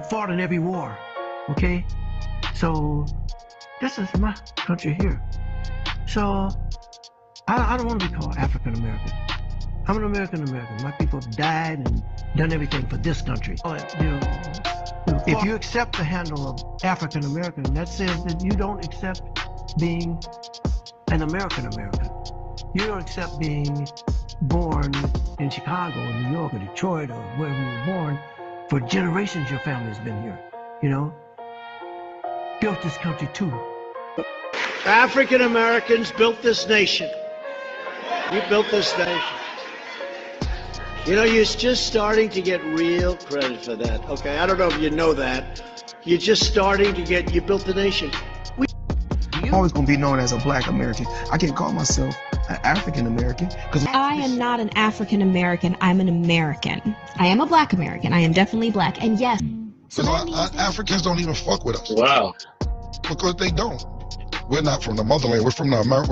fought in every war, okay? So this is my country here. So I don't want to be called African American. I'm an American American. My people have died and done everything for this country. If you accept the handle of African American, that says that you don't accept being an American American. You don't accept being born in Chicago or New York or Detroit or wherever you were born. For generations your family's been here, built this country too. African Americans built this nation. You built this nation. You're just starting to get real credit for that. Okay, I don't know if you know that. You're just starting to you built the nation. I'm always going to be known as a Black American. I can't call myself an African American because I am not an African American. I'm an American. I am a Black American. I am definitely Black. And yes, so Africans don't even fuck with us. Wow. Because they don't. We're not from the motherland. We're from America.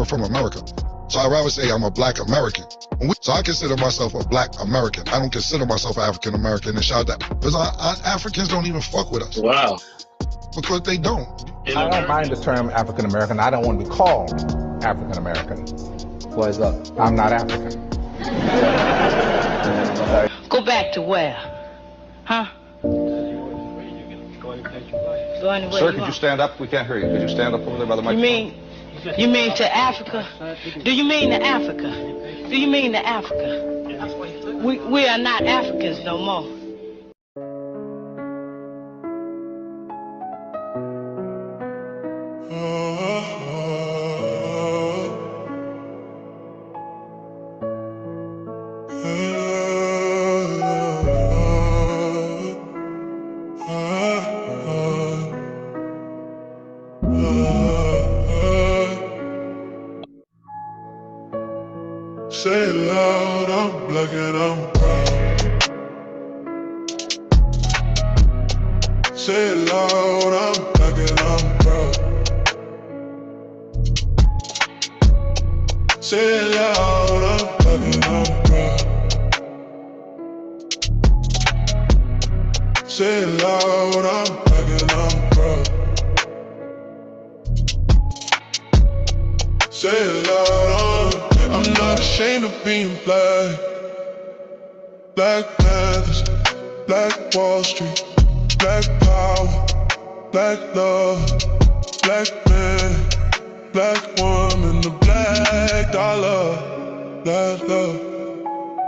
So I'd rather say I'm a Black American. So I consider myself a Black American. I don't consider myself African American and shout that. Because Africans don't even fuck with us. Wow. Because they don't. I don't mind the term African American. I don't want to be called African American. Why is that? I'm not African. Go back to where? Huh? Go anywhere. Sir, could you stand up? We can't hear you. Could you stand up over there by the microphone? You mean to Africa? Do you mean to Africa? Do you mean to Africa? We are not Africans no more. Say it loud, I'm Black and I'm proud. Say it loud, I'm Black and I'm proud. Say it loud, I'm Black and I'm proud. Say it loud, I'm Black and I'm proud. Say it loud, I'm not ashamed of being Black. Black Panthers, Black Wall Street, Black power, Black love, Black man, Black woman, the Black dollar, Black love.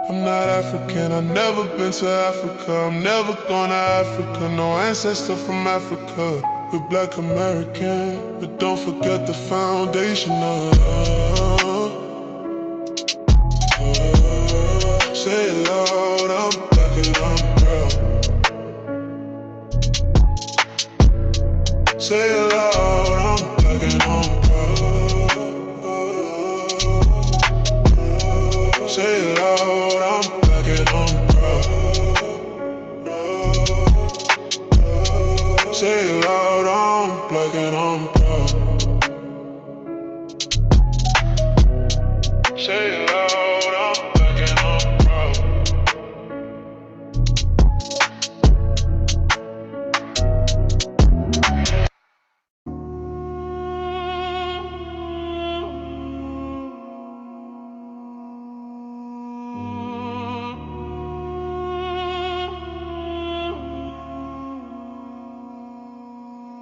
I'm not African, I've never been to Africa, I'm never going to Africa, no ancestor from Africa. We're Black American, but don't forget the foundation of say it loud, I'm Black and I'm proud. Say it loud, I'm Black and I'm proud. Say it loud, I'm Black and I'm proud. Say it loud, I'm Black and I'm proud. Say it loud, I'm Black and I'm proud.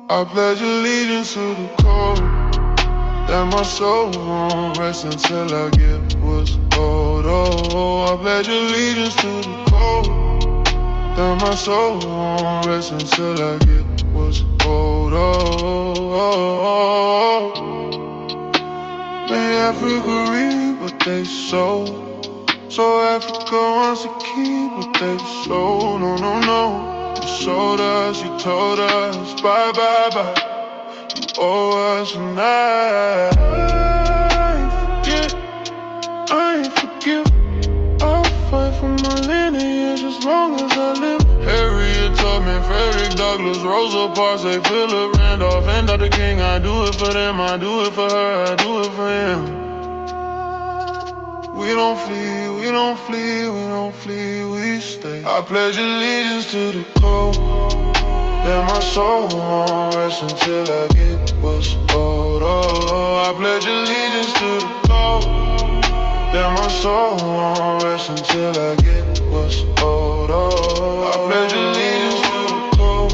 I pledge allegiance to the code that my soul won't rest until I get what's owed. Oh, I pledge allegiance to the code that my soul won't rest until I get what's owed. Oh, may Africa reap what they sow, so Africa wants to keep what they sow. No, no, no. You showed us, you told us, bye, bye, bye. You owe us tonight. I ain't forget. I'll fight for my lineage as long as I live. Harriet Tubman, Frederick Douglass, Rosa Parks, Philip Randolph, and Dr. King. I do it for them, I do it for her, I do it for him. We don't flee, we don't flee, we don't flee, we stay. I pledge allegiance to the code. Then my soul won't rest until I get what's owed. Oh, I pledge allegiance to the code. Then my soul won't rest until I get what's owed. Oh, I pledge allegiance to the code.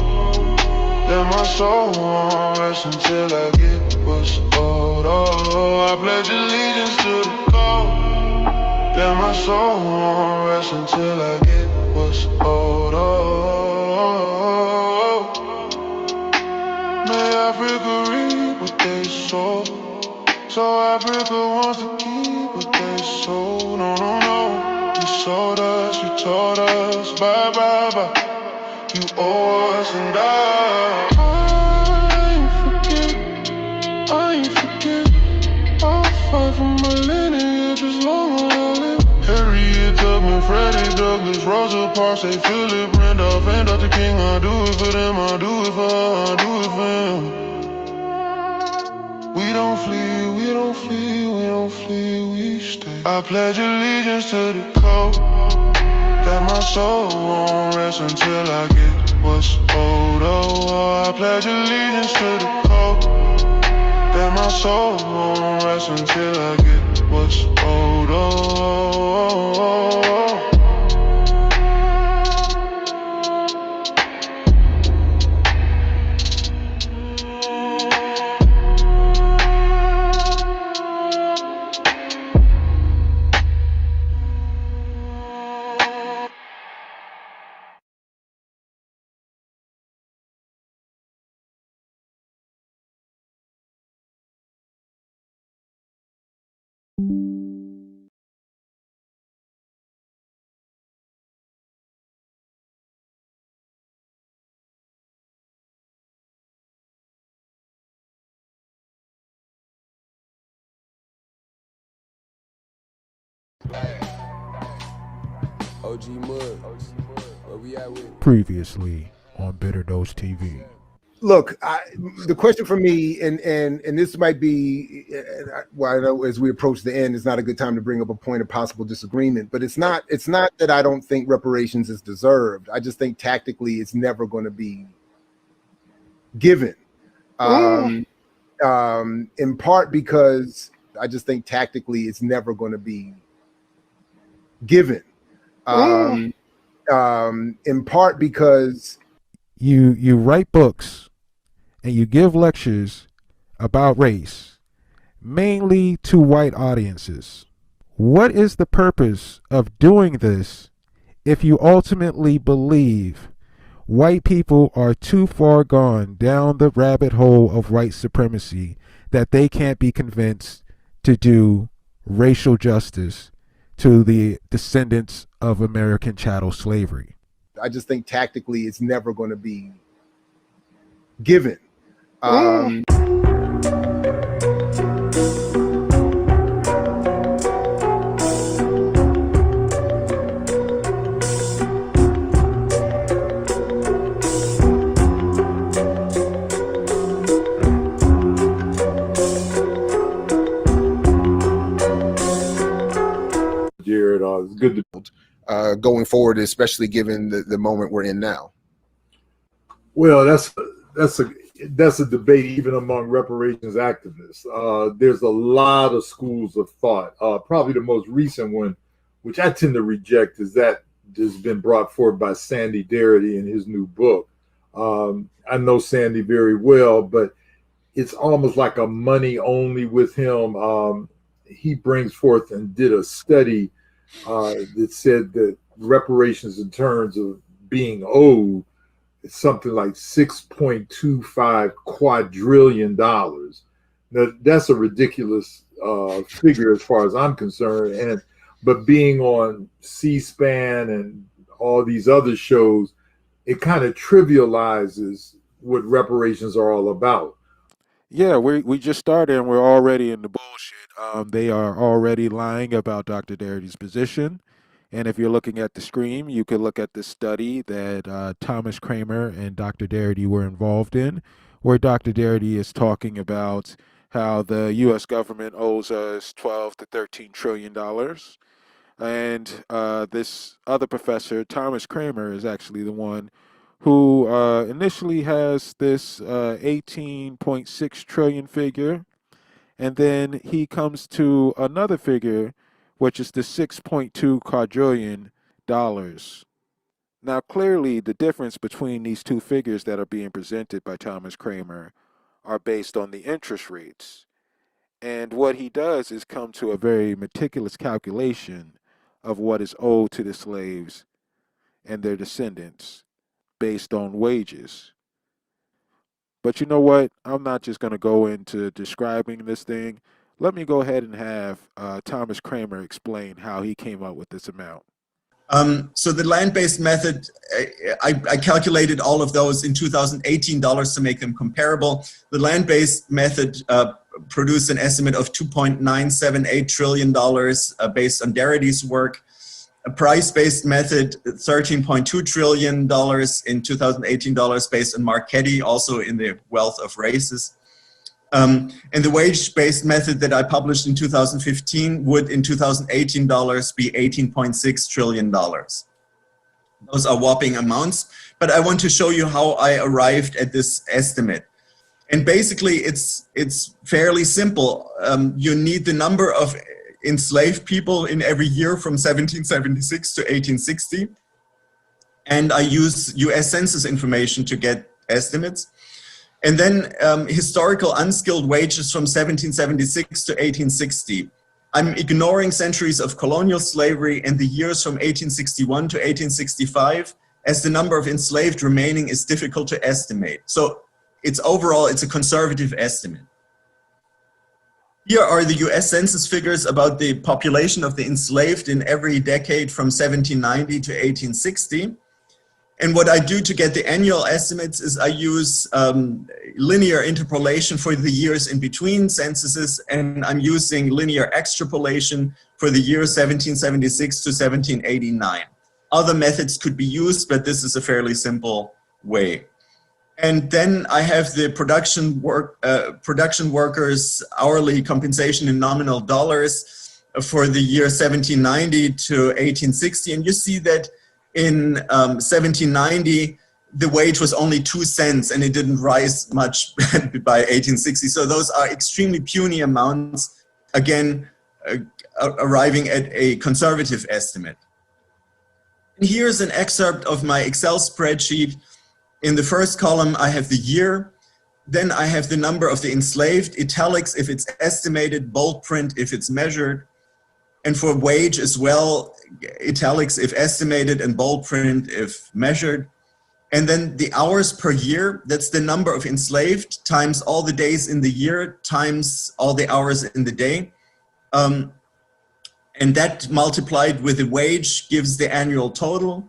Then my soul won't rest until I get what's owed. Oh, I pledge allegiance to the code. Then my soul won't rest until I get what's owed. Oh, may Africa reap what they sow. So Africa wants to keep what they sold. No, no, no. You sold us, you told us, bye, bye, bye. You owe us and I ain't forget. I'll fight for my lineage as long as I live. Harriet Tubman, Freddie Douglass, Rosa Parks, say Philip Randolph, and Dr. King. I do it for them, I do it for her, I do it for him. We don't flee, we don't flee, we don't flee, we stay. I pledge allegiance to the code. That my soul won't rest until I get what's owed. Oh, I pledge allegiance to the code. That my soul won't rest until I get what's owed. Oh. OG Mud, where we at with? Previously on Bitter Dose TV. Look, the question for me, and this might be, well, I know as we approach the end, it's not a good time to bring up a point of possible disagreement, but it's not that I don't think reparations is deserved. I just think tactically it's never going to be given. In part because I just think tactically it's never going to be given. In part because you write books and you give lectures about race, mainly to white audiences. What is the purpose of doing this if you ultimately believe white people are too far gone down the rabbit hole of white supremacy that they can't be convinced to do racial justice to the descendants of American chattel slavery? I just think tactically it's never going to be given. Jared, it's good to going forward, especially given the moment we're in now. Well, that's a debate even among reparations activists. There's a lot of schools of thought. Probably the most recent one, which I tend to reject, is that has been brought forward by Sandy Darity in his new book. I know Sandy very well, but it's almost like a money only with him. He brings forth and did a study that said that reparations in terms of being owed is something like $6.25 quadrillion. Now, that's a ridiculous figure as far as I'm concerned. But being on C-SPAN and all these other shows, it kind of trivializes what reparations are all about. Yeah, we just started and we're already in the bullshit. They are already lying about Dr. Darity's position. And if you're looking at the screen, you can look at the study that Thomas Kramer and Dr. Darity were involved in, where Dr. Darity is talking about how the U.S. government owes us 12 to 13 trillion dollars. And this other professor, Thomas Kramer, is actually the one who initially has this 18.6 trillion figure, and then he comes to another figure, which is the 6.2 quadrillion dollars. Now, clearly, the difference between these two figures that are being presented by Thomas Kramer are based on the interest rates. And what he does is come to a very meticulous calculation of what is owed to the slaves and their descendants based on wages. But you know what? I'm not just going to go into describing this thing. Let me go ahead and have Thomas Kramer explain how he came up with this amount. So the land-based method, I calculated all of those in 2018 dollars to make them comparable. The land-based method produced an estimate of $2.978 trillion based on Darity's work. A price-based method, $13.2 trillion in 2018 dollars based on Marchetti, also in the Wealth of Races. And the wage-based method that I published in 2015 would in 2018 dollars be $18.6 trillion. Those are whopping amounts, but I want to show you how I arrived at this estimate. And basically it's fairly simple. You need the number of enslaved people in every year from 1776 to 1860. And I use US Census information to get estimates. And then historical unskilled wages from 1776 to 1860. I'm ignoring centuries of colonial slavery and the years from 1861 to 1865, as the number of enslaved remaining is difficult to estimate. So overall, it's a conservative estimate. Here are the US Census figures about the population of the enslaved in every decade from 1790 to 1860. And what I do to get the annual estimates is I use linear interpolation for the years in between censuses, and I'm using linear extrapolation for the year 1776 to 1789. Other methods could be used, but this is a fairly simple way. And then I have the production workers' hourly compensation in nominal dollars for the year 1790 to 1860. And you see that in 1790, the wage was only 2 cents and it didn't rise much by 1860. So those are extremely puny amounts, again, arriving at a conservative estimate. And here's an excerpt of my Excel spreadsheet. In the first column, I have the year. Then I have the number of the enslaved, italics if it's estimated, bold print if it's measured. And for wage as well, italics if estimated and bold print if measured. And then the hours per year, that's the number of enslaved times all the days in the year times all the hours in the day. And that multiplied with the wage gives the annual total.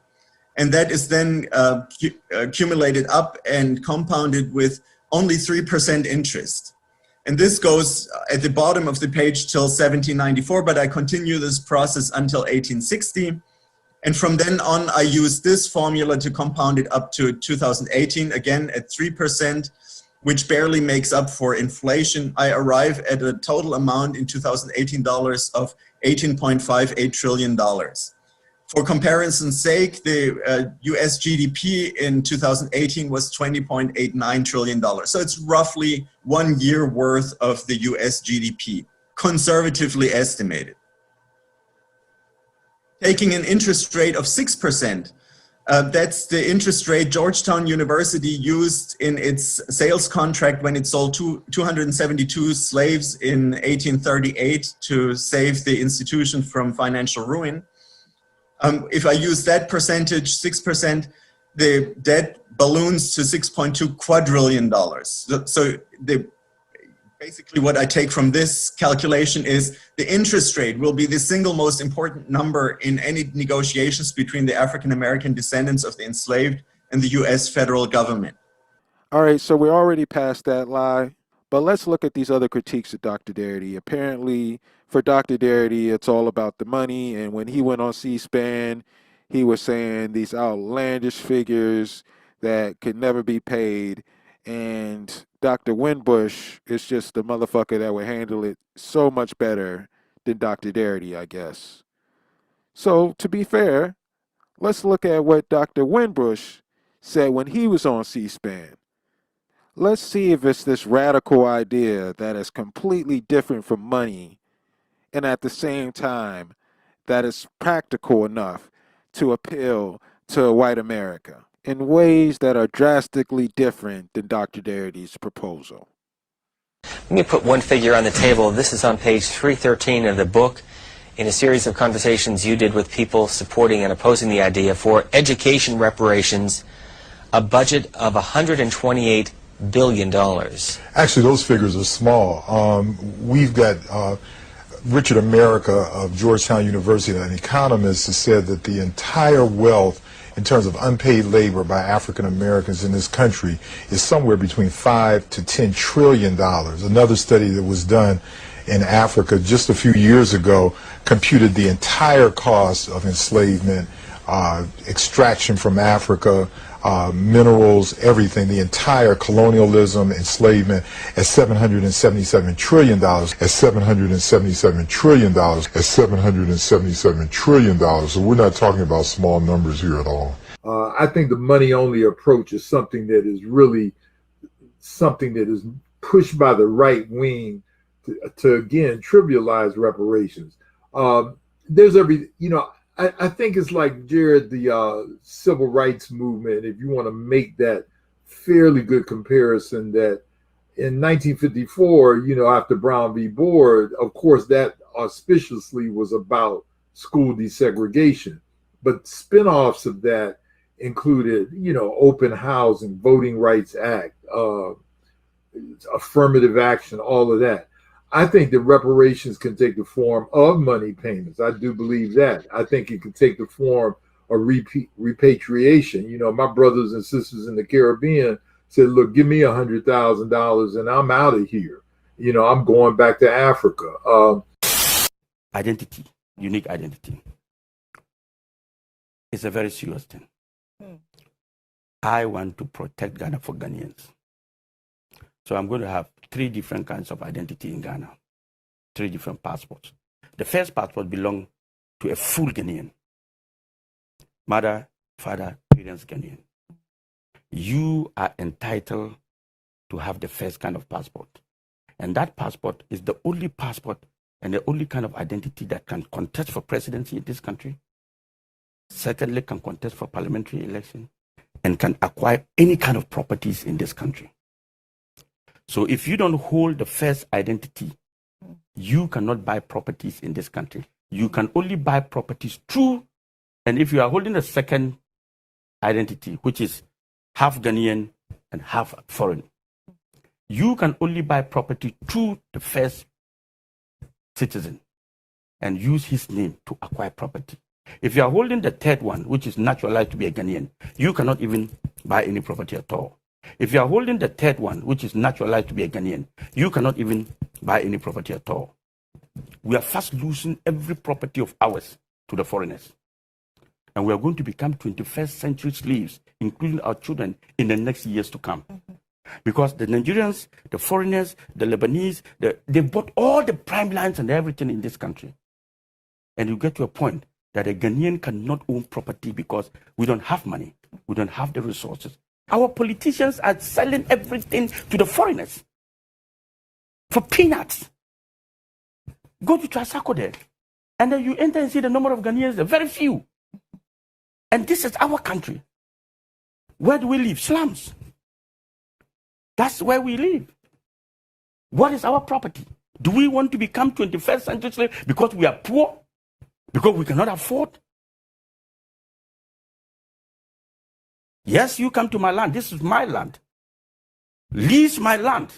And that is then accumulated up and compounded with only 3% interest. And this goes at the bottom of the page till 1794, but I continue this process until 1860. And from then on, I use this formula to compound it up to 2018, again at 3%, which barely makes up for inflation. I arrive at a total amount in 2018 dollars of $18.58 trillion. For comparison's sake, the US GDP in 2018 was $20.89 trillion. So it's roughly 1 year worth of the US GDP, conservatively estimated. Taking an interest rate of 6%, that's the interest rate Georgetown University used in its sales contract when it sold 272 slaves in 1838 to save the institution from financial ruin. If I use that percentage, 6%, the debt balloons to $6.2 quadrillion. So basically what I take from this calculation is the interest rate will be the single most important number in any negotiations between the African-American descendants of the enslaved and the US federal government. All right, so we're already past that lie, but let's look at these other critiques of Dr. Darity. Apparently, for Dr. Darity, it's all about the money, and when he went on C-SPAN, he was saying these outlandish figures that could never be paid, And Dr. Winbush is just the motherfucker that would handle it so much better than Dr. Darity, I guess. So, to be fair, let's look at what Dr. Winbush said when he was on C-SPAN. Let's see if it's this radical idea that is completely different from money and at the same time that is practical enough to appeal to white America in ways that are drastically different than Dr. Darity's proposal. Let me put one figure on the table. This is on page 313 of the book, in a series of conversations you did with people supporting and opposing the idea for education reparations, a budget of $128 billion. Actually, those figures are small. We've got Richard America of Georgetown University, an economist, has said that the entire wealth in terms of unpaid labor by African Americans in this country is somewhere between $5 to $10 trillion. Another study that was done in Africa just a few years ago computed the entire cost of enslavement, extraction from Africa, minerals, everything, the entire colonialism, enslavement, at $777 trillion, at $777 trillion, at $777 trillion. So we're not talking about small numbers here at all. I think the money-only approach is something that is really something that is pushed by the right wing to again, trivialize reparations. There's I think it's like, Jared, the civil rights movement, if you want to make that fairly good comparison, that in 1954, after Brown v. Board, of course, that auspiciously was about school desegregation. But spinoffs of that included, open housing, Voting Rights Act, affirmative action, all of that. I think that reparations can take the form of money payments. I do believe that. I think it can take the form of repatriation. My brothers and sisters in the Caribbean said, look, give me $100,000 and I'm out of here. I'm going back to Africa. Identity, unique identity. It's a very serious thing. I want to protect Ghana for Ghanaians. So I'm going to have 3 different kinds of identity in Ghana, 3 different passports. The first passport belongs to a full Ghanaian. Mother, father, parents Ghanaian. You are entitled to have the first kind of passport. And that passport is the only passport and the only kind of identity that can contest for presidency in this country. Secondly, can contest for parliamentary election and can acquire any kind of properties in this country. So if you don't hold the first identity, you cannot buy properties in this country. You can only buy properties through, and if you are holding the second identity, which is half Ghanaian and half foreign, you can only buy property through the first citizen and use his name to acquire property. If you are holding the third one, which is naturalized to be a Ghanaian, you cannot even buy any property at all. If you are holding the third one, which is naturalized to be a Ghanaian, you cannot even buy any property at all. We are fast losing every property of ours to the foreigners. And we are going to become 21st century slaves, including our children, in the next years to come. Because the Nigerians, the foreigners, the Lebanese, they bought all the prime lands and everything in this country. And you get to a point that a Ghanaian cannot own property because we don't have money. We don't have the resources. Our politicians are selling everything to the foreigners for peanuts. Go to Trasako there, and then you enter and see the number of Ghanaians, there are very few. And this is our country. Where do we live? Slums. That's where we live. What is our property? Do we want to become 21st century slaves because we are poor? Because we cannot afford? Yes, you come to my land. This is my land. Lease my land.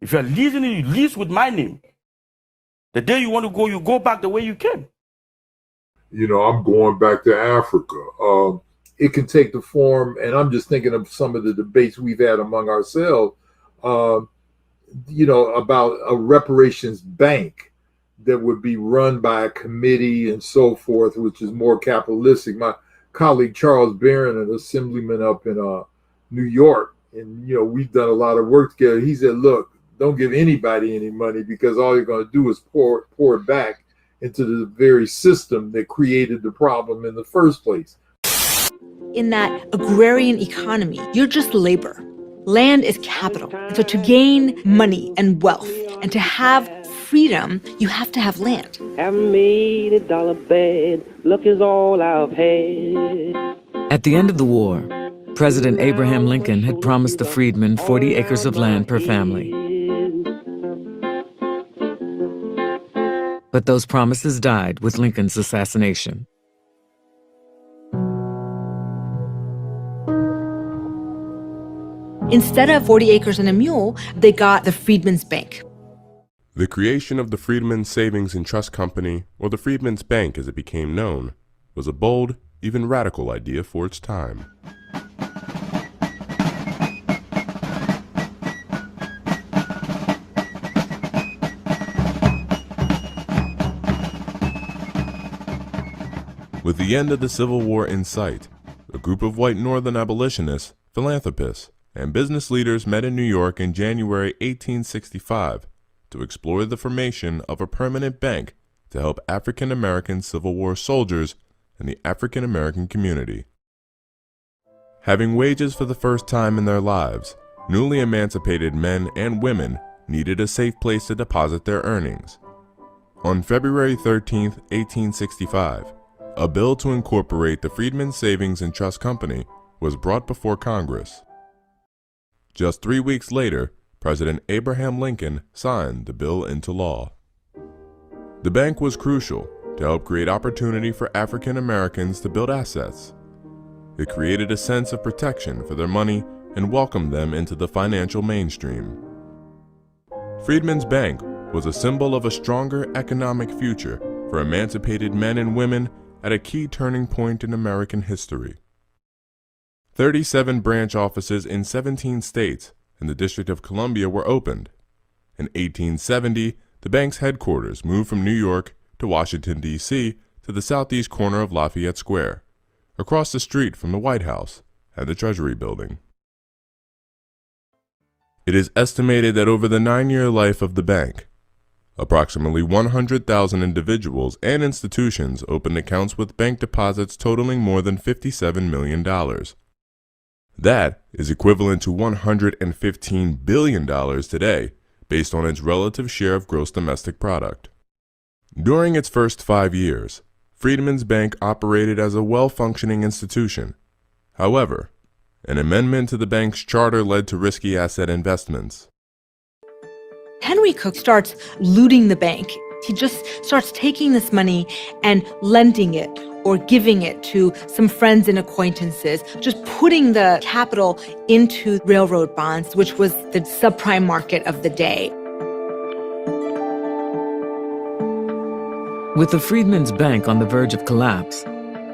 If you're leasing it, you lease with my name. The day you want to go, you go back the way you came. I'm going back to Africa. It can take the form, and I'm just thinking of some of the debates we've had among ourselves, about a reparations bank that would be run by a committee and so forth, which is more capitalistic. My colleague Charles Barron, an assemblyman up in New York, and we've done a lot of work together. He said, look, don't give anybody any money, because all you're going to do is pour it back into the very system that created the problem in the first place. In that agrarian economy, you're just labor. Land is capital. And so to gain money and wealth and to have freedom, you have to have land. Haven't made $1 bed. Luck is all I've had. At the end of the war, President Abraham Lincoln had promised the freedmen 40 acres of land per family. But those promises died with Lincoln's assassination. Instead of 40 acres and a mule, they got the Freedmen's Bank. The creation of the Freedmen's Savings and Trust Company, or the Freedmen's Bank as it became known, was a bold, even radical idea for its time. With the end of the Civil War in sight, a group of white Northern abolitionists, philanthropists, and business leaders met in New York in January 1865 to explore the formation of a permanent bank to help African American Civil War soldiers and the African American community. Having wages for the first time in their lives, newly emancipated men and women needed a safe place to deposit their earnings. On February 13, 1865, a bill to incorporate the Freedmen's Savings and Trust Company was brought before Congress. Just 3 weeks later, President Abraham Lincoln signed the bill into law. The bank was crucial to help create opportunity for African Americans to build assets. It created a sense of protection for their money and welcomed them into the financial mainstream. Freedmen's Bank was a symbol of a stronger economic future for emancipated men and women at a key turning point in American history. 37 branch offices in 17 states and the District of Columbia were opened. In 1870, the bank's headquarters moved from New York to Washington, D.C. to the southeast corner of Lafayette Square, across the street from the White House and the Treasury Building. It is estimated that over the 9-year life of the bank, approximately 100,000 individuals and institutions opened accounts with bank deposits totaling more than $57 million. That is equivalent to $115 billion today, based on its relative share of gross domestic product. During its first 5 years, Freedmen's Bank operated as a well-functioning institution. However, an amendment to the bank's charter led to risky asset investments. Henry Cook starts looting the bank. He just starts taking this money and lending it or giving it to some friends and acquaintances, just putting the capital into railroad bonds, which was the subprime market of the day. With the Freedmen's Bank on the verge of collapse,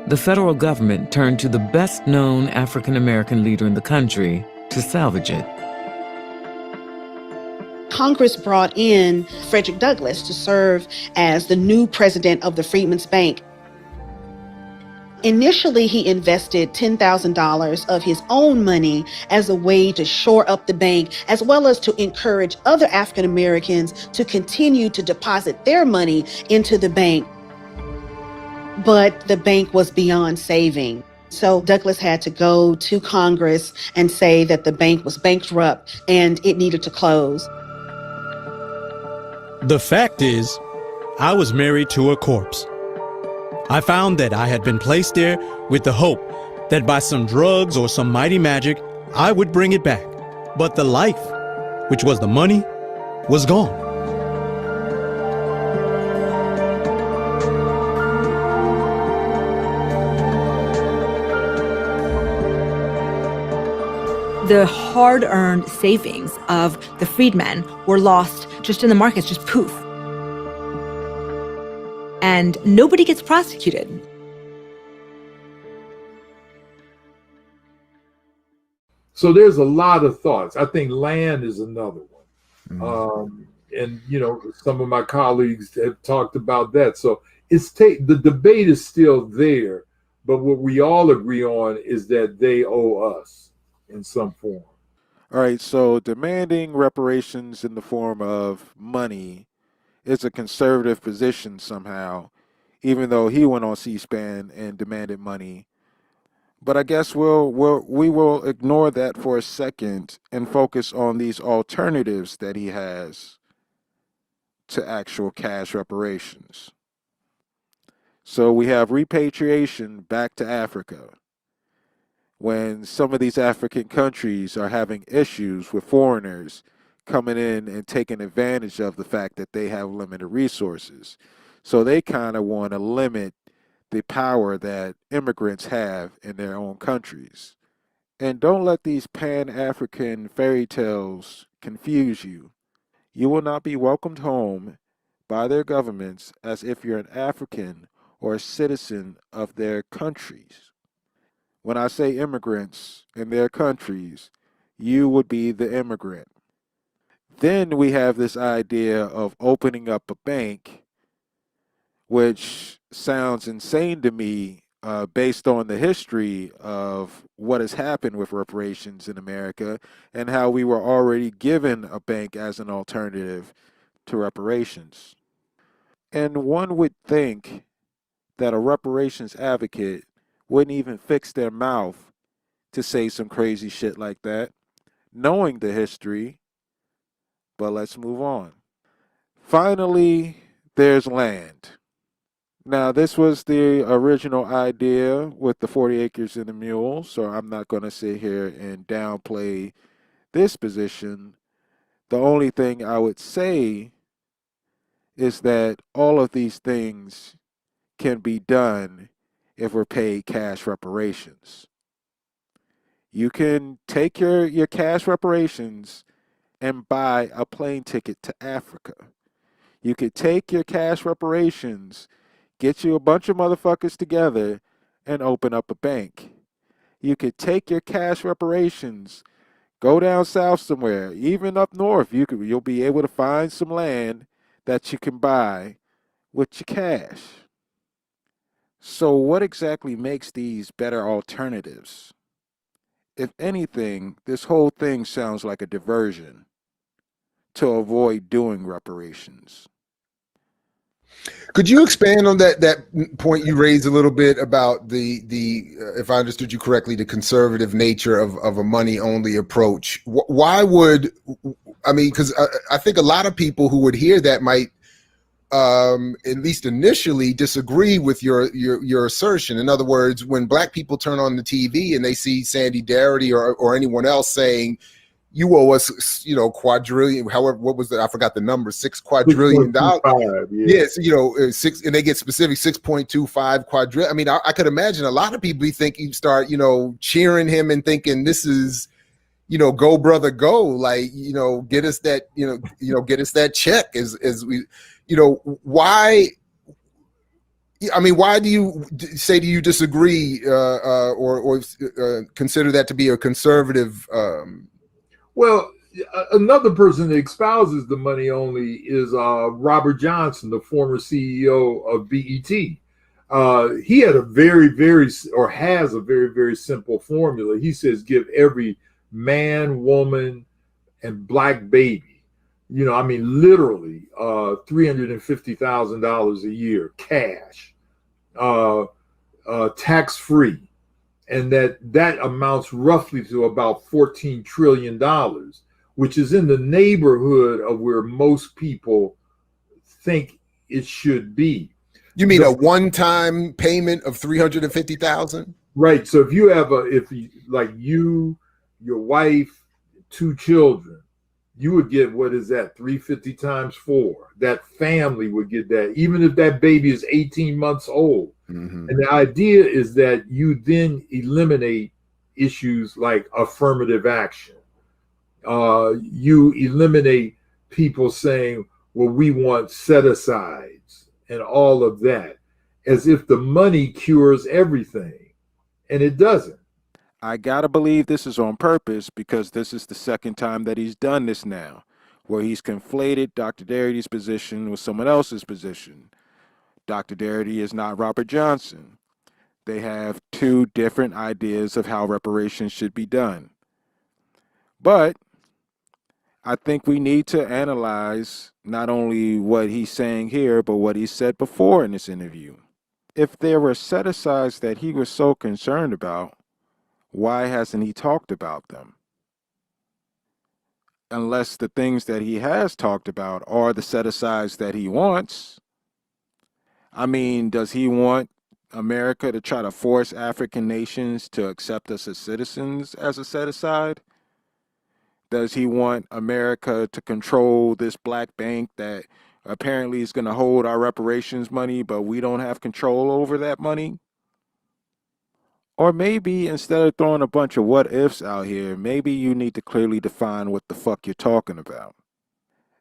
the federal government turned to the best-known African-American leader in the country to salvage it. Congress brought in Frederick Douglass to serve as the new president of the Freedmen's Bank. Initially, he invested $10,000 of his own money as a way to shore up the bank, as well as to encourage other African Americans to continue to deposit their money into the bank. But the bank was beyond saving. So Douglass had to go to Congress and say that the bank was bankrupt and it needed to close. The fact is, I was married to a corpse. I found that I had been placed there with the hope that by some drugs or some mighty magic, I would bring it back. But the life, which was the money, was gone. The hard-earned savings of the freedmen were lost just in the markets, just poof. And nobody gets prosecuted. So there's a lot of thoughts. I think land is another one. And, you know, some of my colleagues have talked about that. So the debate is still there, but what we all agree on is that they owe us in some form. All right, so demanding reparations in the form of money is a conservative position somehow, even though he went on C-SPAN and demanded money. But I guess we will ignore that for a second and focus on these alternatives that he has to actual cash reparations. So we have repatriation back to Africa. When some of these African countries are having issues with foreigners coming in and taking advantage of the fact that they have limited resources. So they kind of want to limit the power that immigrants have in their own countries. And don't let these Pan-African fairy tales confuse you. You will not be welcomed home by their governments as if you're an African or a citizen of their countries. When I say immigrants in their countries, you would be the immigrant. Then we have this idea of opening up a bank, which sounds insane to me based on the history of what has happened with reparations in America and how we were already given a bank as an alternative to reparations. And one would think that a reparations advocate wouldn't even fix their mouth to say some crazy shit like that, knowing the history, but let's move on. Finally, there's land. Now, this was the original idea with the 40 acres and a mule, so I'm not going to sit here and downplay this position. The only thing I would say is that all of these things can be done if we're paid cash reparations. You can take your cash reparations and buy a plane ticket to Africa. You could take your cash reparations, get you a bunch of motherfuckers together, and open up a bank. You could take your cash reparations, go down south somewhere, even up north. You'll be able to find some land that you can buy with your cash. So what exactly makes these better alternatives? If anything, this whole thing sounds like a diversion to avoid doing reparations. Could you expand on that point you raised a little bit about the if I understood you correctly, the conservative nature of a money only approach? Why would, I mean, because I think a lot of people who would hear that might at least initially disagree with your assertion. In other words, when black people turn on the TV and they see Sandy Darity or anyone else saying, you owe us, quadrillion, however, what was that? I forgot the number, $6 quadrillion. Yes, six, and they get specific, 6.25 quadrillion. I mean, I could imagine a lot of people think you start, cheering him and thinking this is, go brother, go, like, get us that, get us that check as we, why? I mean, why do you say, do you disagree or consider that to be a conservative? Well, another person that espouses the money only is Robert Johnson, the former CEO of BET. He had has a very, very simple formula. He says, give every man, woman, and black baby, literally $350,000 a year cash, tax-free. And that amounts roughly to about $14 trillion, which is in the neighborhood of where most people think it should be. You mean a one-time payment of $350,000? Right. So if you have your wife, 2 children, you would get, what is that, 350 times 4. That family would get that, even if that baby is 18 months old. Mm-hmm. And the idea is that you then eliminate issues like affirmative action. You eliminate people saying, well, we want set-asides and all of that, as if the money cures everything. And it doesn't. I gotta believe this is on purpose because this is the second time that he's done this now, where he's conflated Dr. Darity's position with someone else's position. Dr. Darity is not Robert Johnson. They have 2 different ideas of how reparations should be done. But I think we need to analyze not only what he's saying here, but what he said before in this interview. If there were set-asides that he was so concerned about, why hasn't he talked about them? Unless the things that he has talked about are the set-asides that he wants. I mean, does he want America to try to force African nations to accept us as citizens as a set-aside? Does he want America to control this black bank that apparently is going to hold our reparations money, but we don't have control over that money? Or maybe instead of throwing a bunch of what ifs out here, maybe you need to clearly define what the fuck you're talking about.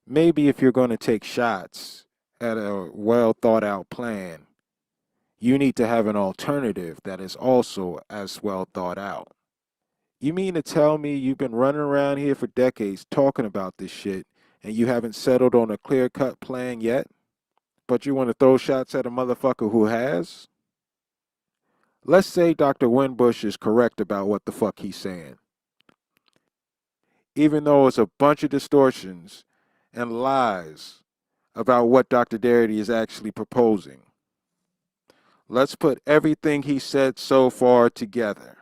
Maybe if you're going to take shots at a well thought out plan, you need to have an alternative that is also as well thought out. You mean to tell me you've been running around here for decades talking about this shit and you haven't settled on a clear-cut plan yet? But you want to throw shots at a motherfucker who has? Let's say Dr. Winbush is correct about what the fuck he's saying. Even though it's a bunch of distortions and lies about what Dr. Darity is actually proposing. Let's put everything he said so far together.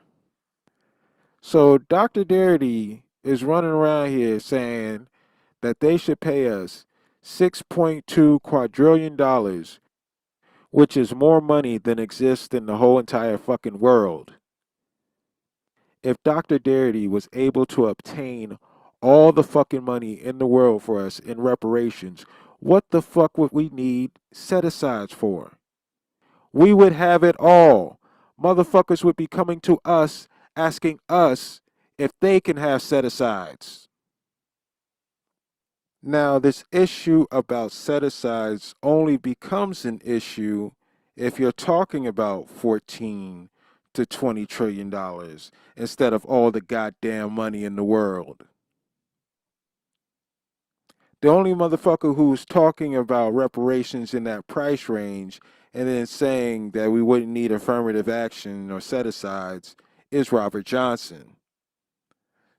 So Dr. Darity is running around here saying that they should pay us $6.2 quadrillion, which is more money than exists in the whole entire fucking world. If Dr. Darity was able to obtain all the fucking money in the world for us in reparations, what the fuck would we need set-asides for? We would have it all. Motherfuckers would be coming to us asking us if they can have set-asides. Now, this issue about set-asides only becomes an issue if you're talking about $14 to $20 trillion instead of all the goddamn money in the world. The only motherfucker who's talking about reparations in that price range and then saying that we wouldn't need affirmative action or set-asides is Robert Johnson.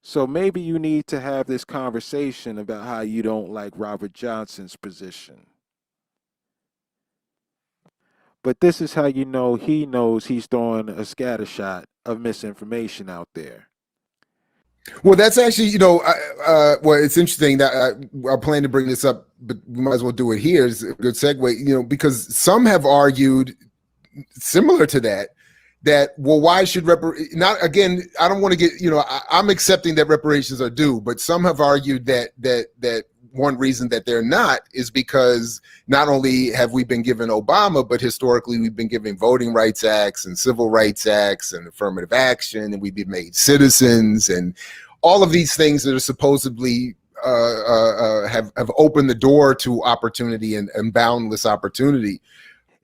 So maybe you need to have this conversation about how you don't like Robert Johnson's position. But this is how you know he knows he's throwing a scattershot of misinformation out there. Well, that's actually, well, it's interesting that I plan to bring this up, but we might as well do it here. It's a good segue, because some have argued similar to that, well, why should not, again, I don't want to get, I'm accepting that reparations are due, but some have argued that one reason that they're not is because not only have we been given Obama, but historically we've been given voting rights acts and civil rights acts and affirmative action, and we've been made citizens, and all of these things that are supposedly have opened the door to opportunity and boundless opportunity.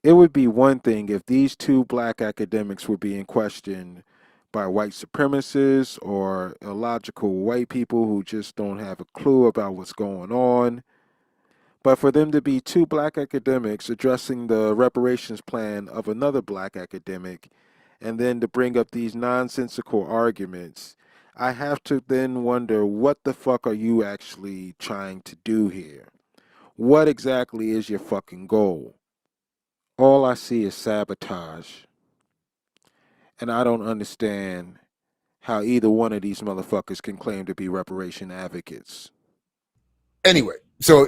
It would be one thing if these two black academics were being questioned by white supremacists or illogical white people who just don't have a clue about what's going on. But for them to be two black academics addressing the reparations plan of another black academic, and then to bring up these nonsensical arguments, I have to then wonder, what the fuck are you actually trying to do here? What exactly is your fucking goal? All I see is sabotage. And I don't understand how either one of these motherfuckers can claim to be reparation advocates. Anyway, so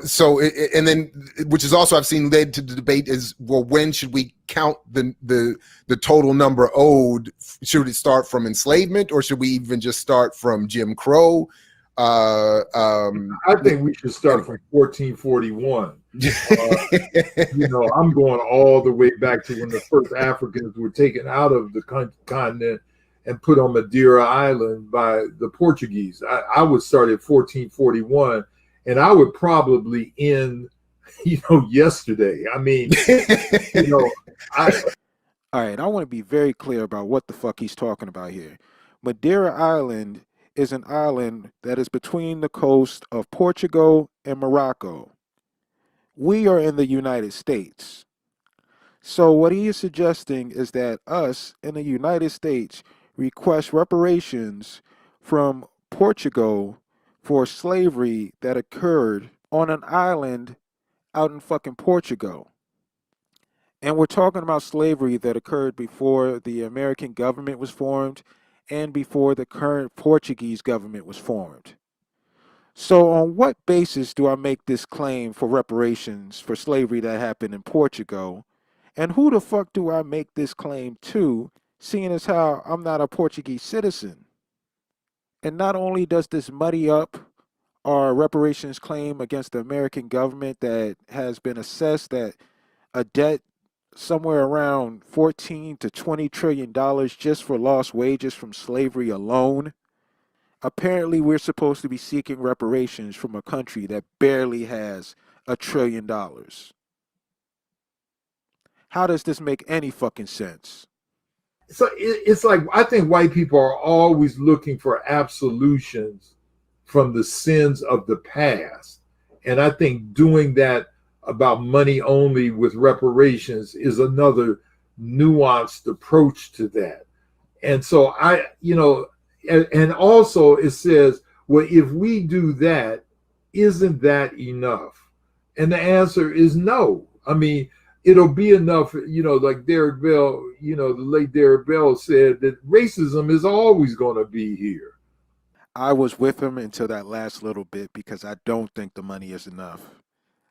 and then, which is also I've seen led to the debate is, well, when should we count the total number owed? Should it start from enslavement, or should we even just start from Jim Crow? I think we should start from 1441. I'm going all the way back to when the first Africans were taken out of the continent and put on Madeira Island by the Portuguese. I would start at 1441, and I would probably end, yesterday. I mean, All right, I want to be very clear about what the fuck he's talking about here. Madeira Island is an island that is between the coast of Portugal and Morocco. We are in the United States. So what he is suggesting is that us in the United States request reparations from Portugal for slavery that occurred on an island out in fucking Portugal. And we're talking about slavery that occurred before the American government was formed and before the current Portuguese government was formed. So on what basis do I make this claim for reparations for slavery that happened in Portugal? And who the fuck do I make this claim to, seeing as how I'm not a Portuguese citizen? And not only does this muddy up our reparations claim against the American government that has been assessed at a debt somewhere around 14 to 20 trillion dollars just for lost wages from slavery alone. Apparently, we're supposed to be seeking reparations from a country that barely has $1 trillion. How does this make any fucking sense? So it's like, I think white people are always looking for absolutions from the sins of the past. And I think doing that about money only with reparations is another nuanced approach to that. And so and also it says, well, if we do that, isn't that enough? And the answer is no. I mean, it'll be enough, like Derek Bell, the late Derek Bell said that racism is always going to be here. I was with him until that last little bit because I don't think the money is enough.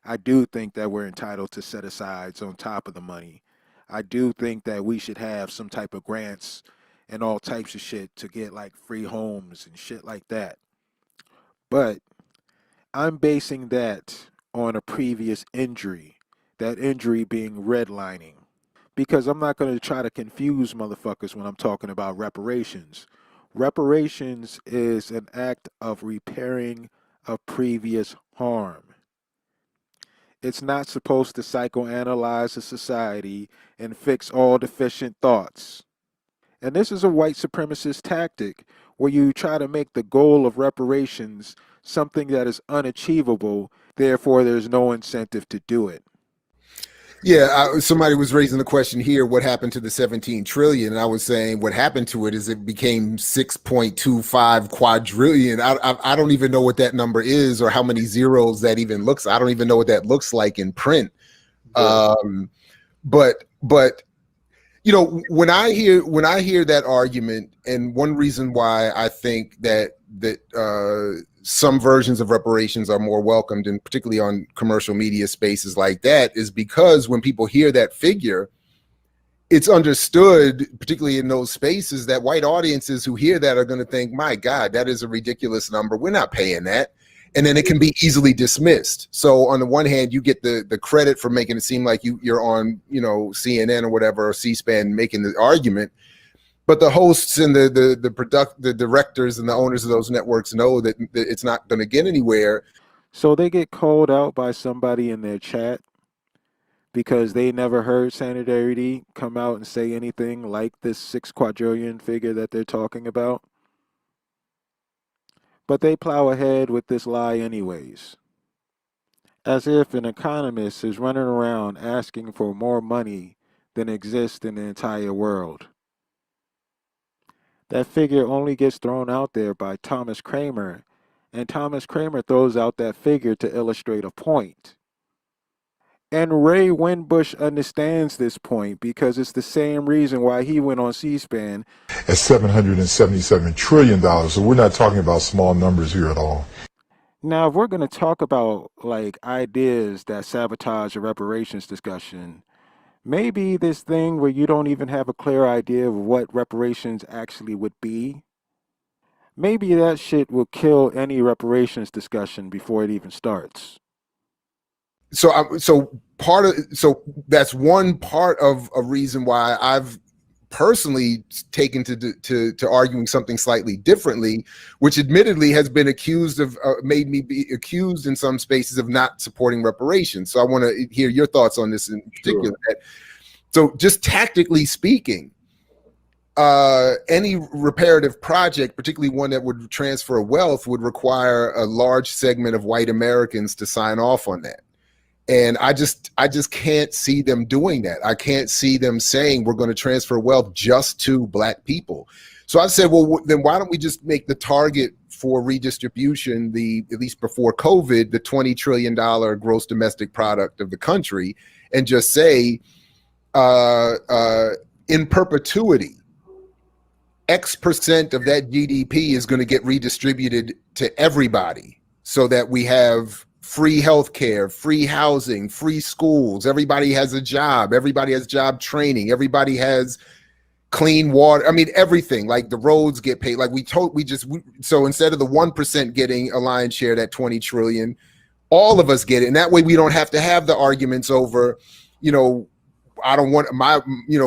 I do think that we're entitled to set asides on top of the money. I do think that we should have some type of grants and all types of shit to get like free homes and shit like that. But I'm basing that on a previous injury, that injury being redlining. Because I'm not going to try to confuse motherfuckers when I'm talking about reparations. Reparations is an act of repairing a previous harm. It's not supposed to psychoanalyze a society and fix all deficient thoughts. And this is a white supremacist tactic where you try to make the goal of reparations something that is unachievable, therefore there's no incentive to do it. Yeah, somebody was raising the question here, what happened to the 17 trillion? And I was saying what happened to it is it became 6.25 quadrillion. I don't even know what that number is or how many zeros that even looks. I don't even know what that looks like in print. But when I hear that argument, and one reason why I think that some versions of reparations are more welcomed, and particularly on commercial media spaces like that, is because when people hear that figure, it's understood, particularly in those spaces, that white audiences who hear that are going to think, my God, that is a ridiculous number. We're not paying that. And then it can be easily dismissed. So on the one hand, you get the credit for making it seem like you're on, CNN or whatever, or C-SPAN, making the argument. But the hosts and the directors and the owners of those networks know that it's not going to get anywhere. So they get called out by somebody in their chat because they never heard Darity come out and say anything like this 6 quadrillion figure that they're talking about. But they plow ahead with this lie anyways. As if an economist is running around asking for more money than exists in the entire world. That figure only gets thrown out there by Thomas Kramer, and Thomas Kramer throws out that figure to illustrate a point. And Ray Winbush understands this point because it's the same reason why he went on C-SPAN. At $777 trillion, so we're not talking about small numbers here at all. Now, if we're going to talk about like ideas that sabotage a reparations discussion, maybe this thing where you don't even have a clear idea of what reparations actually would be, maybe that shit will kill any reparations discussion before it even starts. So that's one part of a reason why I've personally taken to arguing something slightly differently, which admittedly has been accused of, made me be accused in some spaces of not supporting reparations. So I want to hear your thoughts on this in particular. Sure. So just tactically speaking, any reparative project, particularly one that would transfer wealth, would require a large segment of white Americans to sign off on that. And I just can't see them doing that. I can't see them saying we're going to transfer wealth just to black people. So I said, well, then why don't we just make the target for redistribution, at least before COVID, the $20 trillion gross domestic product of the country, and just say, in perpetuity, X% of that GDP is going to get redistributed to everybody, so that we have free healthcare, free housing, free schools. Everybody has a job. Everybody has job training. Everybody has clean water. I mean, everything, like the roads get paid. Like so instead of the 1% getting a lion's share, that 20 trillion, all of us get it. And that way we don't have to have the arguments over, I don't want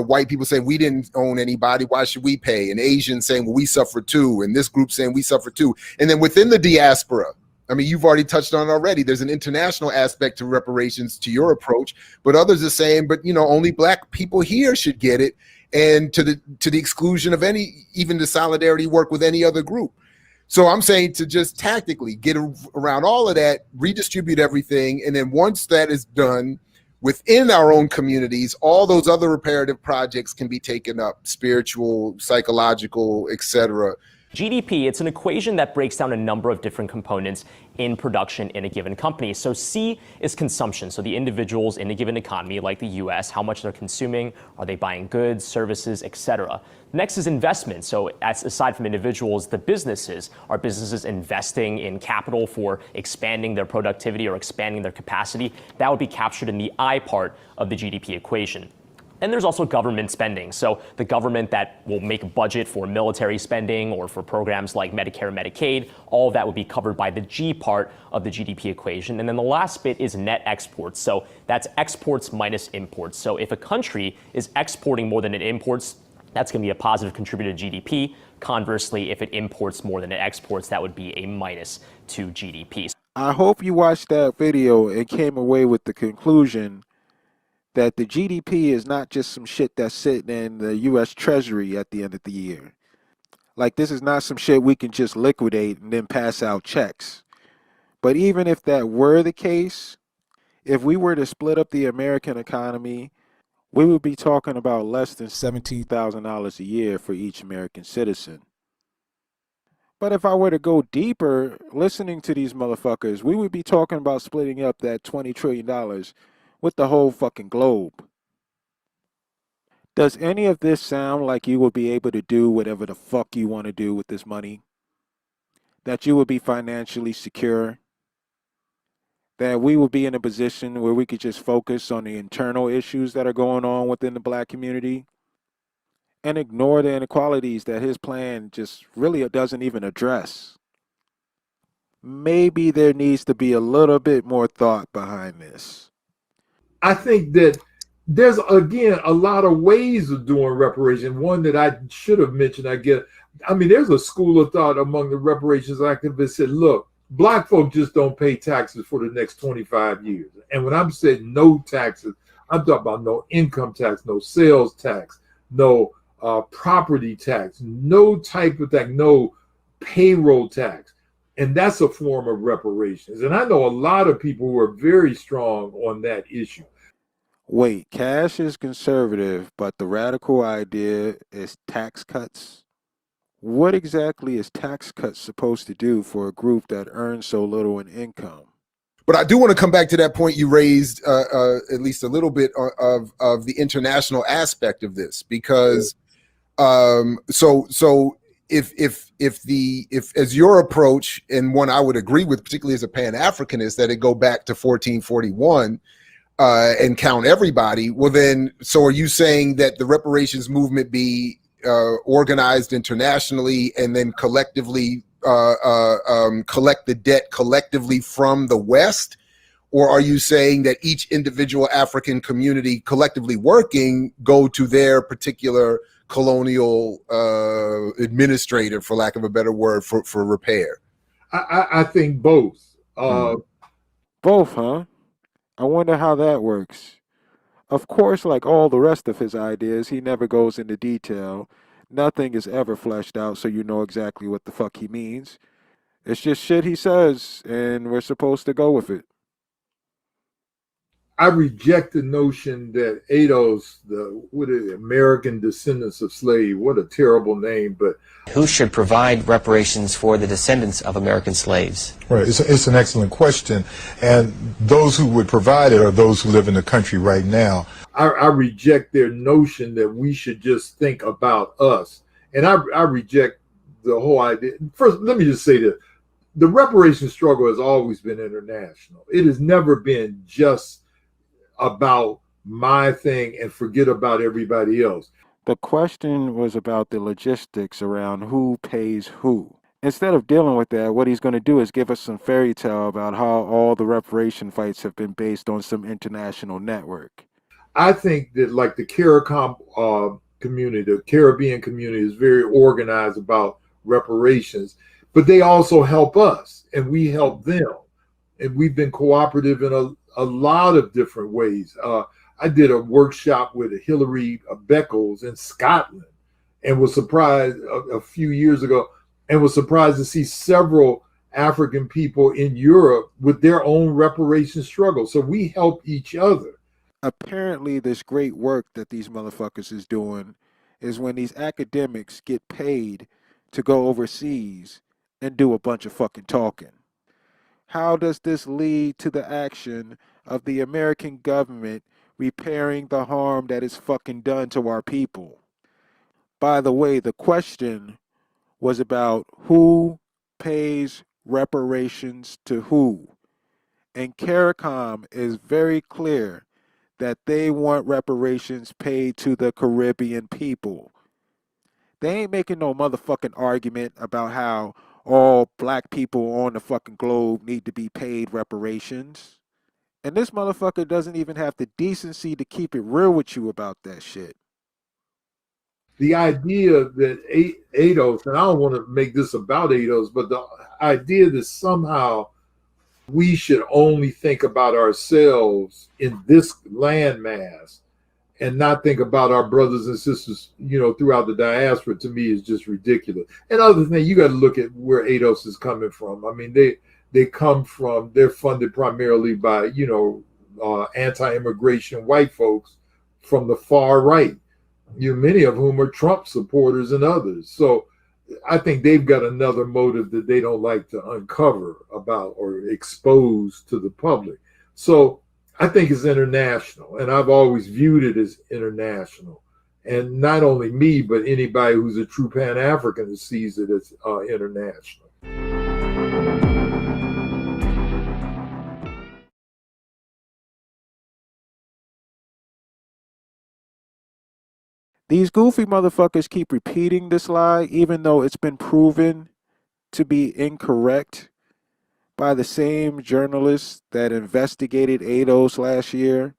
white people saying we didn't own anybody, why should we pay? And Asians saying, well, we suffer too. And this group saying we suffer too. And then within the diaspora, I mean, you've already touched on it already. There's an international aspect to reparations, to your approach, but others are saying, but only black people here should get it, and to the exclusion of even the solidarity work with any other group. So I'm saying to just tactically get around all of that, redistribute everything, and then once that is done within our own communities, all those other reparative projects can be taken up, spiritual, psychological, etc. GDP, it's an equation that breaks down a number of different components in production in a given company. So C is consumption. So the individuals in a given economy, like the US, how much they're consuming, are they buying goods, services, etc. Next is investment. So aside from individuals, the businesses, are businesses investing in capital for expanding their productivity or expanding their capacity? That would be captured in the I part of the GDP equation. And there's also government spending. So the government that will make a budget for military spending or for programs like Medicare and Medicaid, all of that would be covered by the G part of the GDP equation. And then the last bit is net exports. So that's exports minus imports. So if a country is exporting more than it imports, that's going to be a positive contributor to GDP. Conversely, if it imports more than it exports, that would be a minus to GDP. I hope you watched that video and came away with the conclusion that the GDP is not just some shit that's sitting in the U.S. Treasury at the end of the year. Like, this is not some shit we can just liquidate and then pass out checks. But even if that were the case, if we were to split up the American economy, we would be talking about less than $17,000 a year for each American citizen. But if I were to go deeper, listening to these motherfuckers, we would be talking about splitting up that $20 trillion with the whole fucking globe. Does any of this sound like you will be able to do whatever the fuck you want to do with this money? That you will be financially secure? That we will be in a position where we could just focus on the internal issues that are going on within the black community and ignore the inequalities that his plan just really doesn't even address? Maybe there needs to be a little bit more thought behind this. I think that there's, again, a lot of ways of doing reparation. One that I should have mentioned, there's a school of thought among the reparations activists that said, look, black folk just don't pay taxes for the next 25 years. And when I'm saying no taxes, I'm talking about no income tax, no sales tax, no property tax, no type of tax, no payroll tax. And that's a form of reparations. And I know a lot of people who are very strong on that issue. Wait, cash is conservative, but the radical idea is tax cuts? What exactly is tax cuts supposed to do for a group that earns so little in income? But I do want to come back to that point you raised, at least a little bit of the international aspect of this, because if as your approach, and one I would agree with, particularly as a Pan-Africanist, that it go back to 1441 and count everybody, well then, so are you saying that the reparations movement be organized internationally and then collectively collect the debt collectively from the West? Or are you saying that each individual African community collectively working go to their particular colonial administrator, for lack of a better word, for repair? I think both. Both, huh? I wonder how that works. Of course, like all the rest of his ideas, he never goes into detail. Nothing is ever fleshed out so you know exactly what the fuck he means. It's just shit he says, and we're supposed to go with it. I reject the notion that ADOS, American descendants of slave, what a terrible name, but Who should provide reparations for the descendants of American slaves? Right, it's an excellent question, and those who would provide it are those who live in the country right now. I reject their notion that we should just think about us, and I reject the whole idea. First, let me just say that the reparation struggle has always been international. It has never been just about my thing and forget about everybody else. The question was about the logistics around who pays who. Instead of dealing with that, what he's going to do is give us some fairy tale about how all the reparation fights have been based on some international network. I think that like the CARICOM community, the Caribbean community is very organized about reparations, but they also help us and we help them. And we've been cooperative in a lot of different ways. I did a workshop with Hilary Beckles in Scotland and was surprised a few years ago and was surprised to see several African people in Europe with their own reparation struggle. So we help each other. Apparently, this great work that these motherfuckers is doing is when these academics get paid to go overseas and do a bunch of fucking talking. How does this lead to the action of the American government repairing the harm that is fucking done to our people? By the way, the question was about who pays reparations to who. And CARICOM is very clear that they want reparations paid to the Caribbean people. They ain't making no motherfucking argument about how all black people on the fucking globe need to be paid reparations. And this motherfucker doesn't even have the decency to keep it real with you about that shit. The idea that ADOS, and I don't want to make this about ADOS, but the idea that somehow we should only think about ourselves in this landmass and not think about our brothers and sisters, throughout the diaspora, to me is just ridiculous. And other thing, you got to look at where ADOS is coming from. I mean, they're funded primarily by, anti-immigration white folks from the far right, many of whom are Trump supporters and others. So I think they've got another motive that they don't like to uncover about or expose to the public. So I think it's international, and I've always viewed it as international. And not only me, but anybody who's a true Pan-Africanist sees it as international. These goofy motherfuckers keep repeating this lie, even though it's been proven to be incorrect by the same journalists that investigated ADOS last year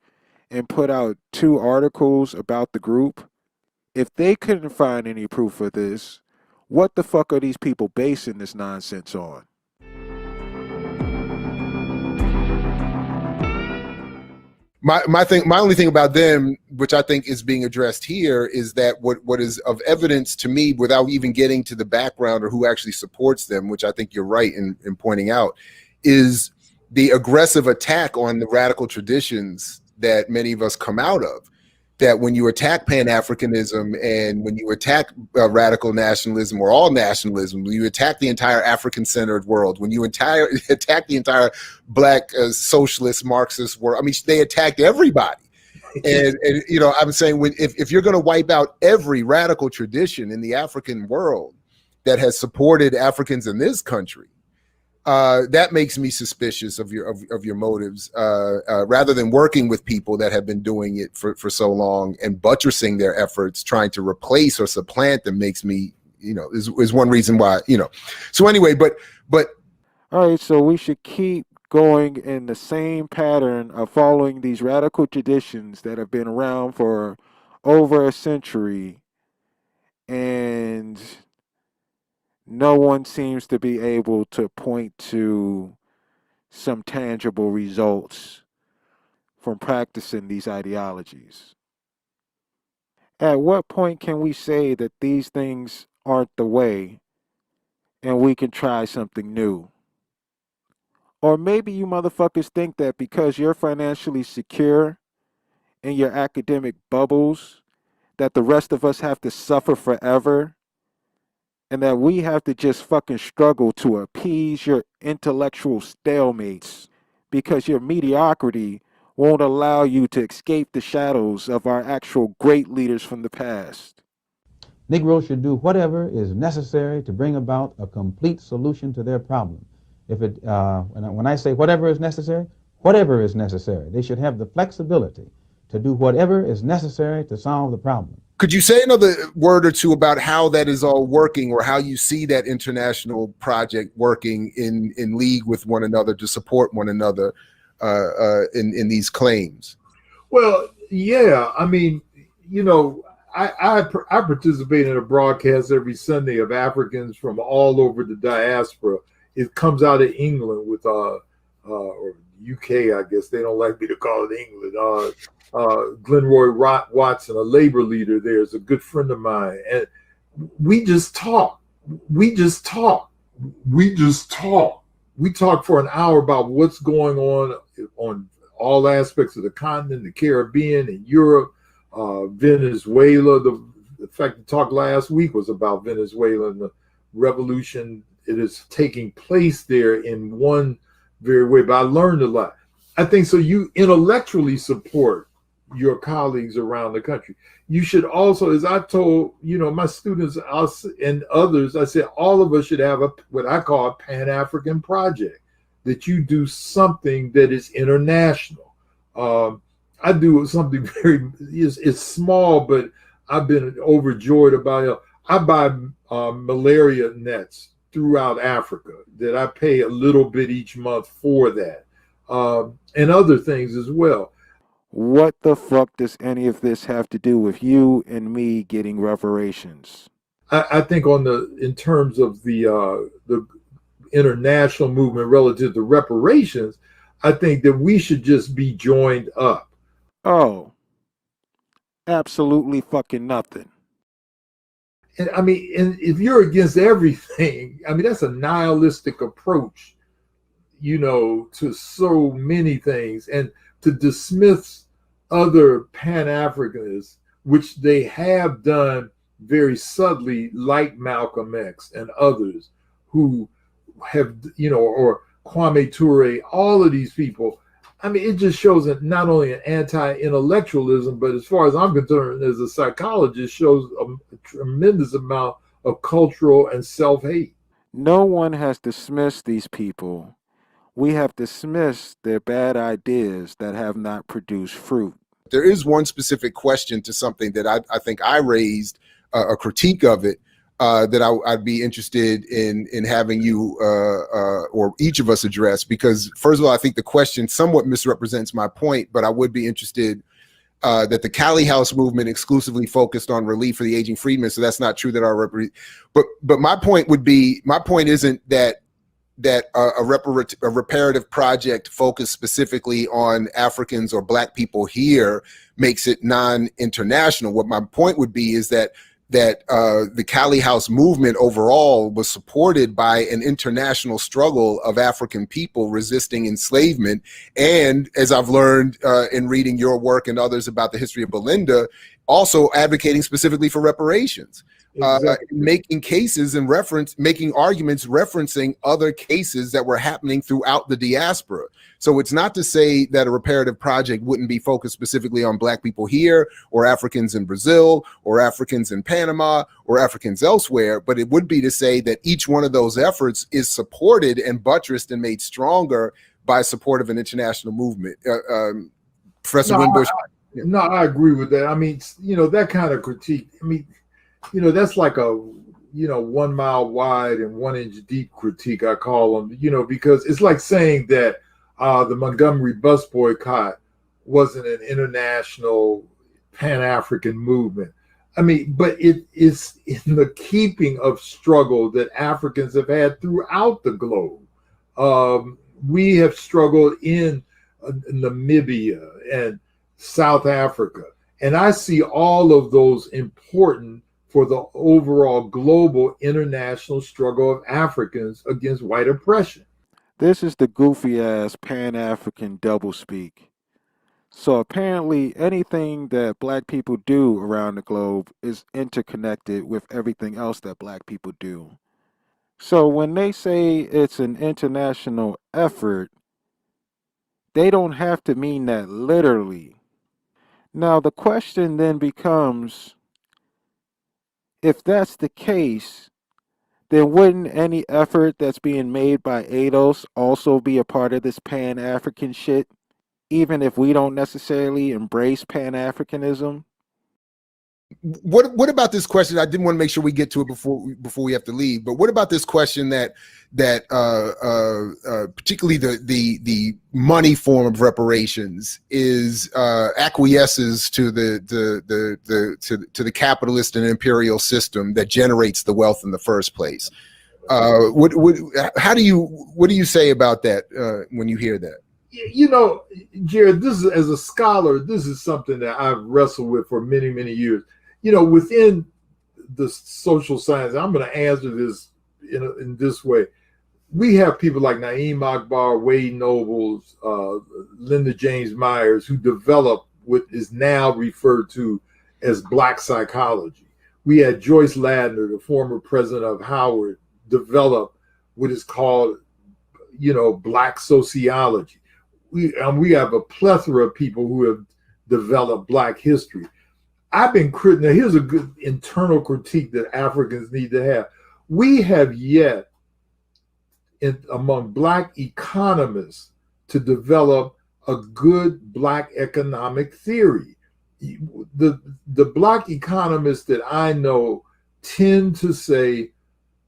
and put out 2 articles about the group. If they couldn't find any proof of this, what the fuck are these people basing this nonsense on? My only thing about them, which I think is being addressed here, is that what is of evidence to me, without even getting to the background or who actually supports them, which I think you're right in pointing out, is the aggressive attack on the radical traditions that many of us come out of. That when you attack Pan-Africanism and when you attack radical nationalism or all nationalism, when you attack the entire African-centered world, when you attack the entire black socialist Marxist world, I mean, they attacked everybody. And I'm saying if you're going to wipe out every radical tradition in the African world that has supported Africans in this country, that makes me suspicious of your motives, rather than working with people that have been doing it for so long and buttressing their efforts, trying to replace or supplant them makes me, is one reason why, So anyway, but. All right, so we should keep going in the same pattern of following these radical traditions that have been around for over a century, and no one seems to be able to point to some tangible results from practicing these ideologies. At what point can we say that these things aren't the way and we can try something new? Or maybe you motherfuckers think that because you're financially secure in your academic bubbles, that the rest of us have to suffer forever and that we have to just fucking struggle to appease your intellectual stalemates because your mediocrity won't allow you to escape the shadows of our actual great leaders from the past. Negroes should do whatever is necessary to bring about a complete solution to their problem. If it, when I say whatever is necessary, they should have the flexibility to do whatever is necessary to solve the problem. Could you say another word or two about how that is all working, or how you see that international project working in league with one another to support one another in these claims? Well, yeah, I mean, you know, I participate in a broadcast every Sunday of Africans from all over the diaspora. It comes out of England with or UK, I guess they don't like me to call it England. Glenroy Watson, a labor leader there, is a good friend of mine, and we just talk. We talk for an hour about what's going on all aspects of the continent, the Caribbean and Europe, Venezuela. The fact the talk last week was about Venezuela and the revolution it is taking place there in one very way. But I learned a lot. I think so. You intellectually support your colleagues around the country. You should also, as I told, my students, us and others, I said, all of us should have what I call a Pan-African project, that you do something that is international. I do something it's small, but I've been overjoyed about it. I buy malaria nets throughout Africa that I pay a little bit each month for that, and other things as well. What the fuck does any of this have to do with you and me getting reparations? I think in terms of the international movement relative to reparations, I think that we should just be joined up. Oh, absolutely fucking nothing. And I mean, and if you're against everything, I mean, that's a nihilistic approach, to so many things, and to dismiss other Pan-Africanists, which they have done very subtly, like Malcolm X and others who have, or Kwame Ture, all of these people. I mean, it just shows that not only an anti-intellectualism, but as far as I'm concerned, as a psychologist, shows a tremendous amount of cultural and self-hate. No one has dismissed these people. We have dismissed their bad ideas that have not produced fruit. There is one specific question to something that I think I raised, a critique of it, that I'd be interested in having you or each of us address, because first of all, I think the question somewhat misrepresents my point, but I would be interested that the Cali House movement exclusively focused on relief for the aging freedmen. So that's not true that but my point isn't that a reparative project focused specifically on Africans or Black people here makes it non-international. What my point would be is that the Cali House movement overall was supported by an international struggle of African people resisting enslavement. And as I've learned in reading your work and others about the history of Belinda, also advocating specifically for reparations. Making cases and making arguments referencing other cases that were happening throughout the diaspora. So it's not to say that a reparative project wouldn't be focused specifically on Black people here, or Africans in Brazil, or Africans in Panama, or Africans elsewhere, but it would be to say that each one of those efforts is supported and buttressed and made stronger by support of an international movement. Professor Winbush? No, I agree with that. I mean, that kind of critique, I mean, that's like a, 1 mile wide and 1 inch deep critique, I call them, because it's like saying that the Montgomery bus boycott wasn't an international Pan-African movement. I mean, but it is in the keeping of struggle that Africans have had throughout the globe. We have struggled in Namibia and South Africa, and I see all of those important for the overall global international struggle of Africans against white oppression. This is the goofy ass Pan-African doublespeak. So apparently anything that black people do around the globe is interconnected with everything else that black people do. So when they say it's an international effort, they don't have to mean that literally. Now the question then becomes, if that's the case, then wouldn't any effort that's being made by ADOS also be a part of this Pan-African shit, even if we don't necessarily embrace Pan-Africanism? What about this question? I didn't want to make sure we get to it before we have to leave. But what about this question that particularly the money form of reparations is acquiesces to the capitalist and imperial system that generates the wealth in the first place? What do you say about that when you hear that? You know, Jared, this is, as a scholar, this is something that I've wrestled with for many, many years. You know, within the social science, I'm going to answer this in this way. We have people like Naeem Akbar, Wade Nobles, Linda James Myers, who develop what is now referred to as Black psychology. We had Joyce Ladner, the former president of Howard, develop what is called, Black sociology. We have a plethora of people who have developed Black history. I've been now here's a good internal critique that Africans need to have. We have yet, among Black economists, to develop a good Black economic theory. The Black economists that I know tend to say,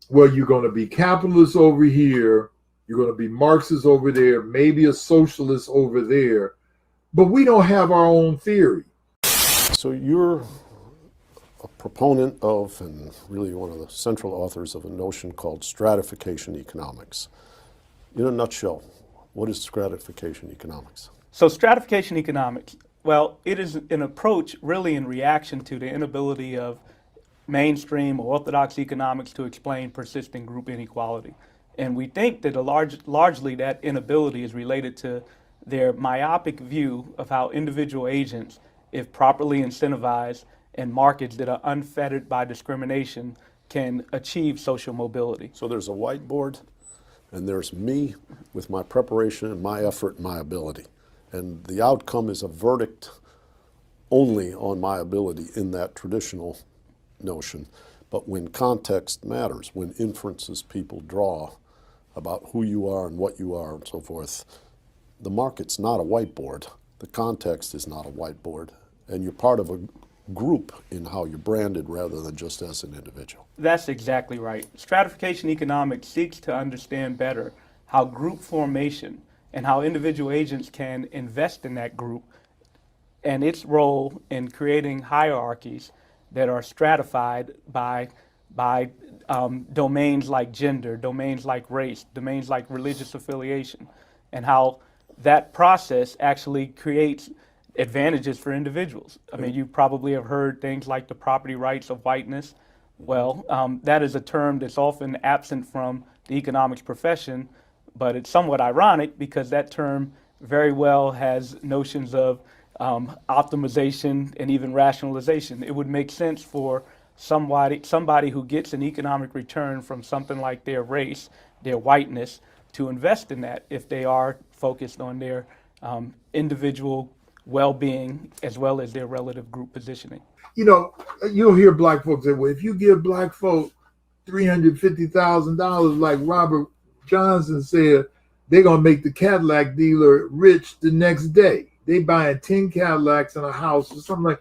well, you're going to be capitalist over here, you're going to be Marxist over there, maybe a socialist over there, but we don't have our own theory. So you're a proponent of, and really one of the central authors of, a notion called stratification economics. In a nutshell, what is stratification economics? So stratification economics, well, it is an approach really in reaction to the inability of mainstream or orthodox economics to explain persistent group inequality. And we think that largely that inability is related to their myopic view of how individual agents, if properly incentivized, and markets that are unfettered by discrimination, can achieve social mobility. So there's a whiteboard, and there's me with my preparation and my effort and my ability. And the outcome is a verdict only on my ability in that traditional notion. But when context matters, when inferences people draw about who you are and what you are and so forth, the market's not a whiteboard. The context is not a whiteboard. And you're part of a group in how you're branded rather than just as an individual. That's exactly right. Stratification economics seeks to understand better how group formation and how individual agents can invest in that group and its role in creating hierarchies that are stratified by domains like gender, domains like race, domains like religious affiliation, and how that process actually creates advantages for individuals. I mean, you probably have heard things like the property rights of whiteness. Well, that is a term that's often absent from the economics profession, but it's somewhat ironic because that term very well has notions of optimization and even rationalization. It would make sense for somebody who gets an economic return from something like their race, their whiteness, to invest in that if they are focused on their individual well-being as well as their relative group positioning. You'll hear Black folks say, well, if you give Black folk $350,000, like Robert Johnson said, they're going to make the Cadillac dealer rich the next day. They buying 10 Cadillacs in a house or something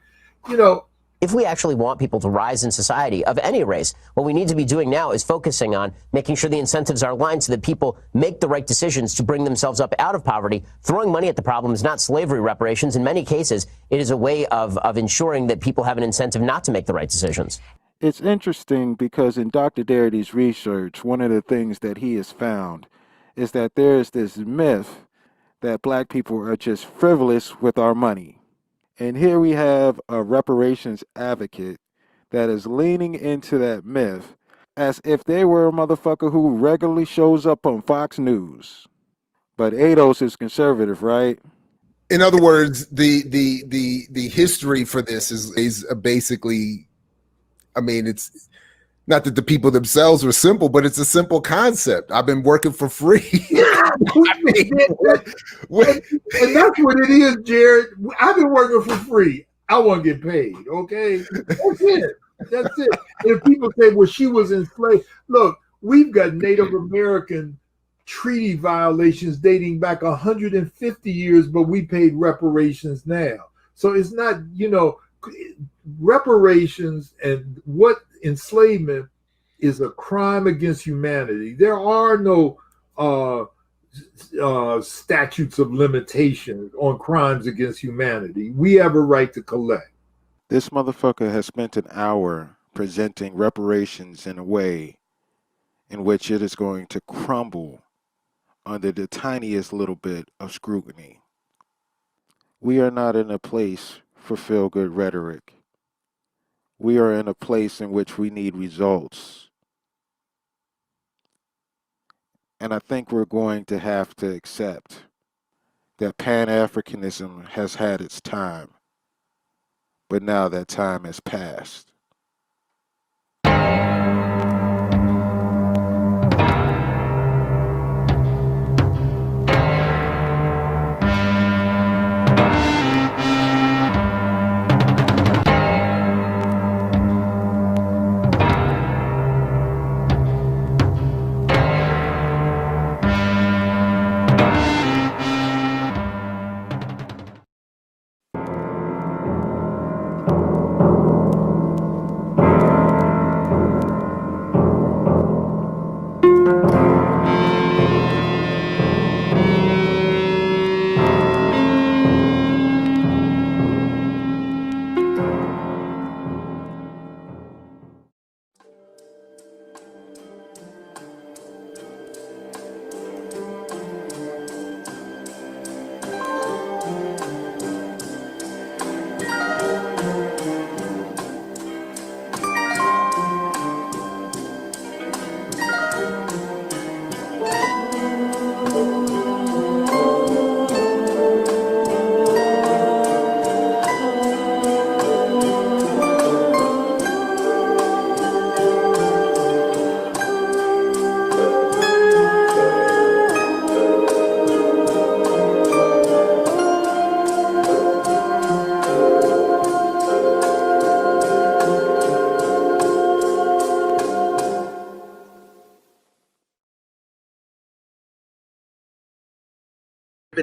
like, If we actually want people to rise in society of any race, what we need to be doing now is focusing on making sure the incentives are aligned so that people make the right decisions to bring themselves up out of poverty. Throwing money at the problem is not slavery reparations. In many cases, it is a way of ensuring that people have an incentive not to make the right decisions. It's interesting because in Dr. Darity's research, one of the things that he has found is that there is this myth that black people are just frivolous with our money. And here we have a reparations advocate that is leaning into that myth as if they were a motherfucker who regularly shows up on Fox News. But ADOS is conservative, right? In other words, the history for this is basically, I mean, it's not that the people themselves were simple, but it's a simple concept. I've been working for free. And that's what it is, Jared. I've been working for free. I want to get paid. Okay, that's it. That's it. And if people say, "Well, she was enslaved," look, we've got Native American treaty violations dating back 150 years, but we paid reparations now. So it's not, reparations and what enslavement is a crime against humanity. There are no statutes of limitation on crimes against humanity. We have a right to collect. This motherfucker has spent an hour presenting reparations in a way in which it is going to crumble under the tiniest little bit of scrutiny. We are not in a place for feel-good rhetoric. We are in a place in which we need results. And I think we're going to have to accept that Pan-Africanism has had its time, but now that time has passed.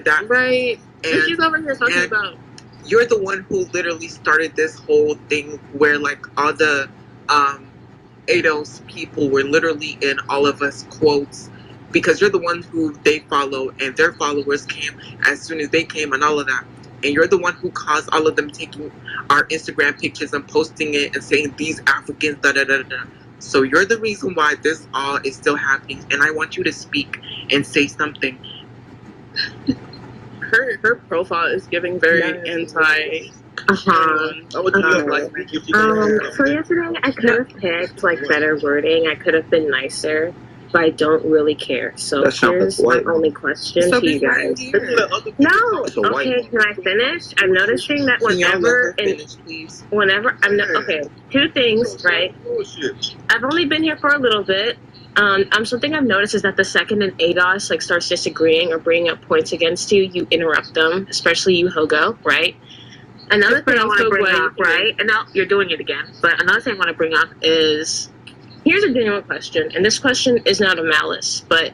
That right? And she's over here talking about. You're the one who literally started this whole thing where like all the ADOS people were literally in all of us quotes because you're the one who they follow and their followers came as soon as they came and all of that. And you're the one who caused all of them taking our Instagram pictures and posting it and saying these Africans da da da da. So you're the reason why this all is still happening, and I want you to speak and say something. Her profile is giving very anti. So yesterday I could have picked like better wording. I could have been nicer, but I don't really care. So here's my only question to you guys. No, okay, can I finish? I'm noticing that two things, right? I've only been here for a little bit. Something I've noticed is that the second an ADOS like starts disagreeing or bringing up points against you, you interrupt them, especially you, Hogo, right? Another thing I want to bring up, right? And now you're doing it again. But another thing I want to bring up is, here's a genuine question, and this question is not a malice, but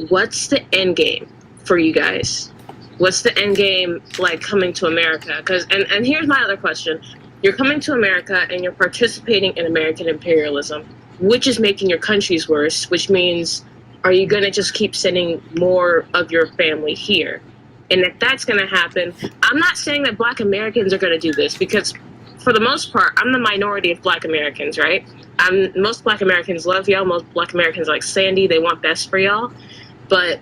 what's the end game for you guys? What's the end game like coming to America? And here's my other question: you're coming to America and you're participating in American imperialism, which is making your countries worse, which means, are you going to just keep sending more of your family here? And if that's going to happen, I'm not saying that Black Americans are going to do this, because for the most part, I'm the minority of Black Americans, right? Most Black Americans love y'all. Most Black Americans like Sandy. They want best for y'all. But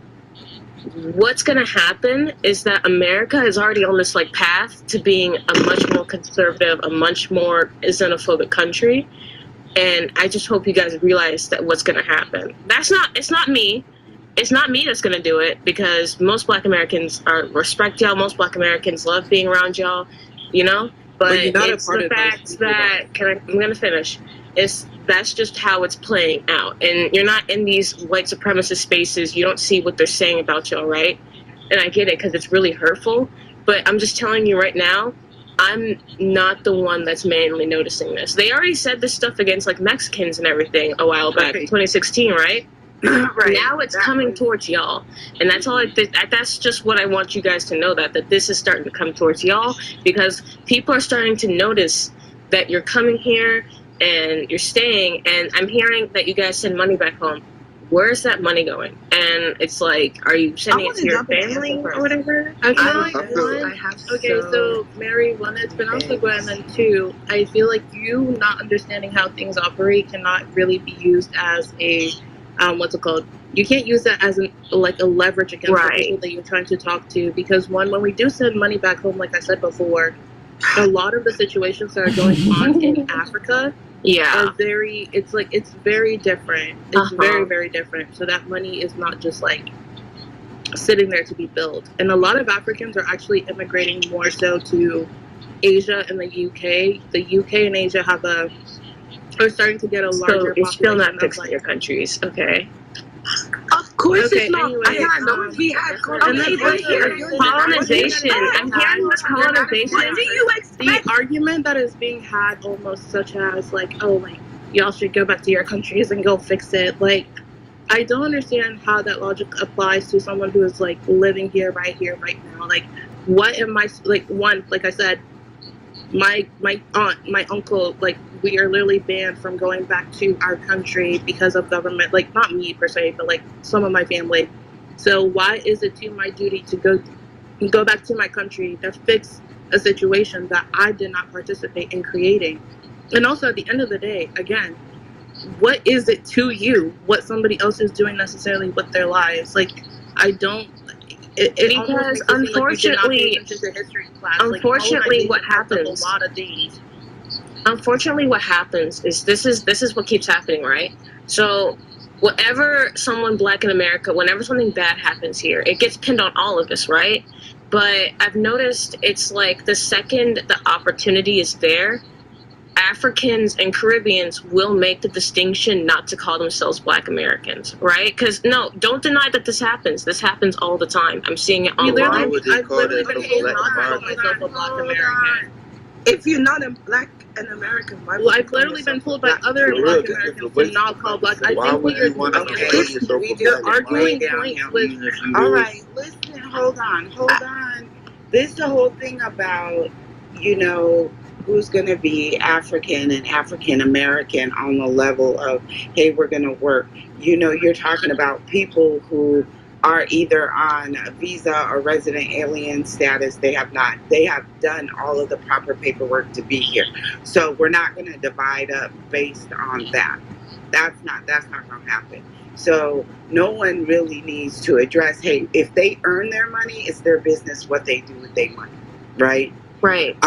what's going to happen is that America is already on this like path to being a much more conservative, a much more xenophobic country. And I just hope you guys realize that what's going to happen. It's not me. it's not me that's going to do it, because most Black Americans respect y'all. Most Black Americans love being around y'all, you know? But you're not it's a part the of those fact people, that, I'm going to finish. That's just how it's playing out. And you're not in these white supremacist spaces. You don't see what they're saying about y'all, right? And I get it, because it's really hurtful. But I'm just telling you right now, I'm not the one that's mainly noticing this. They already said this stuff against like Mexicans and everything a while back, 2016, right? Right. Now it's coming towards y'all, and that's all. That's just what I want you guys to know, that this is starting to come towards y'all, because people are starting to notice that you're coming here and you're staying. And I'm hearing that you guys send money back home. Where's that money going? And it's like, are you sending it to your family or whatever? I feel like so Mary, one, it's been also good, and then two, I feel like you not understanding how things operate cannot really be used as a what's it called? You can't use that as a leverage against the people that you're trying to talk to, because when we do send money back home, like I said before, a lot of the situations that are going on in Africa are it's very different. It's very, very different. So that money is not just like sitting there to be built. And a lot of Africans are actually immigrating more so to Asia and the UK. The UK and Asia are starting to get a larger population. It's still not fixed in your countries, okay? Of course Okay, it's not. anyway, I had no we had colonization. I'm hearing this colonization. What do you expect? The argument that is being had, almost such as like, oh, like y'all should go back to your countries and go fix it. Like, I don't understand how that logic applies to someone who is like living here, right now. Like, what am I like? One, like I said, my aunt, my uncle, like, we are literally banned from going back to our country because of government, like, not me per se, but like some of my family. So why is it to my duty to go back to my country to fix a situation that I did not participate in creating? And also, at the end of the day, again, what is it to you what somebody else is doing necessarily with their lives? Like, I don't. Because unfortunately, what happens? A lot of things. Unfortunately, what happens is this is what keeps happening, right? So, whenever someone Black in America, whenever something bad happens here, it gets pinned on all of us, right? But I've noticed it's like the second the opportunity is there, Africans and Caribbeans will make the distinction not to call themselves Black Americans, right? Because no, don't deny that this happens. This happens all the time. I'm seeing it online. I've literally been told not to call myself a Black American. If you're not a Black and American, why? Well, I've literally been told by other Black Americans to not call Black. I think what you're doing is you're arguing points with. All right, listen, hold on. This is the whole thing about, who's going to be African and African American on the level of, hey, we're going to work. You're talking about people who are either on a visa or resident alien status. They have done all of the proper paperwork to be here. So we're not going to divide up based on that. That's not going to happen. So no one really needs to address, hey, if they earn their money, it's their business what they do with their money, right? Right.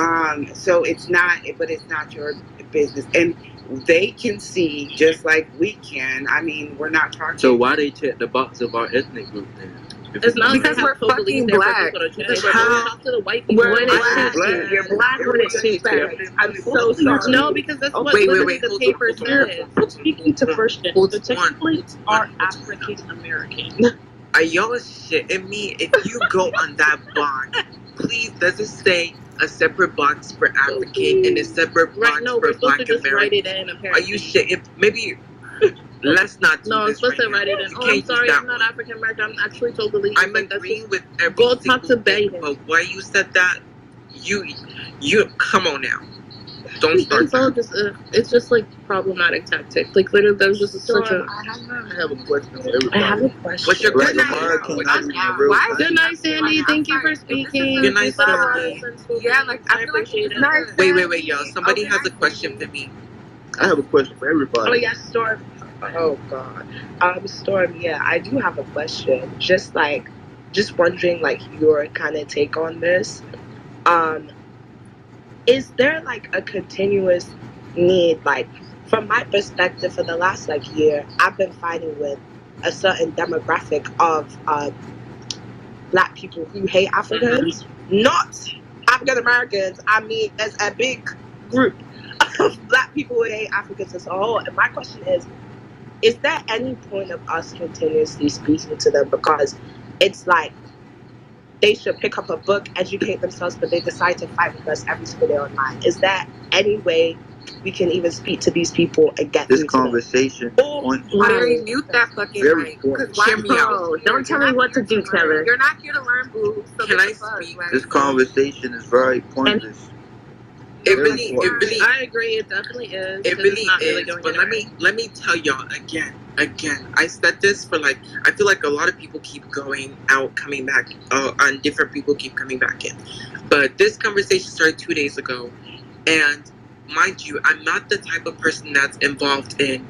So it's not your business. And they can see just like we can. I mean, we're not talking. So why they check the box of our ethnic group then? It's not because we're fucking Black. Talk to the white people. You're Black when it suits you. I'm so sorry. No, because that's what the paper says. Speaking to Christian, the templates are African American. Are y'all shitting me? If you go on that box, please, does it say a separate box for African and a separate box for Black American? Write it in, apparently. Are you shitting? Maybe let's not do no, this I'm supposed right to write now. it in. You Oh, can't I'm use sorry, that I'm not one. African American. I'm actually totally. I'm agreeing with every go talk to thing, Biden. but why you said that? You come on now. Don't start. It's just like problematic tactic. Like literally, there's just such a. I have a question for everybody. I have a question. What's your Black question? American not even a real thing. Good night, Sandy. Thank you for speaking. Good night, Sandy. Yeah, like I appreciate it. Wait, y'all. Somebody has a question for me. I have a question for everybody. Oh yes, Storm. Oh God. Storm, yeah, I do have a question. Just wondering like your kind of take on this. Is there like a continuous need, like from my perspective for the last year, I've been fighting with a certain demographic of Black people who hate Africans, not African Americans. I mean, there's a big group of Black people who hate Africans as a whole. And my question is there any point of us continuously speaking to them? Because it's like they should pick up a book, educate themselves, but they decide to fight with us every single day online. Is there any way we can even speak to these people and get this conversation? Mary, mute that fucking mic. Hear me out. Don't tell me what to do, Taylor. You're not here to learn, boo. So Can I speak? This conversation is very pointless. It really, I agree. It definitely is. It really is. But let me tell y'all again. I said this for like, I feel like a lot of people keep coming back, and different people keep coming back in. But this conversation started 2 days ago, and mind you, I'm not the type of person that's involved in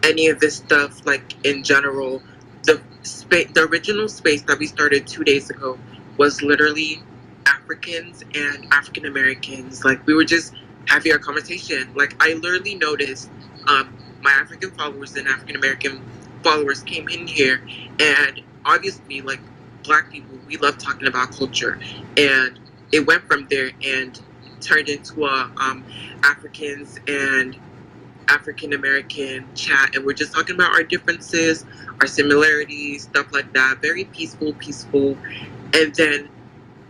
any of this stuff. Like in general, the original space that we started 2 days ago was literally Africans and African Americans. Like we were just having our conversation. Like I literally noticed my African followers and African American followers came in here, and obviously like Black people, we love talking about culture, and it went from there and turned into a Africans and African American chat, and we're just talking about our differences, our similarities, stuff like that. Very peaceful. And then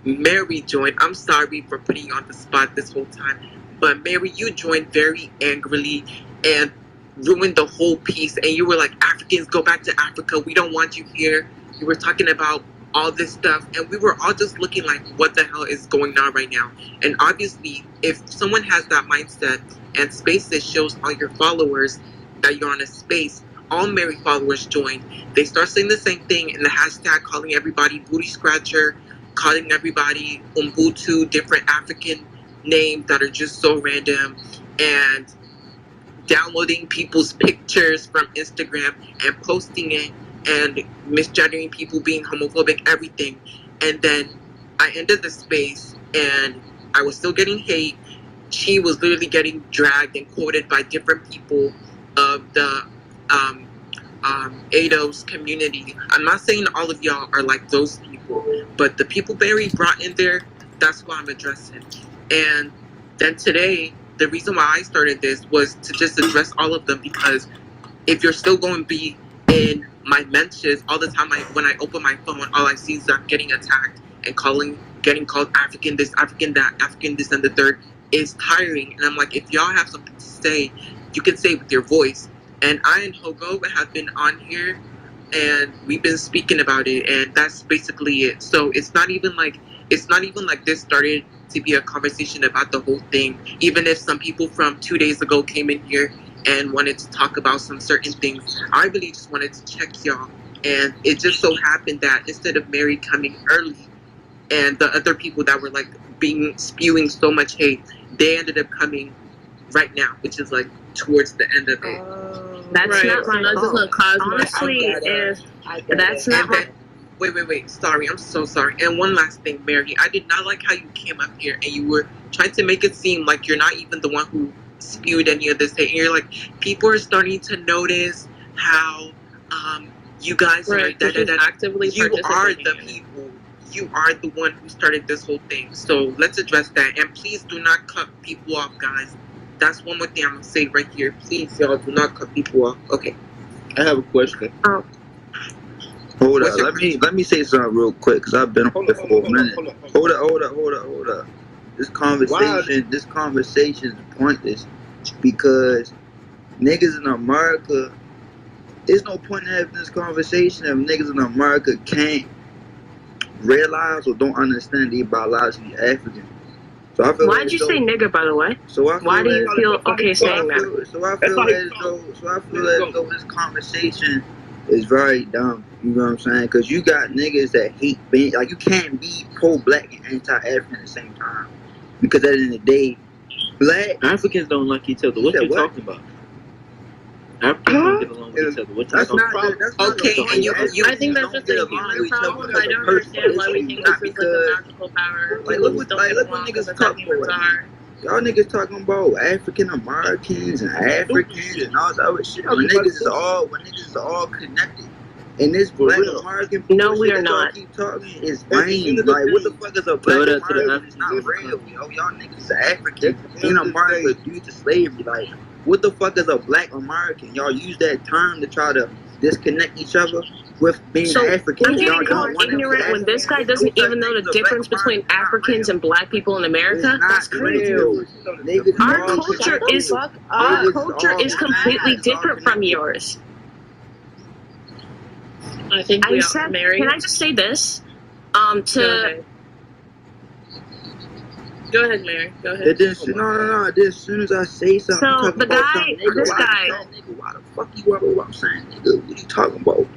Mary joined. I'm sorry for putting you on the spot this whole time, but Mary, you joined very angrily and ruined the whole piece. And you were like, Africans, go back to Africa. We don't want you here. You were talking about all this stuff, and we were all just looking like, what the hell is going on right now? And obviously, if someone has that mindset, and Spaces shows all your followers that you're on a space, all Mary followers join. They start saying the same thing in the hashtag, calling everybody booty scratcher, calling everybody Ubuntu, different African names that are just so random, and downloading people's pictures from Instagram and posting it and misgendering people, being homophobic, everything. And then I ended the space and I was still getting hate. She was literally getting dragged and quoted by different people of the ADOS community. I'm not saying all of y'all are like those people, but the people Barry brought in there, that's what I'm addressing. And then today, the reason why I started this was to just address all of them, because if you're still going to be in my mentions all the time, when I open my phone, all I see is I'm getting attacked and getting called African this, African that, African this and the third, is tiring. And I'm like, if y'all have something to say, you can say it with your voice. And I and Hogo have been on here and we've been speaking about it, and that's basically it. So it's not even like this started to be a conversation about the whole thing. Even if some people from 2 days ago came in here and wanted to talk about some certain things, I really just wanted to check y'all. And it just so happened that instead of Mary coming early and the other people that were like spewing so much hate, they ended up coming right now, which is like towards the end of it. That's right. not my fault. Honestly, if that's not my... Wait. Sorry, I'm so sorry. And one last thing, Mary, I did not like how you came up here and you were trying to make it seem like you're not even the one who spewed any of this hate. And you're like, people are starting to notice how you guys are actively you are the people. You are the one who started this whole thing. So let's address that. And please do not cut people off, guys. That's one more thing I'm going to say right here. Please, y'all, do not cut people off. Okay. I have a question. Oh. Hold up. Let me say something real quick, because I've been on here for a minute. Hold up. This conversation is pointless, because niggas in America, there's no point in having this conversation if niggas in America can't realize or don't understand they biologically African. So I feel Why'd you say nigga, by the way? Why do you feel okay saying that? So I feel as though this conversation is very dumb. You know what I'm saying? Because you got niggas that hate being, like, you can't be pro-black and anti-African at the same time. Because at the end of the day, black Africans don't like each other. What you talking about? Africans don't get along with each other. What you talking about? Okay, and I think that's just a human problem. I don't understand why we think this is like a magical power. Like, look what niggas talking about. Y'all niggas talking about African Americans and Africans and all that other shit. When niggas is all connected. And this black American bullshit No, we are that y'all not. keep talking is lame. Like, what the fuck is a black American? It's not real, yo. Y'all niggas are African in America due to slavery. Like, what the fuck is a black American? Y'all use that term to try to disconnect each other with being African. I'm getting called ignorant when this guy doesn't even know the difference between Africans and black people in America. That's crazy. Our culture is completely different from yours. I think we are married. Can I just say this? Go ahead, Mary. Go ahead. No. As soon as I say something, So the guy, this guy. Nigga, why the fuck you ever what I'm saying, nigga? What you talking about?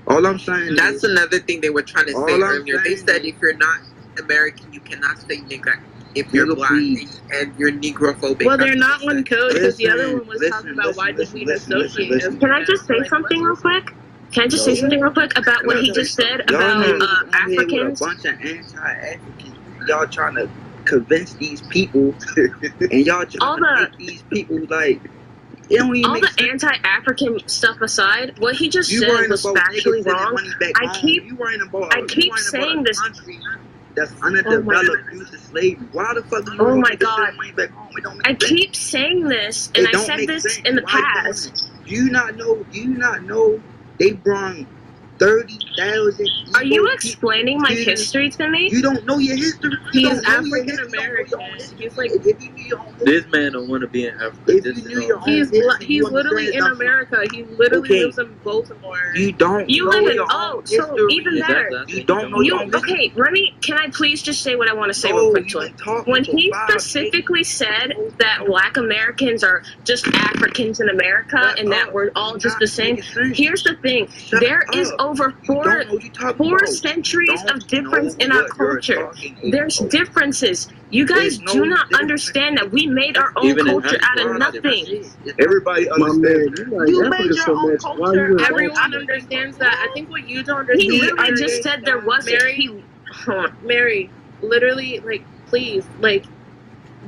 All I'm saying that's is, another thing they were trying to say earlier. They said if you're not American, you cannot say nigga if you're black and you're negrophobic. Well, they're not one code because the other one was talking about why did we associate. Can I just say something real quick? Can I just say something real quick about what he just said about Africans? A bunch of anti-Africans. Y'all trying to convince these people, and y'all trying to make these people like. All the anti-African stuff aside, what he just said was factually wrong. I keep saying this. That's undeveloped due to slavery. Why the fuck? Oh my God! I keep saying this, and I said this in the past. Do you not know? They brought 30,000. Are you explaining my history to me? You don't know your history. He's African American. He's like, this man don't want to be in Africa. He's literally in America. He literally lives in Baltimore. You don't. You know live in your so even better. You don't know. Okay, Remy, can I please just say what I want to say real quick to him? When he specifically said that Black Americans are just Africans in America and that we're all just the same, here's the thing: there is over four centuries of difference in our culture. There's differences. You guys do not understand that we made our own culture out of nothing. Everybody understands. You made your own culture. Everyone understands that. I think what you don't understand. I just said there wasn't. Mary, literally, like, please, like,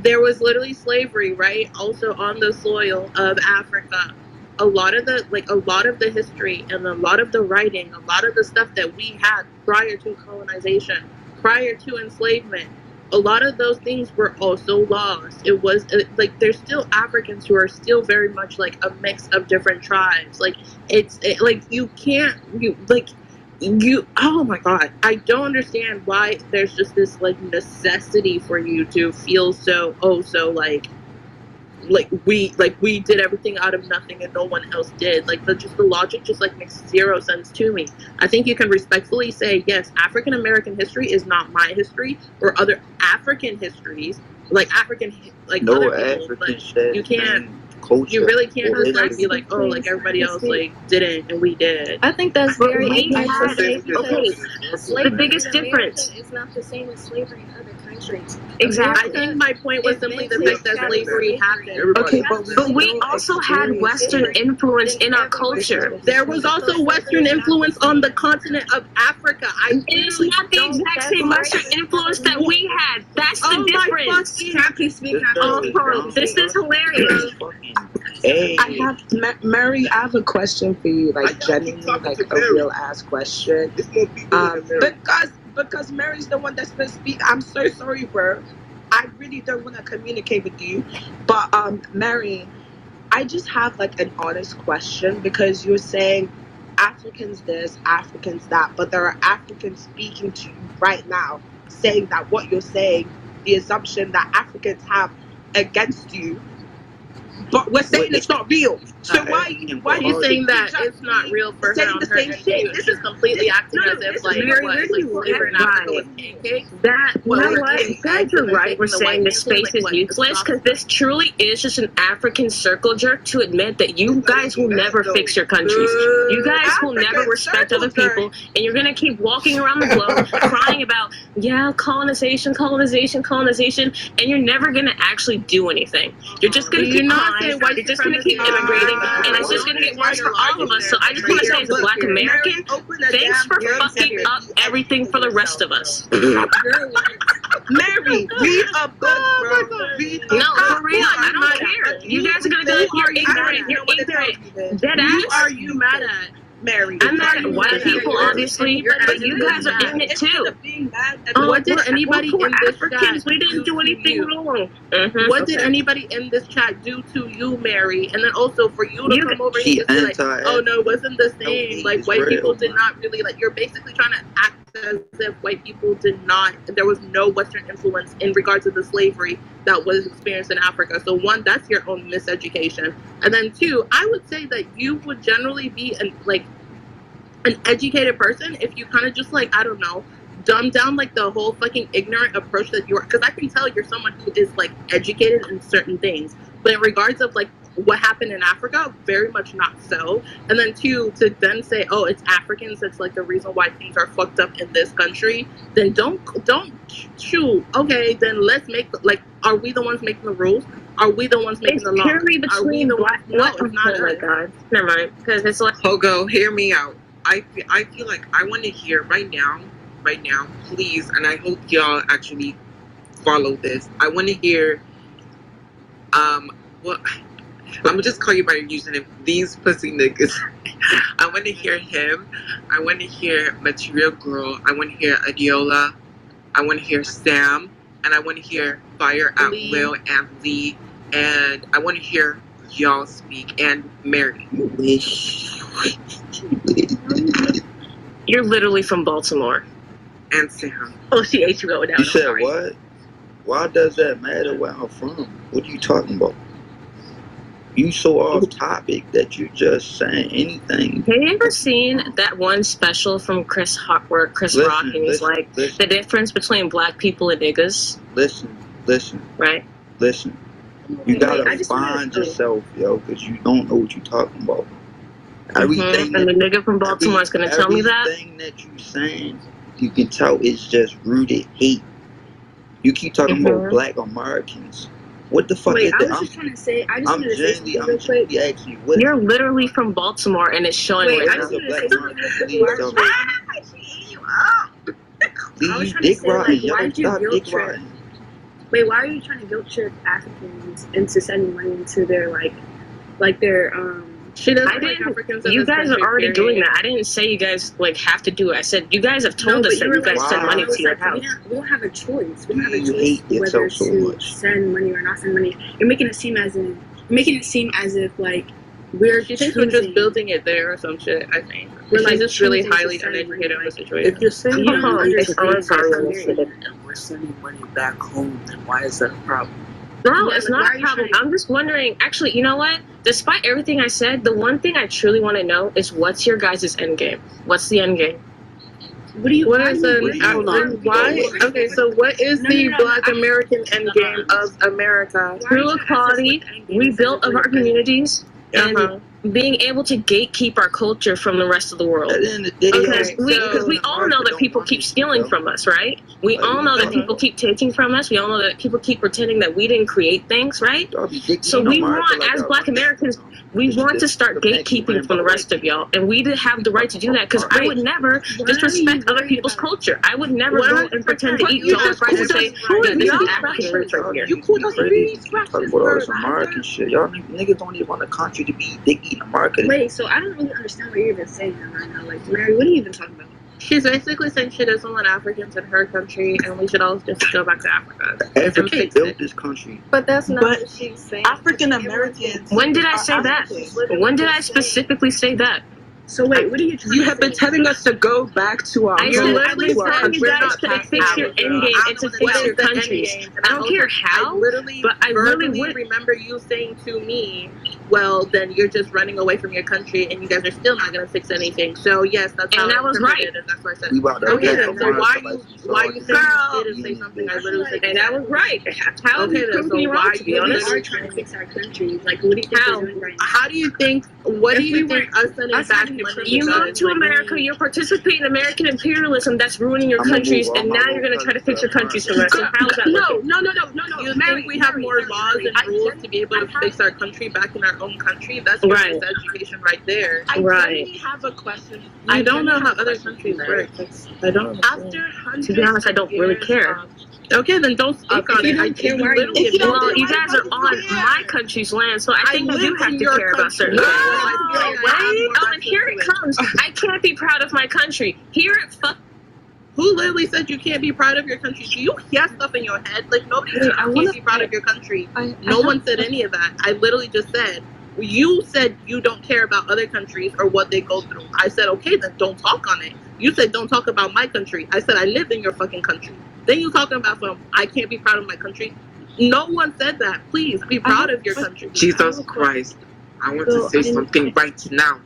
there was literally slavery, right? Also on the soil of Africa. A lot of the history and a lot of the writing, a lot of the stuff that we had prior to colonization, prior to enslavement, a lot of those things were also lost. It was like there's still Africans who are still very much like a mix of different tribes. Like oh my God, I don't understand why there's just this like necessity for you to feel so we did everything out of nothing and no one else did. Like the logic just like makes zero sense to me. I think you can respectfully say, yes, African American history is not my history or other African histories, like African no other people, African but you can't. Culture. You really can't just like be like, oh, like everybody else like didn't and we did. I think that's very the biggest difference. It's not the same as slavery in other countries. Exactly. I think my point was simply the fact that slavery happened. Okay, but we also had Western influence in our culture. There was also Western influence on the continent of Africa. It's not the exact same Western influence that we had. That's the difference. This is hilarious. Hey. I have Mary. I have a question for you, like genuinely, like a real ass question. Because Mary's the one that's been speaking. I'm so sorry, bro. I really don't want to communicate with you, but Mary, I just have like an honest question because you're saying Africans this, Africans that, but there are Africans speaking to you right now saying that what you're saying, the assumption that Africans have against you. But we're saying it's not real. So why are you saying that it's not real for her on her end too? This is completely acting as if like slavery in Africa was pancakes. You know what? You guys are right. We're saying this space is useless because this truly is just an African circle jerk to admit that you guys will never fix your countries. You guys will never respect other people, and you're gonna keep walking around the globe crying about colonization, and you're never gonna actually do anything. You're just gonna keep crying. You're just gonna keep immigrating, and it's just gonna get worse for all of us. So I just want to say, as a Black American, thanks for fucking up everything for the rest of us. Mary, read a book, bro. No, for real, I don't care. You guys are gonna go, you're ignorant. Dead ass. Who are you mad at? Mary. I'm mad at white people, obviously, but you guys are in it too. What did anybody in this Africans, chat we didn't do anything wrong. What did anybody in this chat do to you, Mary? And then also for you to come over here and say like, oh no, it wasn't the same. Like white people did not really like. You're basically trying to act as if white people did not. There was no Western influence in regards to the slavery that was experienced in Africa. So one, that's your own miseducation, and then two, I would say that you would generally be an educated person if you kind of just like, I don't know, dumb down like the whole fucking ignorant approach that you're, because I can tell you're someone who is like educated in certain things, but in regards of like what happened in Africa, very much not so. And then two, to then say, oh, it's Africans that's like the reason why things are fucked up in this country, then don't shoot. Okay, then let's make, like, are we the ones making the rules? Are we the ones making the law? It's purely between black. No, it's not. Oh my god, never mind. Because it's like, Hogo, hear me out. I feel like I want to hear right now, please, and I hope y'all actually follow this. I want to hear, well, I'm gonna just call you by your username. These pussy niggas. I want to hear him. I want to hear Material Girl. I want to hear Adiola. I want to hear Sam, and I want to hear Fire at Will and Lee, and I want to hear y'all speak, and Mary. you're literally from Baltimore. And Sam. Oh, she ate you going down. You said what? Why does that matter where I'm from? What are you talking about? You so off topic that you just saying anything. Have you ever seen that one special from Chris Rock where Chris Rock and he's like, the difference between black people and niggas? Listen. Right? Listen. You gotta find yourself, yo, because you don't know what you're talking about. Everything and the nigga from Baltimore is going to tell me that? Everything that you saying, you can tell it's just rooted hate. You keep talking about black Americans. What the fuck is that? I was just trying to say, I just wanted to say something real quick. Actually, what? You're literally from Baltimore and it's showing right now. I just wanted to say something real quick. I was trying to say, like, why did you guilt trip? Wait, why are you trying to guilt trip Africans into sending money into their their She doesn't I like didn't. Africans in You this guys are country, already period. doing that. I didn't say you guys like have to do it. I said you guys have told us that you guys send money to your house. We don't have a choice. We don't have a You choice hate whether yourself so to much. send money or not send money. You're making it seem as if like we're She thinks we're just building it there or some shit, I think. We're She's like just really choosing to highly send uneducated in money, the situation. If you're sending You don't money understand to African and we're sending money back home, then why is that a problem? No, Yeah, it's like, not why a are you problem. trying- I'm just wondering. Actually, you know what? Despite everything I said, the one thing I truly want to know is what's your guys' end game? What's the end game? What do you? What why is do you- an what do you want? why? Okay, so what is the Black American endgame of America? True equality, rebuilt of our communities, and being able to gatekeep our culture from the rest of the world. At the end of the day, Because we all know that people keep stealing from us, right? We all know that people keep taking from us. We all know that people keep pretending that we didn't create things, right? So we want, as Black Americans, we want to start gatekeeping from the rest of y'all, and we have the right to do that. Because I would never disrespect other people's culture. I would never go and pretend to eat y'all's rice and say, yeah, this is African roots right here. You talking about all this American shit. Y'all niggas don't even want the country to be dick eating America. Wait, so I don't really understand what you're even saying right now. Like, Mary, what are you even talking about? She's basically saying she doesn't want Africans in her country, and we should all just go back to Africa. Africa built this country. But that's not what she's saying. African Americans. When did I say that? When did I specifically say that? So wait, what are you trying You to have been say? telling us to go back to our I home. literally telling you guys to fix your end game and to fix your countries. I don't care how, but I really would. remember you saying to me, well, then you're just running away from your country and you guys are still not going to fix anything. So yes, that's how And that was right. And that's what I said. We about to Okay, go then, so why you saying Girl. you didn't say something I literally said? And that was right. How Okay, you then, prove so me wrong, why to be you honest? We are trying to fix our country. Like, what do you think How? we're doing right now? How do you think, what do you think us sending us back having the money privilege You does? moved to America, you're participating in American imperialism that's ruining your I'm gonna countries, move on. and now you're going to try to fix your countries from us. So how's that working? No. You think we have more laws and rules to be able to fix our country back in our own country? That's your Right. education right there. I Right. really have a question. I don't know how other countries work. I don't. After hundreds To be honest, I don't really of care. years Okay, then don't speak on it. Well, you guys are on my country's land, so I think I do have to care about certain things. And here it comes. I can't be proud of my country. Here it Who literally said you can't be proud of your country? Do you hear stuff in your head? Like, nobody said you can't be proud of your country. No one said any of that. I literally just said, you said you don't care about other countries or what they go through. I said, okay, then don't talk on it. You said don't talk about my country. I said I live in your fucking country. Then you talking about I can't be proud of my country. No one said that. Please be proud of your country. Jesus Christ. I want to say something right now.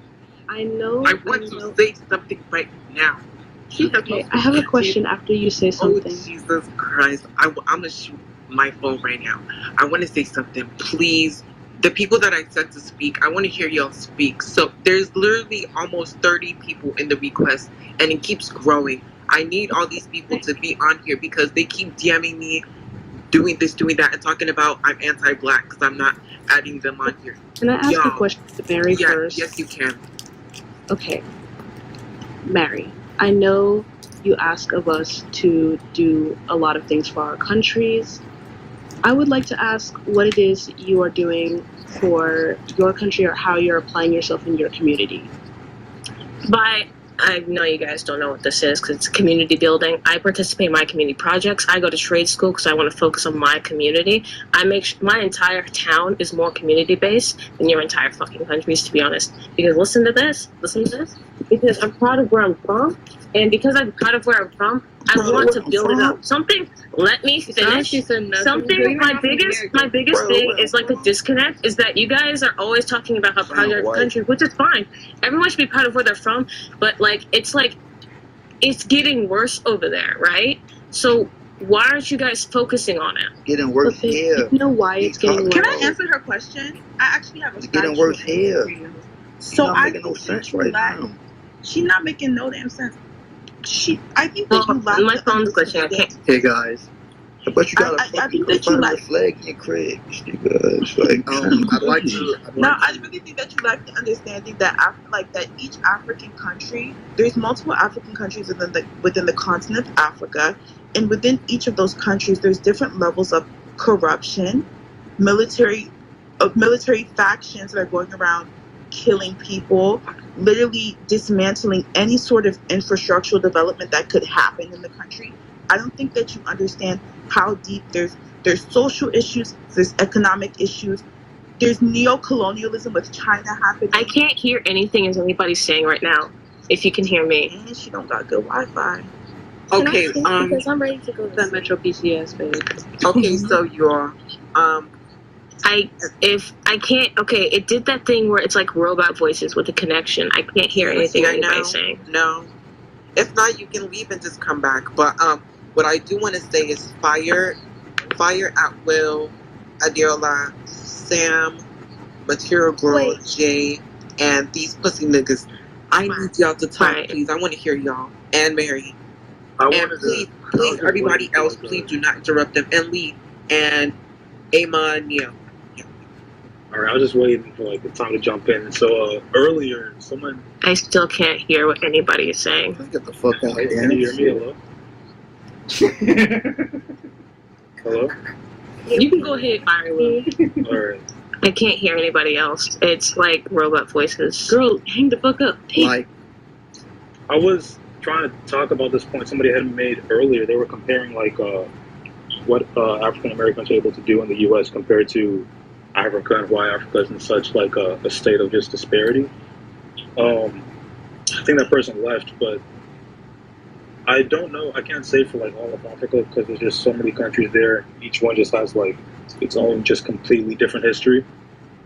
I know. I want to say something right now. Okay, I have a question after you say something. Oh, Jesus Christ. I'm going to shoot my phone right now. I want to say something. Please. The people that I said to speak, I want to hear y'all speak. So there's literally almost 30 people in the request, and it keeps growing. I need all these people to be on here because they keep DMing me, doing this, doing that, and talking about I'm anti-black because I'm not adding them on here. Can I ask a question to Mary first? Yes, you can. Okay. Mary, I know you ask of us to do a lot of things for our countries. I would like to ask what it is you are doing for your country or how you're applying yourself in your community. I know you guys don't know what this is because it's community building. I participate in my community projects. I go to trade school because I want to focus on my community. I make my entire town is more community based than your entire fucking countries, to be honest. Because listen to this. Because I'm proud of where I'm from, and because I'm proud of where I'm from, I want to build it up. Let me finish. My biggest thing is like a disconnect is that you guys are always talking about how proud you're of your country, which is fine. Everyone should be proud of where they're from, but it's getting worse over there, right? So why aren't you guys focusing on it? Getting worse here. You know why it's getting worse? Can I answer her question? I actually have a It's getting worse here. So not making no sense right now. She's not making no damn sense. I think that you lack. My phone's glitching. I can't. Hey guys, but you got I think that you lack flag in your crib. It's like, I'd like to. No, I really think that you lack the understanding that that each African country, there's multiple African countries within the continent of Africa, and within each of those countries, there's different levels of corruption, military factions that are going around killing people, literally dismantling any sort of infrastructural development that could happen in the country. I don't think that you understand how deep there's social issues, there's economic issues, there's neo-colonialism with China happening. I can't hear anything as anybody's saying right now. If you can hear me. And she don't got good Wi-Fi. Okay, because I'm ready to go to that Metro PCS, babe. Okay, so you're it did that thing where it's like robot voices with a connection. I can't hear anything anybody's saying. No. If not, you can leave and just come back. But what I do want to say is fire at will, Adiola, Sam, Material Girl, Jay, and these pussy niggas. I need y'all to talk, please. I want to hear y'all. And Mary. And please, everybody else, please do not interrupt them. And Lee and Ama and Neo. All right, I was just waiting for the time to jump in. So earlier, someone. I still can't hear what anybody is saying. Get the fuck out of here. Can you hear me? Hello? Hello? You can go ahead, fire Will. All right. I can't hear anybody else. It's like robot voices. Girl, hang the fuck up. I was trying to talk about this point somebody had made earlier. They were comparing what African Americans are able to do in the U.S. compared to Africa and why Africa is in such a state of just disparity. I think that person left, but I don't know. I can't say for all of Africa because there's just so many countries there. Each one just has its own just completely different history.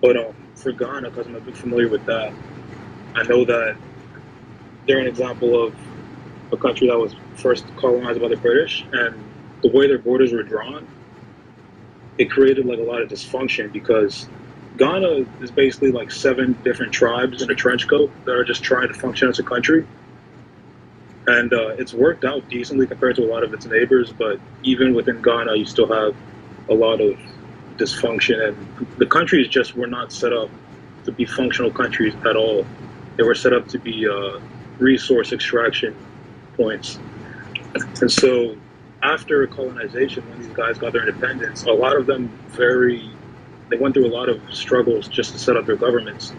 But for Ghana, because I'm a bit familiar with that, I know that they're an example of a country that was first colonized by the British, and the way their borders were drawn, it created a lot of dysfunction because Ghana is basically 7 different tribes in a trench coat that are just trying to function as a country. And it's worked out decently compared to a lot of its neighbors, but even within Ghana, you still have a lot of dysfunction, and the countries just were not set up to be functional countries at all. They were set up to be resource extraction points. And so after colonization, when these guys got their independence, a lot of them they went through a lot of struggles just to set up their governments.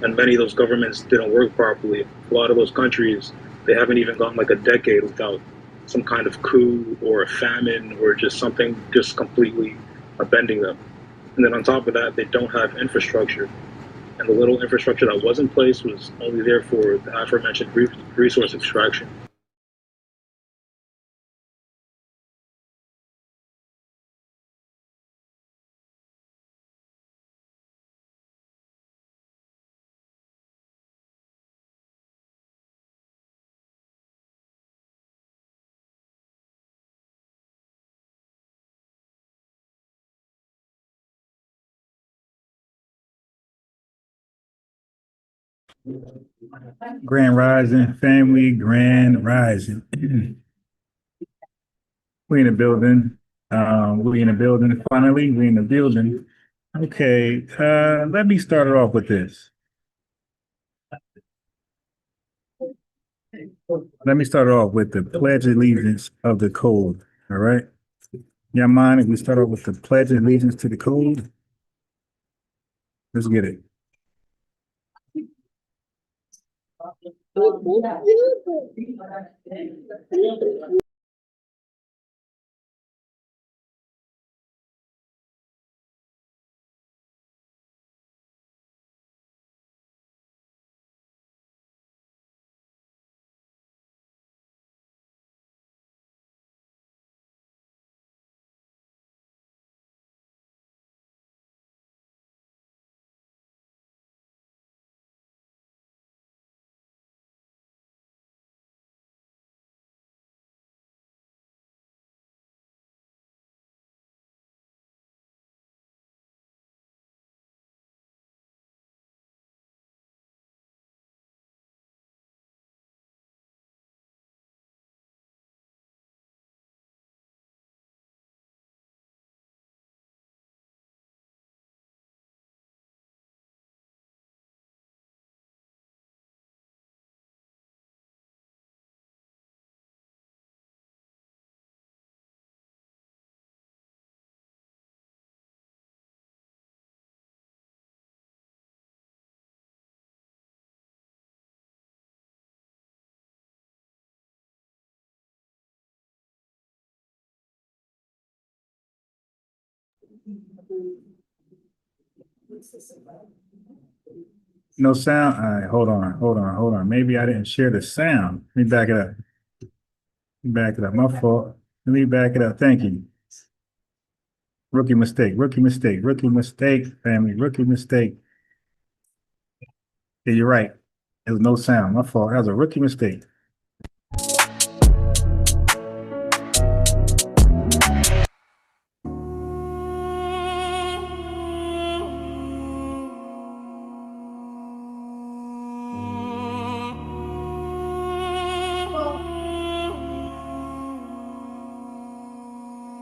And many of those governments didn't work properly. A lot of those countries, they haven't even gone like a decade without some kind of coup or a famine or just something just completely upending them. And then on top of that, they don't have infrastructure. And the little infrastructure that was in place was only there for the aforementioned resource extraction. Grand Rising, family, Grand Rising. We in the building. We in the building. Finally, we in the building. Okay, let me start it off with this. Let me start off with the Pledge of Allegiance of the Code. All right. Y'all mind if we start off with the Pledge of Allegiance to the Code? Let's get it. No sound. All right, hold on. Maybe I didn't share the sound. Let me back it up. My fault. Let me back it up. Thank you. Rookie mistake, family, rookie mistake. Yeah, you're right. There was no sound. My fault. That was a rookie mistake.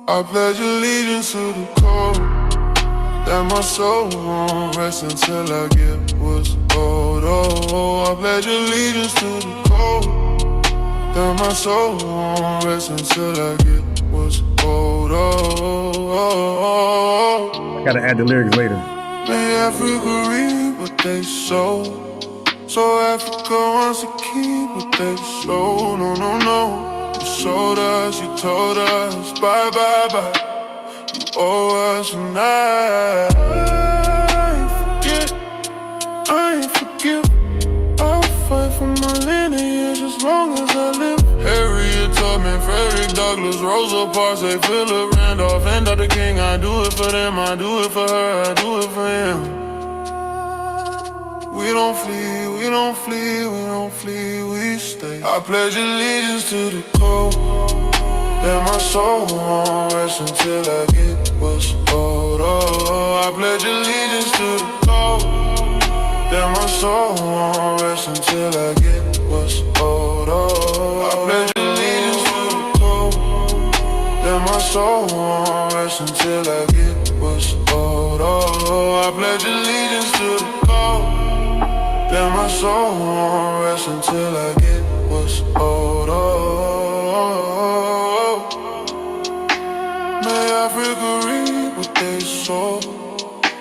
I pledge allegiance to the code that my soul won't rest until I get what's owed. Oh, I pledge allegiance to the code that my soul won't rest until I get what's owed. Oh, I gotta add the lyrics later. May Africa reap what they sow, so Africa wants to keep what they sow. No, no, no. You showed us, you told us, bye, bye, bye. You owe us tonight. I ain't forgive. I'll fight for my lineage as long as I live. Harriet Tubman, Frederick Douglass, Rosa Parks, Philip Randolph, and Dr. King. I do it for them, I do it for her, I do it for him. We don't flee, we don't flee, we don't flee, we stay. I pledge allegiance to the code that my soul won't rest until I get what's owed. Oh, I pledge allegiance to the code that my soul won't rest until I get what's owed. Oh, I pledge allegiance to the code that my soul won't rest until I get what's owed. Oh, I pledge allegiance to the code that my soul won't rest until I get what's owed. Oh, Africa reap what they sow.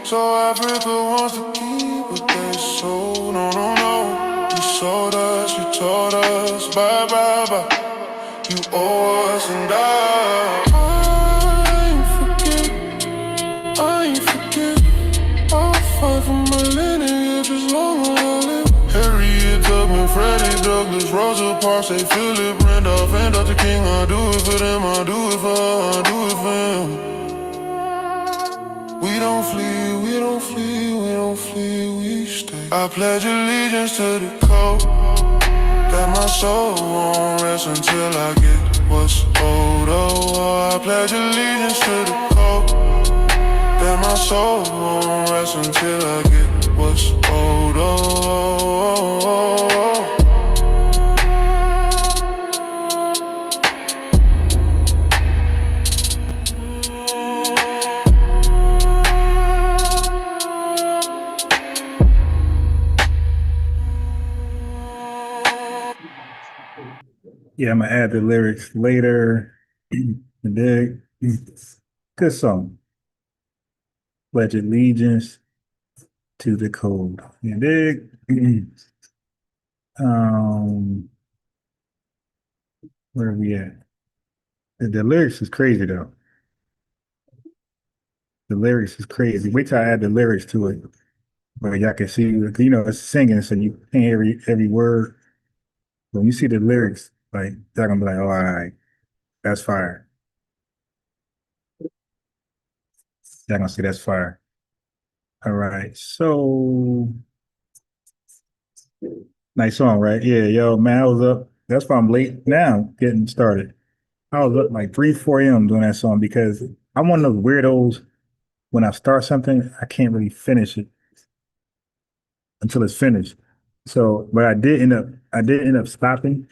So Africa wants to keep what they sow. No, no, no. You sold us, you told us, bye, bye, bye. You owe us and I ain't forget. I'll fight for my lineage as long as I live. Harriet Tubman, Freddie Douglass, Rosa Parks, say Philip Randolph, and Dr. King. I do it for them, I do it for her, I do it for him. We don't flee, we don't flee, we don't flee, we stay. I pledge allegiance to the code, that my soul won't rest until I get what's owed. Oh, I pledge allegiance to the code, that my soul won't rest until I get what's owed. Oh. Yeah, I'm gonna add the lyrics later. You dig? Good song. Pledge allegiance to the code. You dig? Where are we at? The lyrics is crazy though. The lyrics is crazy. Wait till I add the lyrics to it, where y'all can see. You know, it's singing, so you can't hear every word. When you see the lyrics, like y'all gonna be like, "Oh, all right, that's fire." Y'all gonna see that's fire. All right, so nice song, right? Yeah, yo, man, I was up. That's why I'm late now getting started. I was up like 3, 4 a.m. doing that song because I'm one of those weirdos. When I start something, I can't really finish it until it's finished. So, but I did end up stopping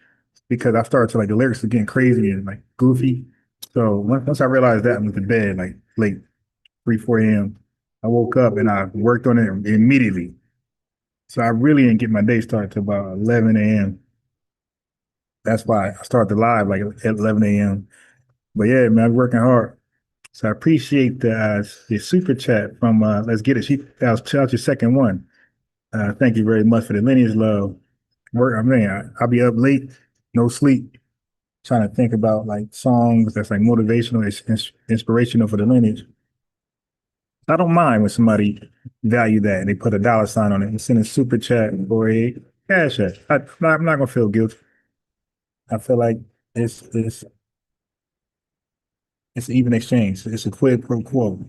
because I started to like the lyrics were getting crazy and like goofy. So once I realized that, I went to bed like late 3, 4 a.m. I woke up and I worked on it immediately. So I really didn't get my day started till about 11 a.m. That's why I started the live like at 11 a.m. But yeah, man, I'm working hard. So I appreciate the super chat from Let's Get It. That was your second one. Thank you very much for the lineage love. I'll be up late, no sleep, trying to think about like songs that's like motivational, inspirational for the lineage. I don't mind when somebody value that and they put a $sign on it and send a super chat or a cash app. I'm not gonna feel guilty. I feel like it's an even exchange. It's a quid pro quo.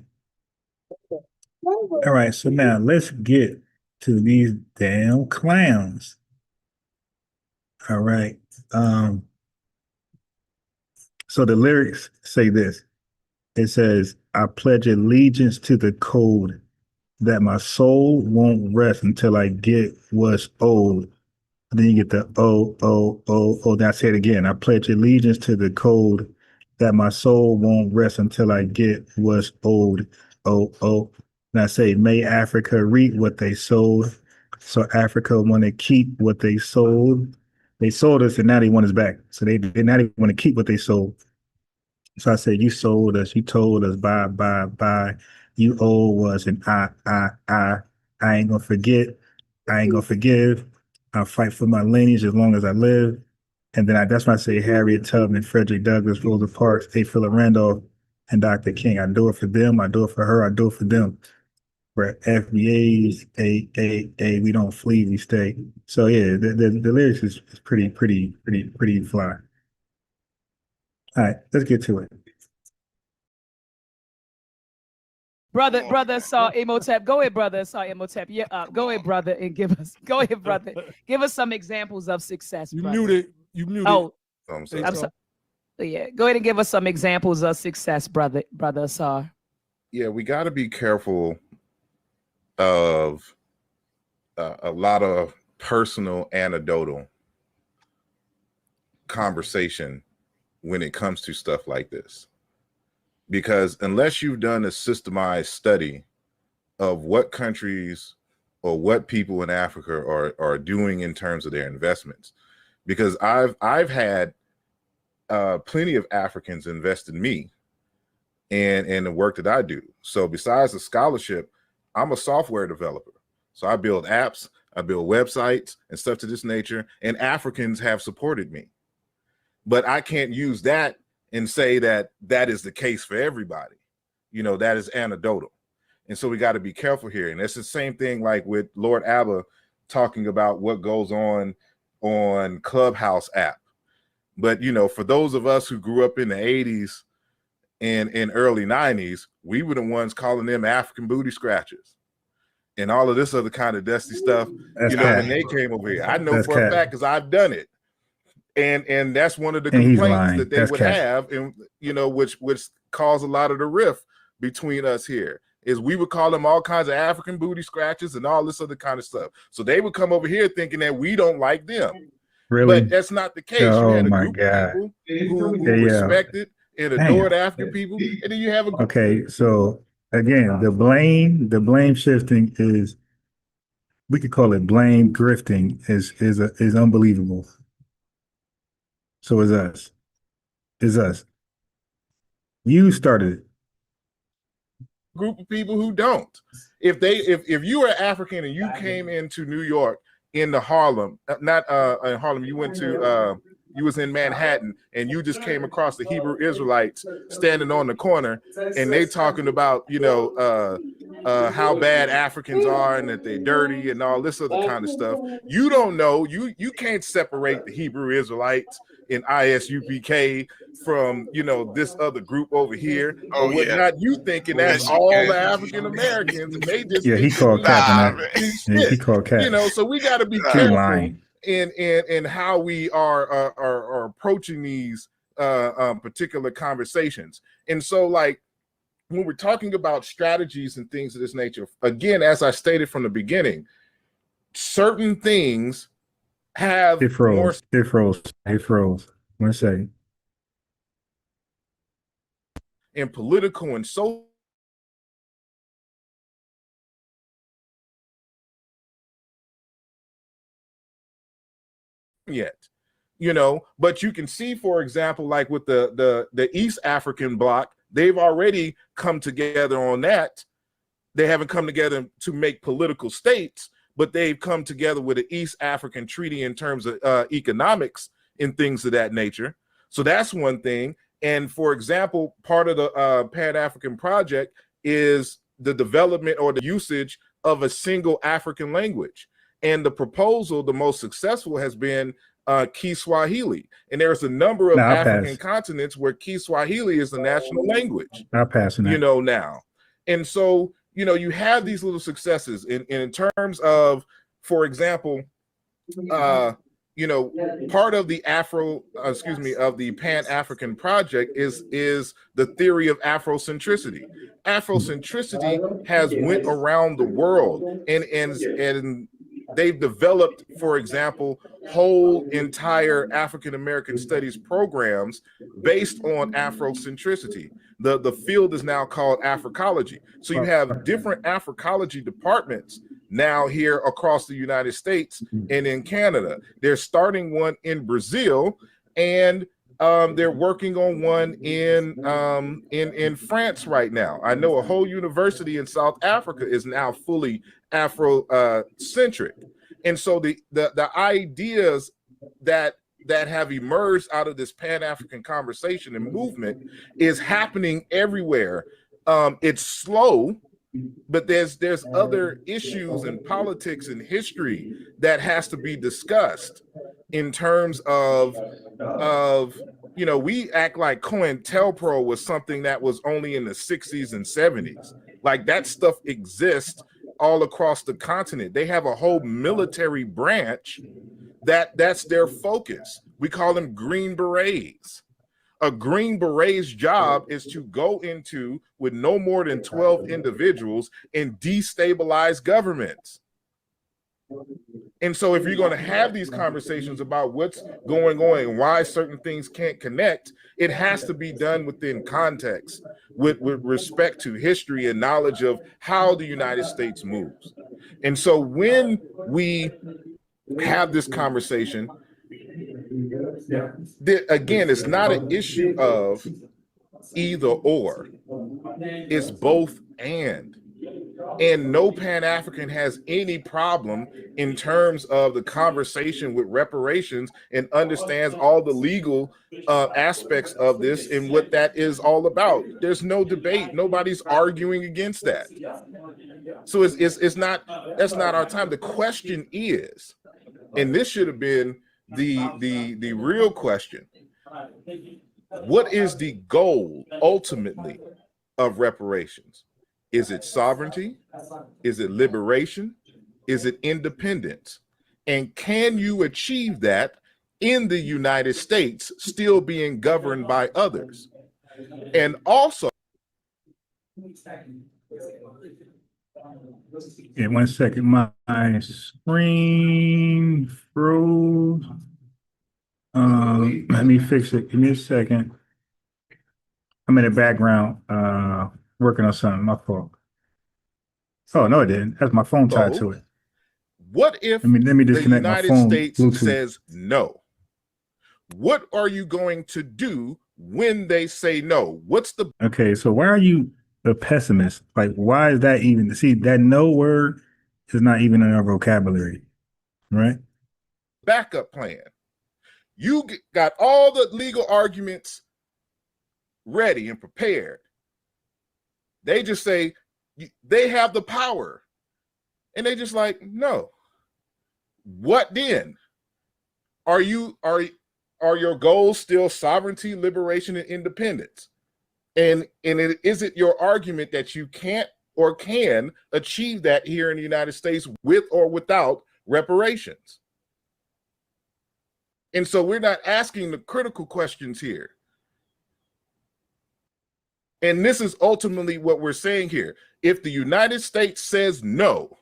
All right, so now let's get to these damn clowns. All right. So the lyrics say this. It says, I pledge allegiance to the code that my soul won't rest until I get what's owed. And then you get the then I say it again. I pledge allegiance to the code that my soul won't rest until I get what's owed. And I say, may Africa reap what they sowed. So Africa want to keep what they sold. They sold us and now they want us back. So they now they want to keep what they sold. So I said, you sold us, you told us, bye. You owe us, and I ain't gonna forget. I ain't gonna forgive. I'll fight for my lineage as long as I live. And then that's why I say Harriet Tubman, Frederick Douglass, Rosa Parks, A. Philip Randolph, and Dr. King. I do it for them. I do it for her. I do it for them. We're FBAs, we don't flee, we stay. So yeah, the lyrics is pretty fly. All right, let's get to it. Brother Imhotep, go ahead, brother. Imhotep. Yeah, go ahead, brother, and give us some examples of success. You brother. muted. You muted. Oh, I'm sorry. Yeah, go ahead and give us some examples of success, brother Asar. Yeah, we got to be careful of a lot of personal anecdotal conversation when it comes to stuff like this. Because unless you've done a systemized study of what countries or what people in Africa are doing in terms of their investments, because I've had plenty of Africans invest in me, and the work that I do. So besides the scholarship, I'm a software developer. So I build apps, I build websites and stuff to this nature, and Africans have supported me. But I can't use that and say that that is the case for everybody. You know, that is anecdotal. And so we got to be careful here. And it's the same thing like with Lord Abba talking about what goes on Clubhouse app. But, you know, for those of us who grew up in the 80s and early 90s, we were the ones calling them African booty scratchers and all of this other kind of dusty stuff. That's you know, cat. when they came over here. I know That's for cat. a fact because I've done it. And that's one of the And he's complaints lying. that they That's would cat. have, and you know, which caused a lot of the rift between us here, is we would call them all kinds of African booty scratches and all this other kind of stuff. So they would come over here thinking that we don't like them. Really? But that's not the case. Oh you had a my group God. of people who Yeah. respected and Damn. adored African people, and then you have a group. Okay, so again, the blame shifting is, we could call it blame grifting, is unbelievable. So is us. Is us. You started it. Group of people who don't. If you were African and you came into New York in the Harlem, not in Harlem, you went to you was in Manhattan and you just came across the Hebrew Israelites standing on the corner and they talking about, you know, how bad Africans are and that they're dirty and all this other kind of stuff. You don't know, you can't separate the Hebrew Israelites in ISUPK from, you know, this other group over here or whatnot. You thinking that's all the African Americans and they just Yeah, he think called that Cap we on that. ain't Yeah, he shit. called Cap. You know, so we got to be He careful lying. in how we are approaching these particular conversations. And so, like, when we're talking about strategies and things of this nature, again, as I stated from the beginning, certain things have It froze. It froze. It froze. 1 second. in political and social yet, you know, but you can see, for example, like with the East African bloc, they've already come together on that. They haven't come together to make political states, but they've come together with the East African Treaty in terms of economics and things of that nature. So that's one thing. And for example, part of the Pan-African project is the development or the usage of a single African language. And the proposal, the most successful, has been Kiswahili. And there's a number of African continents where Kiswahili is the national language. I'll pass on that. You know, now. And so, you know, you have these little successes in terms of, for example, you know, part of the of the Pan-African project is the theory of Afrocentricity. Afrocentricity has went around the world and they've developed, for example, whole entire African American studies programs based on Afrocentricity. The field is now called Africology. So you have different Africology departments now here across the United States and in Canada. They're starting one in Brazil, and they're working on one in France right now. I know a whole university in South Africa is now fully Afro-centric. And so the ideas that have emerged out of this Pan-African conversation and movement is happening everywhere. It's slow, but there's other issues in politics and history that has to be discussed in terms of you know, we act like COINTELPRO was something that was only in the 60s and 70s. Like, that stuff exists all across the continent. They have a whole military branch that's their focus. We call them Green Berets. A Green Beret's job is to go into with no more than 12 individuals and destabilize governments. And so if you're going to have these conversations about what's going on and why certain things can't connect, it has to be done within context with respect to history and knowledge of how the United States moves. And so when we have this conversation, again, it's not an issue of either or. It's both and. And no Pan-African has any problem in terms of the conversation with reparations and understands all the legal aspects of this and what that is all about. There's no debate. Nobody's arguing against that. So it's not, that's not our time. The question is, and this should have been the real question, what is the goal ultimately of reparations? Is it sovereignty? Is it liberation? Is it independence? And can you achieve that in the United States, still being governed by others? And also, yeah, 1 second, my screen froze. Let me fix it. Give me a second. I'm in the background, working on something. My fault. Oh no, it didn't. That's my phone tied to it. What if let me disconnect the United my phone States Bluetooth. says no? What are you going to do when they say no? What's the Okay, so why are you a pessimist? Like, why is that even? See, that no word is not even in our vocabulary, right? backup plan? You got all the legal arguments ready and prepared. They just say they have the power. And they just like, no. What then? Are your goals still sovereignty, liberation, and independence? And is it your argument that you can't or can achieve that here in the United States with or without reparations? And so we're not asking the critical questions here. And this is ultimately what we're saying here. If the United States says no,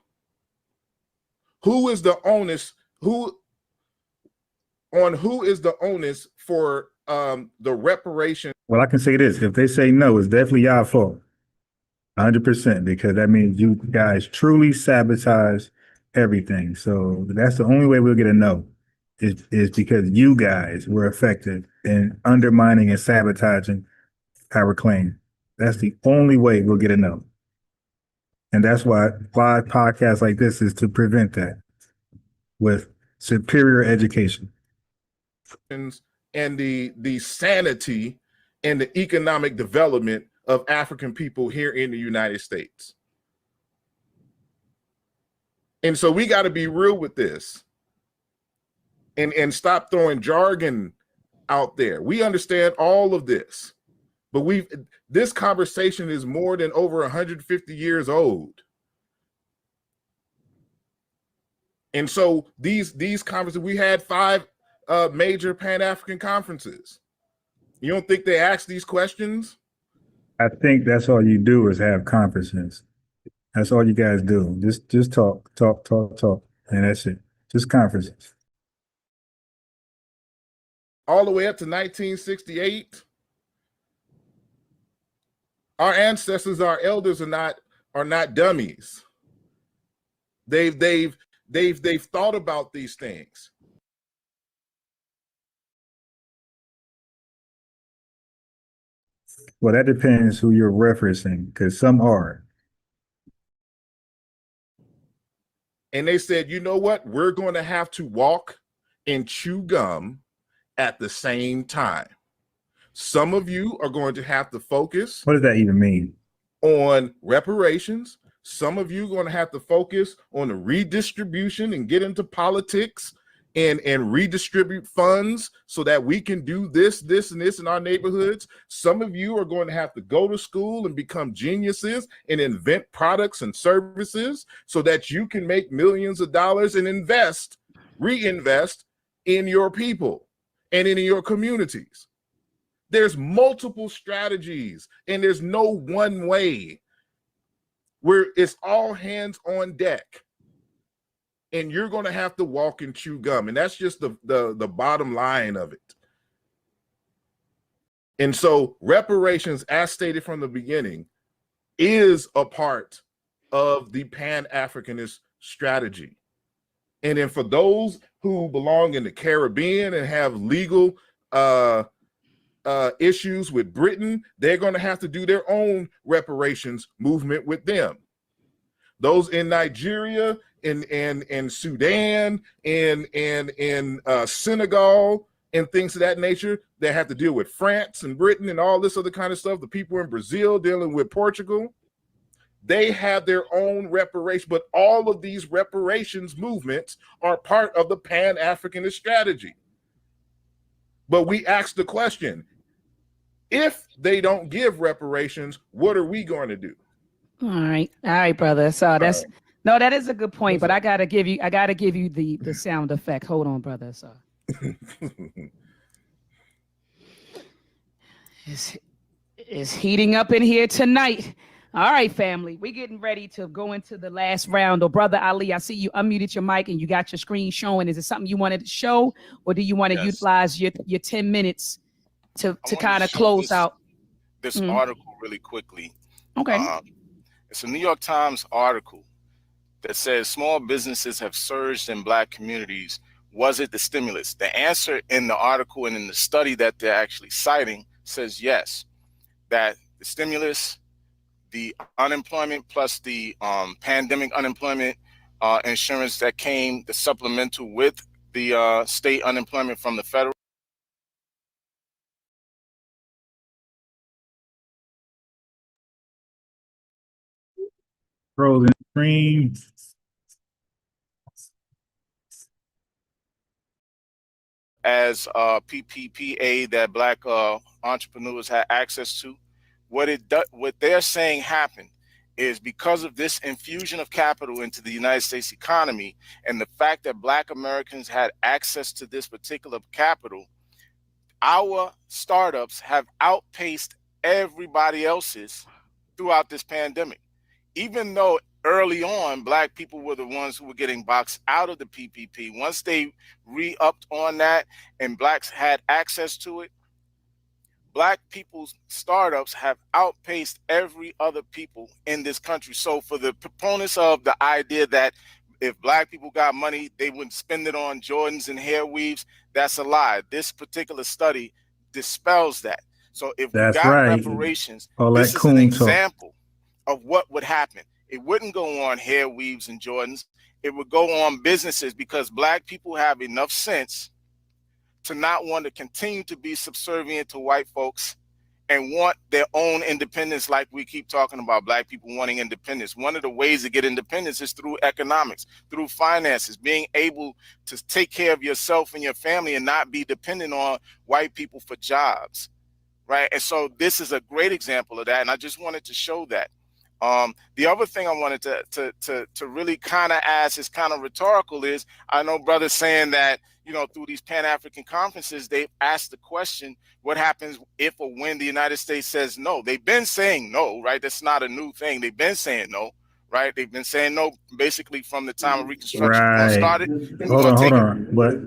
who is the onus? Who is the onus for the reparation? Well, I can say this: if they say no, it's definitely your fault, 100%, because that means you guys truly sabotage everything. So that's the only way we'll get a no, is because you guys were effective in undermining and sabotaging our claim. That's the only way we'll get a no. And that's why podcasts like this is to prevent that with superior education. And the sanity and the economic development of African people here in the United States. And so we got to be real with this and stop throwing jargon out there. We understand all of this. But this conversation is more than over 150 years old. And so these conferences, we had 5 major Pan-African conferences. You don't think they ask these questions? I think that's all you do is have conferences. That's all you guys do. Just talk, and that's it. Just conferences. All the way up to 1968. Our ancestors, our elders are not dummies. They've thought about these things. Well, that depends who you're referencing, because some are. And they said, you know what? We're going to have to walk and chew gum at the same time. Some of you are going to have to focus. What does that even mean? On reparations. Some of you are going to have to focus on the redistribution and get into politics and redistribute funds so that we can do this, and this in our neighborhoods. Some of you are going to have to go to school and become geniuses and invent products and services so that you can make millions of dollars and reinvest in your people and in your communities. There's multiple strategies and there's no one way where it's all hands on deck. And you're going to have to walk and chew gum. And that's just the bottom line of it. And so reparations, as stated from the beginning, is a part of the Pan-Africanist strategy. And then for those who belong in the Caribbean and have legal issues with Britain, they're going to have to do their own reparations movement with them. Those in Nigeria, in Sudan, in Senegal, and things of that nature, they have to deal with France and Britain and all this other kind of stuff. The people in Brazil dealing with Portugal, they have their own reparation, but all of these reparations movements are part of the Pan-Africanist strategy. But we ask the question, if they don't give reparations, what are we going to do? All right, brother. So that's no, that is a good point, but I gotta give you the sound effect. Hold on, brother. So it's heating up in here tonight. All right, family, we're getting ready to go into the last round. Or Brother Ali, I see you unmuted your mic and you got your screen showing. Is it something you wanted to show, or do you want to utilize your 10 minutes to kind of close out this article really quickly? Okay. It's a New York Times article that says small businesses have surged in Black communities. Was it the stimulus? The answer in the article and in the study that they're actually citing says yes, that the stimulus, the unemployment plus the pandemic unemployment insurance that came, the supplemental with the state unemployment from the federal. Frozen screen. As PPPA that Black entrepreneurs had access to. What they're saying happened is because of this infusion of capital into the United States economy and the fact that Black Americans had access to this particular capital, our startups have outpaced everybody else's throughout this pandemic. Even though early on, Black people were the ones who were getting boxed out of the PPP, once they re-upped on that and Blacks had access to it, Black people's startups have outpaced every other people in this country. So for the proponents of the idea that if Black people got money, they wouldn't spend it on Jordans and hair weaves, that's a lie. This particular study dispels that. So if we got reparations, this is an example of what would happen. It wouldn't go on hair weaves and Jordans. It would go on businesses, because Black people have enough sense to not want to continue to be subservient to white folks and want their own independence, like we keep talking about Black people wanting independence. One of the ways to get independence is through economics, through finances, being able to take care of yourself and your family and not be dependent on white people for jobs, right? And so this is a great example of that, and I just wanted to show that. The other thing I wanted to really kind of ask is kind of rhetorical is, I know brothers saying that, you know, through these Pan-African conferences, they've asked the question, what happens if or when the United States says no? They've been saying no, right? That's not a new thing. They've been saying no, right? They've been saying no basically from the time of Reconstruction started. Hold on. But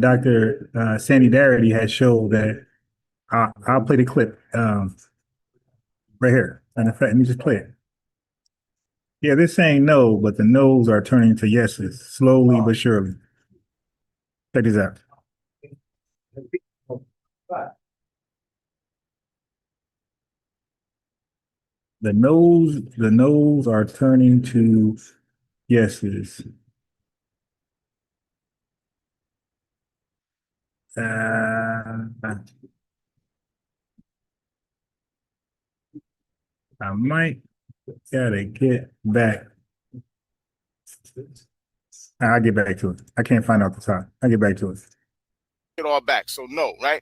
Dr. Sandy Darity had showed that, I'll play the clip right here. And in fact, let me just play it. Yeah, they're saying no, but the no's are turning to yeses, slowly but surely. Check this out. The no's are turning to yeses. I might gotta get back. I'll get back to it. I can't find out the time. I'll get back to it. It all back. So no, right?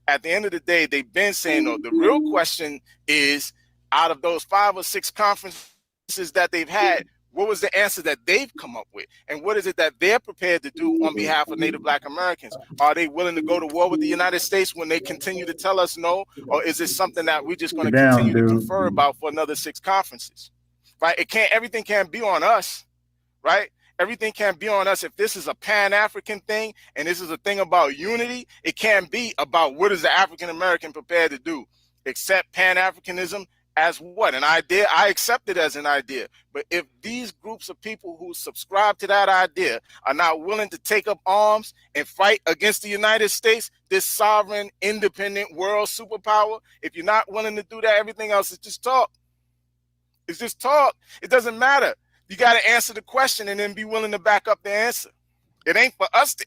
At the end of the day, they've been saying no. The real question is, out of those 5 or 6 conferences that they've had, what was the answer that they've come up with? And what is it that they're prepared to do on behalf of Native Black Americans? Are they willing to go to war with the United States when they continue to tell us no? Or is it something that we're just going to continue to confer about for another 6 conferences? Right? Everything can't be on us, right? Everything can't be on us. If this is a Pan-African thing and this is a thing about unity, it can't be about what is the African American prepared to do, accept Pan-Africanism as what? An idea? I accept it as an idea. But if these groups of people who subscribe to that idea are not willing to take up arms and fight against the United States, this sovereign, independent world superpower, if you're not willing to do that, everything else is just talk. It's just talk. It doesn't matter. You got to answer the question and then be willing to back up the answer. It ain't for us to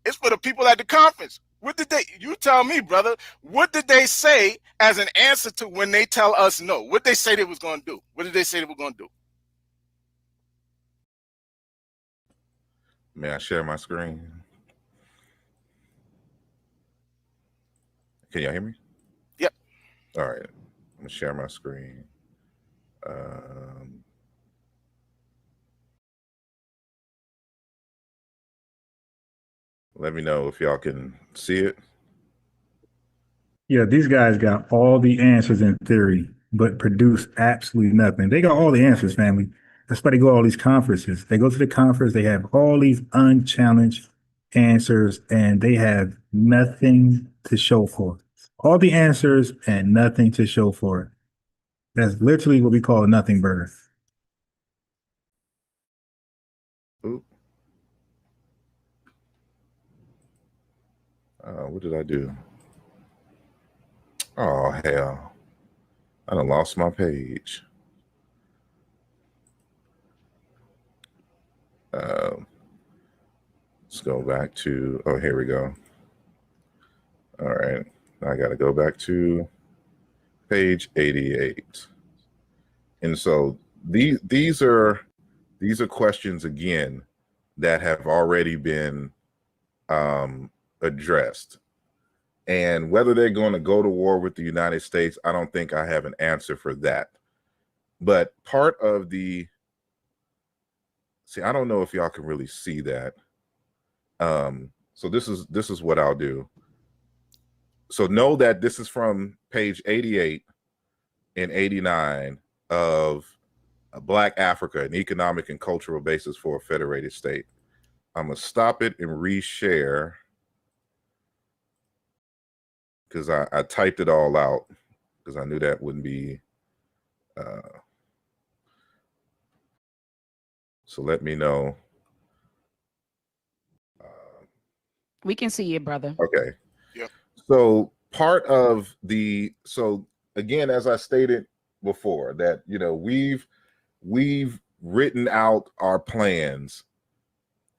it's for the people at the conference. What did you tell me, brother? What did they say as an answer to when they tell us no? What did they say they was going to do? What did they say they were going to do? May I share my screen? Can y'all hear me? Yep. All right. I'm going to share my screen. Let me know if y'all can see it. Yeah, these guys got all the answers in theory, but produce absolutely nothing. They got all the answers, family. That's why they go to all these conferences. They go to the conference, they have all these unchallenged answers, and they have nothing to show for it. All the answers and nothing to show for it. That's literally what we call a nothing burger. Oop. What did I do? Oh, hell. I done lost my page. Let's go back to, oh, here we go. All right. I got to go back to page 88. And so these are questions, again, that have already been addressed. And whether they're going to go to war with the United States, I don't think I have an answer for that. But part of the, see, I don't know if y'all can really see that. So this is what I'll do. So know that this is from page 88 and 89 of Black Africa, an economic and cultural basis for a federated state. I'm going to stop it and reshare because I typed it all out because I knew that wouldn't be. So let me know. We can see you, brother. Okay. Yeah. So part of the, so again, as I stated before, that, you know, we've written out our plans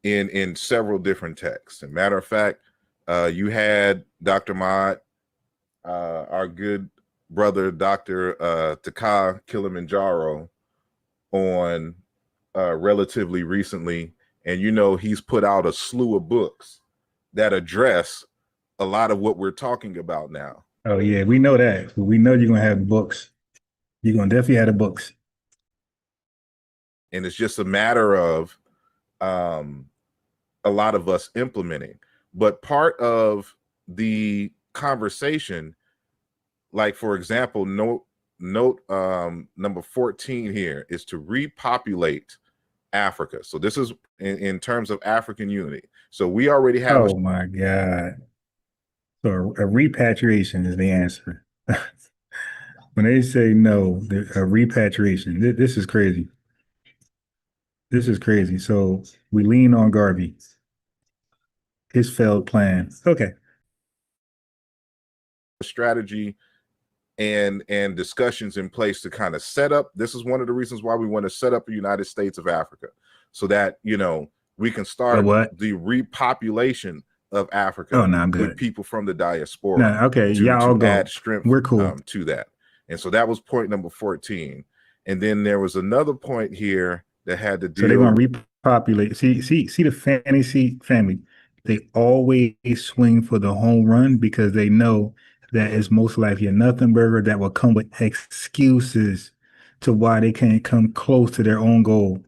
in several different texts. As a matter of fact, you had Dr. Mott, our good brother, Dr. Taka Kilimanjaro, on relatively recently. And, you know, he's put out a slew of books that address a lot of what we're talking about now. Oh, yeah, we know that. We know you're going to have books. You're going to definitely have the books. And it's just a matter of a lot of us implementing. But part of the conversation, like, for example, note number 14 here is to repopulate Africa. So this is in terms of African unity. So we already have. Oh my God. So a repatriation is the answer. When they say no, a repatriation, this is crazy. This is crazy. So we lean on Garvey, his failed plan. Okay. Strategy and discussions in place to kind of set up. This is one of the reasons why we want to set up a United States of Africa, so that, you know, we can start the repopulation of Africa. Oh, no, I'm good. With people from the diaspora. No, okay, y'all go. Add strength. We're cool. To that. And so that was point number 14. And then there was another point here that had to do. So they're going to repopulate. See the fantasy family. They always swing for the home run because they know that is most likely a nothing burger that will come with excuses to why they can't come close to their own goal.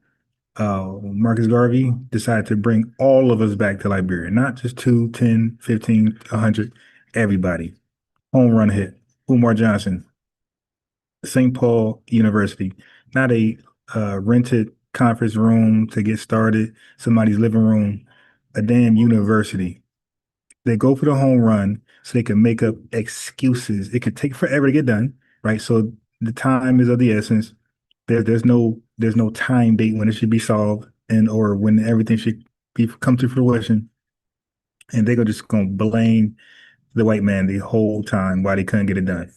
Marcus Garvey decided to bring all of us back to Liberia, not just 2, 10, 15, 100, everybody. Home run hit. Umar Johnson, St. Paul University, not a rented conference room to get started, somebody's living room, a damn university. They go for the home run so they can make up excuses. It could take forever to get done, right? So The time is of the essence. There's no time date when it should be solved and or when everything should be come to fruition. And they're just gonna blame the white man the whole time why they couldn't get it done.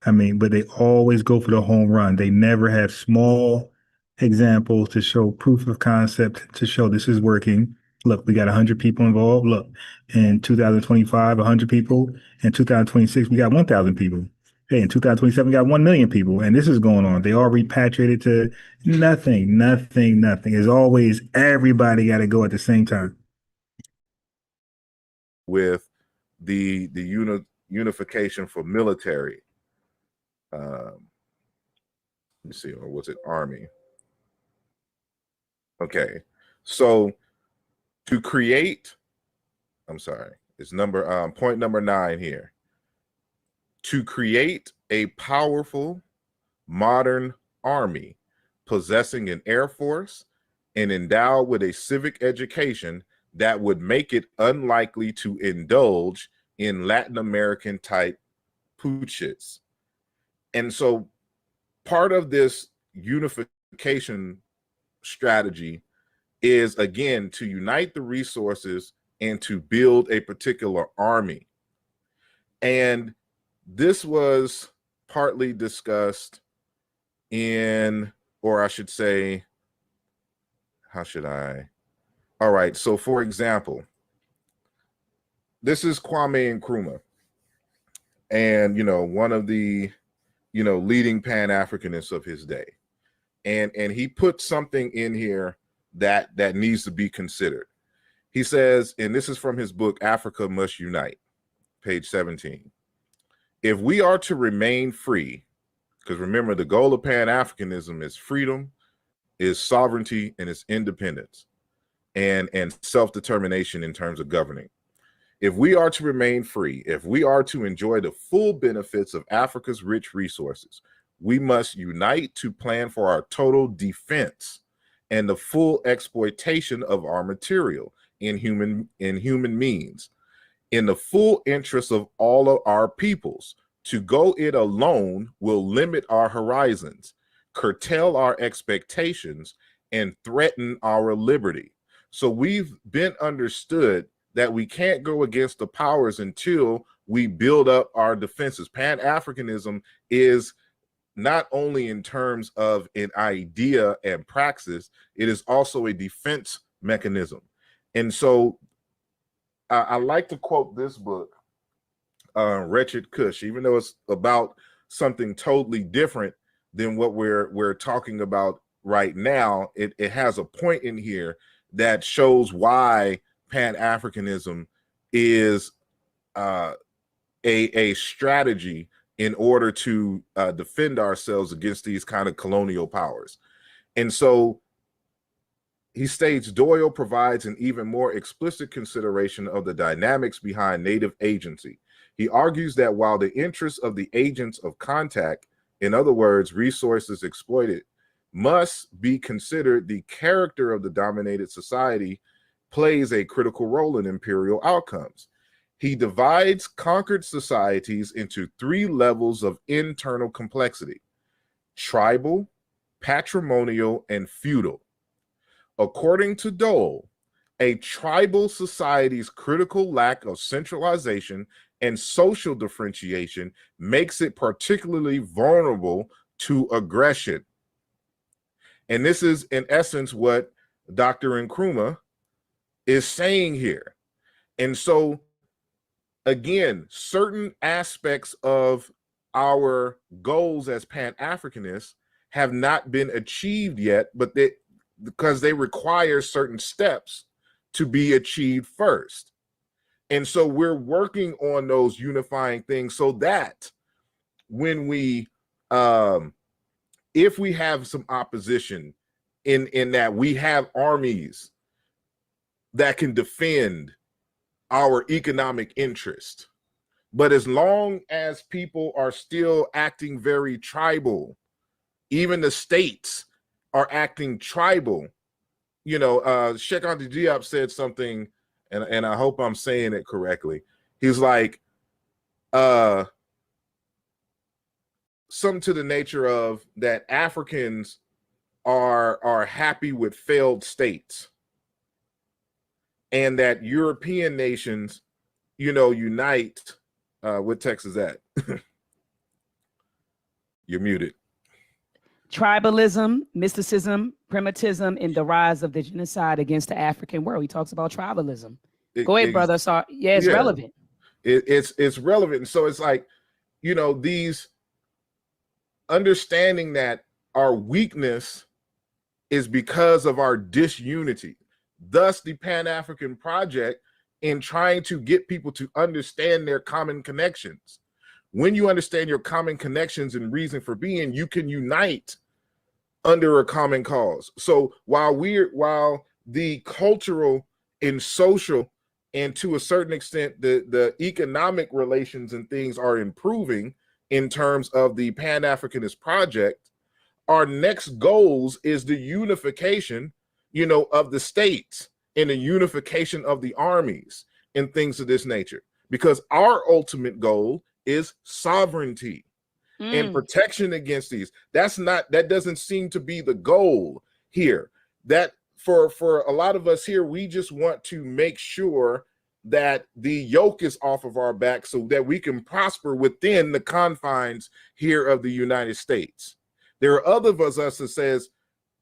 I mean, but they always go for the home run. They never have small examples to show proof of concept to show this is working. Look, we got 100 people involved. Look, in 2025, 100 people. In 2026, we got 1,000 people. Hey, in 2027, we got 1 million people. And this is going on. They all repatriated to nothing, nothing, nothing. As always, everybody got to go at the same time. With the unification for military, let me see, or was it army? Okay, so to create, I'm sorry, it's point number 9 here. To create a powerful modern army possessing an air force and endowed with a civic education that would make it unlikely to indulge in Latin American type putsches. And so part of this unification strategy is, again, to unite the resources and to build a particular army. And this was partly discussed in, or I should say, how should I? All right, so for example, this is Kwame Nkrumah, and, one of the, leading Pan-Africanists of his day. And he put something in here that needs to be considered. He says, and this is from his book, Africa Must Unite, page 17. If we are to remain free, because remember, the goal of Pan-Africanism is freedom, is sovereignty, and is independence, and self-determination in terms of governing. If we are to remain free, if we are to enjoy the full benefits of Africa's rich resources, we must unite to plan for our total defense and the full exploitation of our material in human means, in the full interest of all of our peoples. To go it alone will limit our horizons, curtail our expectations, and threaten our liberty. So we've been understood that we can't go against the powers until we build up our defenses. Pan-Africanism is not only in terms of an idea and praxis, it is also a defense mechanism. And so I like to quote this book, Wretched Kush, even though it's about something totally different than what we're talking about right now. It has a point in here that shows why Pan-Africanism is a strategy in order to defend ourselves against these kind of colonial powers. And so he states, Doyle provides an even more explicit consideration of the dynamics behind native agency. He argues that while the interests of the agents of contact, in other words, resources exploited, must be considered, the character of the dominated society plays a critical role in imperial outcomes. He divides conquered societies into 3 levels of internal complexity: tribal, patrimonial, and feudal. According to Dole, a tribal society's critical lack of centralization and social differentiation makes it particularly vulnerable to aggression. And this is, in essence, what Dr. Nkrumah is saying here. And so, again, certain aspects of our goals as Pan-Africanists have not been achieved yet, but because they require certain steps to be achieved first. And so we're working on those unifying things so that when we, if we have some opposition in that we have armies that can defend our economic interest, but as long as people are still acting very tribal, even the states are acting tribal. Sheikh Anta Diop said something, and I hope I'm saying it correctly. He's like, some to the nature of that Africans are happy with failed states, and that European nations, you know, unite. What text is that? You're muted. Tribalism, mysticism, primitivism, and the rise of the genocide against the African world. He talks about tribalism. Go ahead, brother. So, yeah, it's relevant. It's relevant. So it's like, you know, these understanding that our weakness is because of our disunity. Thus, the Pan-African Project in trying to get people to understand their common connections. When you understand your common connections and reason for being, you can unite under a common cause. So while the cultural and social and to a certain extent the economic relations and things are improving in terms of the Pan-Africanist project, our next goals is the unification, you know, of the states and the unification of the armies and things of this nature, because our ultimate goal is sovereignty and protection against these. That doesn't seem to be the goal here. That for a lot of us here, we just want to make sure that the yoke is off of our back so that we can prosper within the confines here of the United States. There are other of us that says,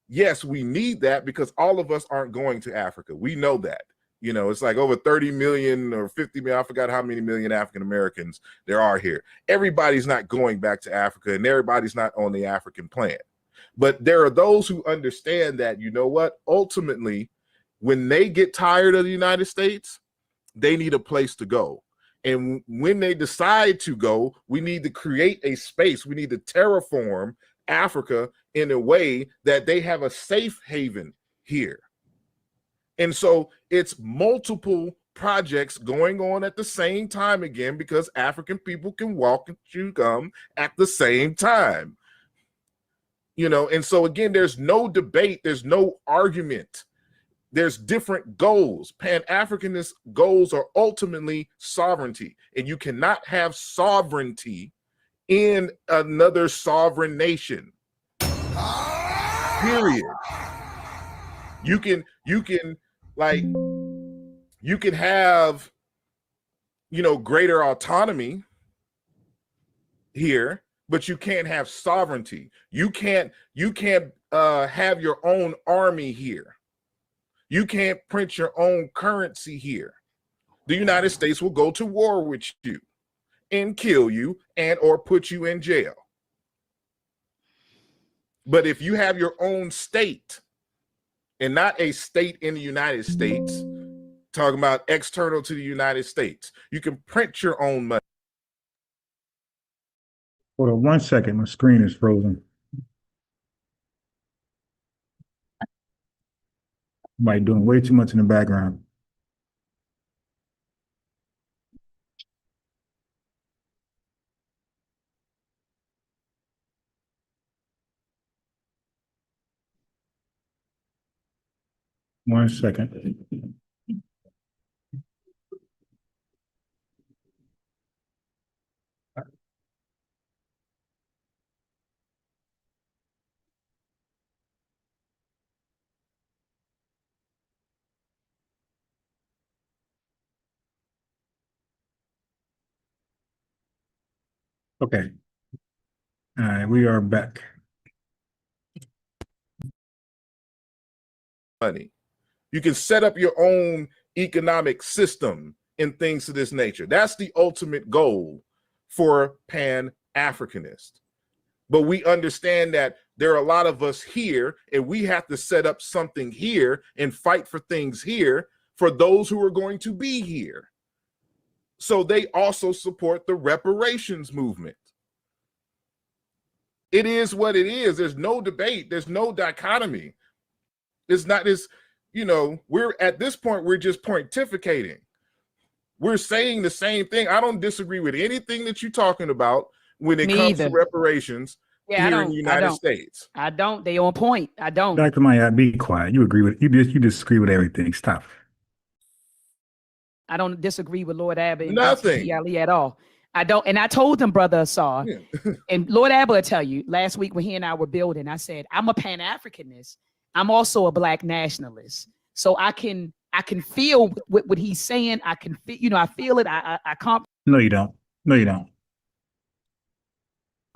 yes, we need that because all of us aren't going to Africa. We know that. You know, it's like over 30 million or 50 million. I forgot how many million African Americans there are here. Everybody's not going back to Africa and everybody's not on the African plan. But there are those who understand that, you know what, ultimately, when they get tired of the United States, they need a place to go. And when they decide to go, we need to create a space. We need to terraform Africa in a way that they have a safe haven here. And so it's multiple projects going on at the same time again, because African people can walk and chew gum at the same time. You know, and so again, there's no debate, there's no argument. There's different goals. Pan-Africanist goals are ultimately sovereignty, and you cannot have sovereignty in another sovereign nation. Period. You can have, you know, greater autonomy here, but you can't have sovereignty. You can't have your own army here. You can't print your own currency here. The United States will go to war with you and kill you and or put you in jail. But if you have your own state and not a state in the United States, talking about external to the United States, you can print your own money. Hold on 1 second, my screen is frozen. Somebody doing way too much in the background. One second. Okay. All right, we are back. Money. You can set up your own economic system and things of this nature. That's the ultimate goal for Pan-Africanists. But we understand that there are a lot of us here, and we have to set up something here and fight for things here for those who are going to be here. So they also support the reparations movement. It is what it is. There's no debate. There's no dichotomy. It's not this, you know, we're at this point, we're just pontificating. We're saying the same thing. I don't disagree with anything that you're talking about when it comes to reparations here in the United States. I don't. They on point. I don't. Dr. Maya, be quiet. You agree with you disagree with everything. Stop. I don't disagree with Lord Abbott and Nothing. Ali at all. I don't, and I told him, Brother Asar, Yeah. and Lord Abba will tell you, last week when he and I were building, I said, I'm a Pan-Africanist. I'm also a Black nationalist. So I can feel what he's saying. I can feel, you know, I feel it. I No, you don't. No, you don't.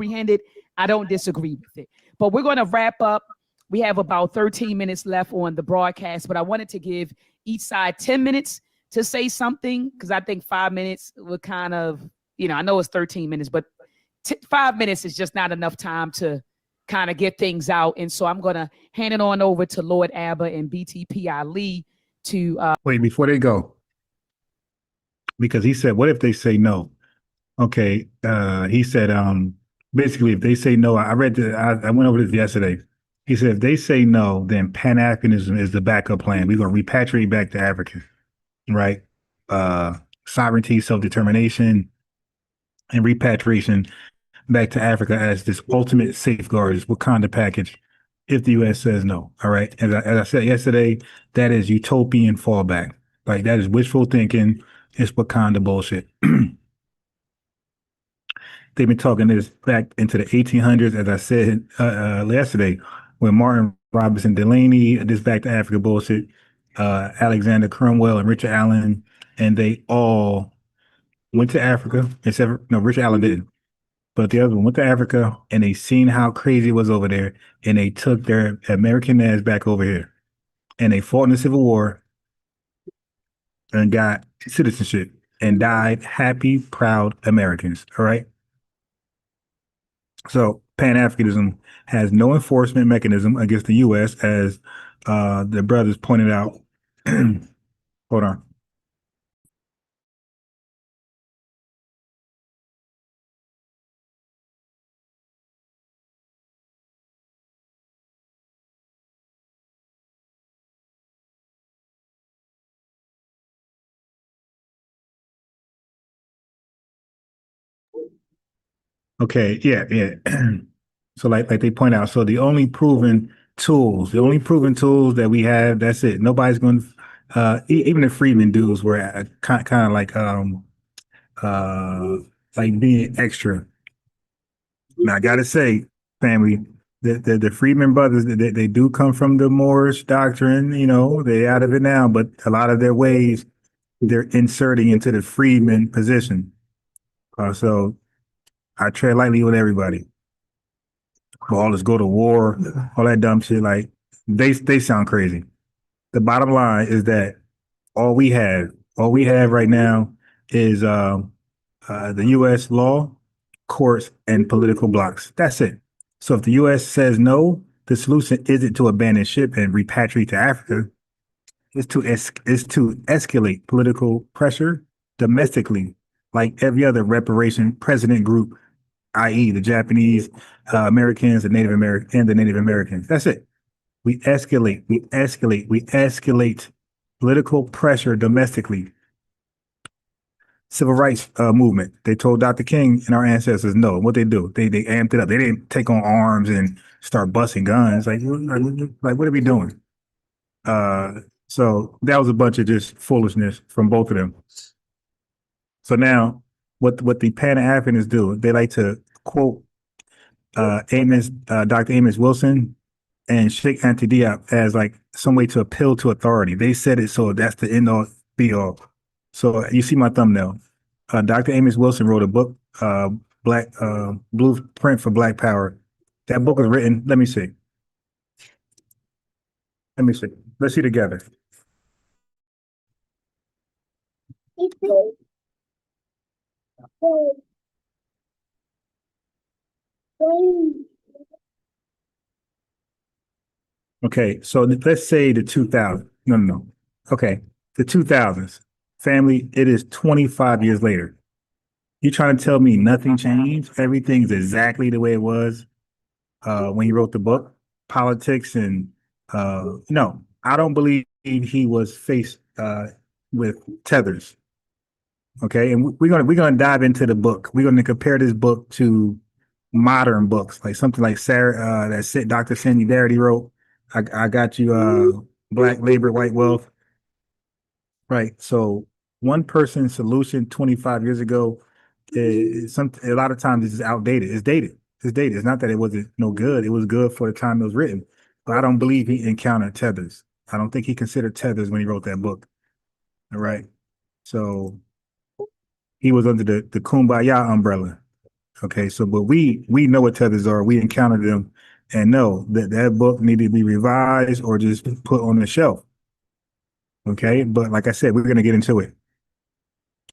comprehend it. I don't disagree with it. But we're going to wrap up. We have about 13 minutes left on the broadcast, but I wanted to give each side 10 minutes to say something, because I think 5 minutes would kind of, you know, I know it's 13 minutes, but 5 minutes is just not enough time to kind of get things out. And so I'm going to hand it on over to Lord Abba and BTP Ali to wait before they go, because he said, what if they say no? Okay. He said, basically, if they say no, I went over this yesterday. He said, if they say no, then Pan-Africanism is the backup plan. We're going to repatriate back to Africa, right? Sovereignty, self-determination, and repatriation back to Africa as this ultimate safeguard, this Wakanda package, if the U.S. says no. All right. As I said yesterday, that is utopian fallback. Like, that is wishful thinking. It's Wakanda bullshit. They've been talking this back into the 1800s, as I said yesterday, when Martin Robinson Delaney, this back to Africa bullshit, Alexander Cromwell and Richard Allen, and they all went to Africa, except, no, Richard Allen didn't. But the other one went to Africa, and they seen how crazy it was over there, and they took their American ass back over here. And they fought in the Civil War and got citizenship and died happy, proud Americans. All right. So Pan-Africanism has no enforcement mechanism against the U.S., as the brothers pointed out. Hold on. Okay, yeah. So like they point out, so the only proven tools that we have, that's it. Nobody's going to, even the Freedman dudes were kind of like being extra. Now I gotta say, family, the Freedman brothers, they do come from the Moorish doctrine, you know, they out of it now, but a lot of their ways they're inserting into the Freedman position. So I tread lightly with everybody. All this go to war, all that dumb shit. Like, they sound crazy. The bottom line is that all we have right now is the U.S. law, courts, and political blocks. That's it. So if the U.S. says no, the solution isn't to abandon ship and repatriate to Africa. It's to escalate political pressure domestically, like every other reparation precedent group, i.e., the Japanese Americans, and the Native Americans. That's it. We escalate political pressure domestically. Civil rights movement. They told Dr. King and our ancestors no. What they do? They amped it up. They didn't take on arms and start busting guns. Like what are we doing? So that was a bunch of just foolishness from both of them. So now, what the Pan-Africanists do, they like to quote Dr. Amos Wilson and Sheikh Anta Diop as like some way to appeal to authority. They said it, so that's the end all be all. So you see my thumbnail. Dr. Amos Wilson wrote a book, Blueprint for Black Power. That book was written. Let me see. Let's see together. Okay, so let's say the 2000s. No. Okay, the 2000s. Family, it is 25 years later. You trying to tell me nothing changed? Everything's exactly the way it was when he wrote the book, politics and no, I don't believe he was faced with tethers. Okay, and we're gonna dive into the book. We're gonna compare this book to modern books, like something like Sarah that Dr. Sandy Darity wrote. I got you Black Labor, White Wealth. Right. So one person's solution 25 years ago a lot of times it's outdated. It's dated. It's dated. It's not that it wasn't no good. It was good for the time it was written. But I don't believe he encountered tethers. I don't think he considered tethers when he wrote that book. All right. So he was under the Kumbaya umbrella. Okay. So, but we know what tethers are. We encountered them and know that that book needed to be revised or just put on the shelf. Okay. But like I said, we're going to get into it.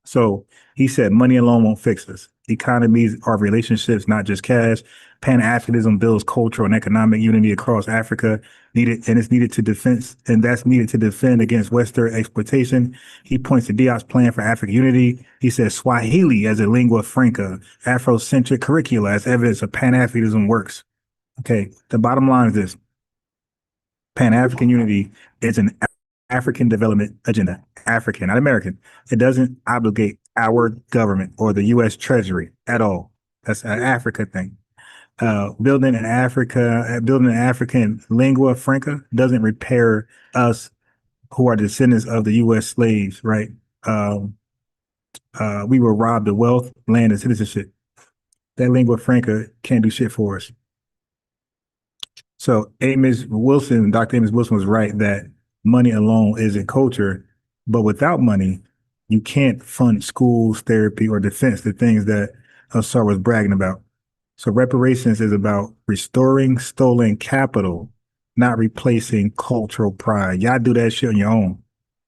So he said, money alone won't fix us. Economies are relationships, not just cash. Pan-Africanism builds cultural and economic unity across Africa, it's needed to defend, and that's needed to defend against Western exploitation. He points to Diop's plan for African unity. He says Swahili as a lingua franca, Afrocentric curricula as evidence of Pan-Africanism works. Okay, the bottom line is this. Pan-African unity is an African development agenda, African, not American. It doesn't obligate our government or the U.S. Treasury at all. That's an Africa thing. Building an African lingua franca doesn't repair us who are descendants of the U.S. slaves, right? We were robbed of wealth, land, and citizenship. That lingua franca can't do shit for us. So Dr. Amos Wilson was right that money alone isn't culture, but without money, you can't fund schools, therapy, or defense, the things that Asar was bragging about. So reparations is about restoring stolen capital, not replacing cultural pride. Y'all do that shit on your own.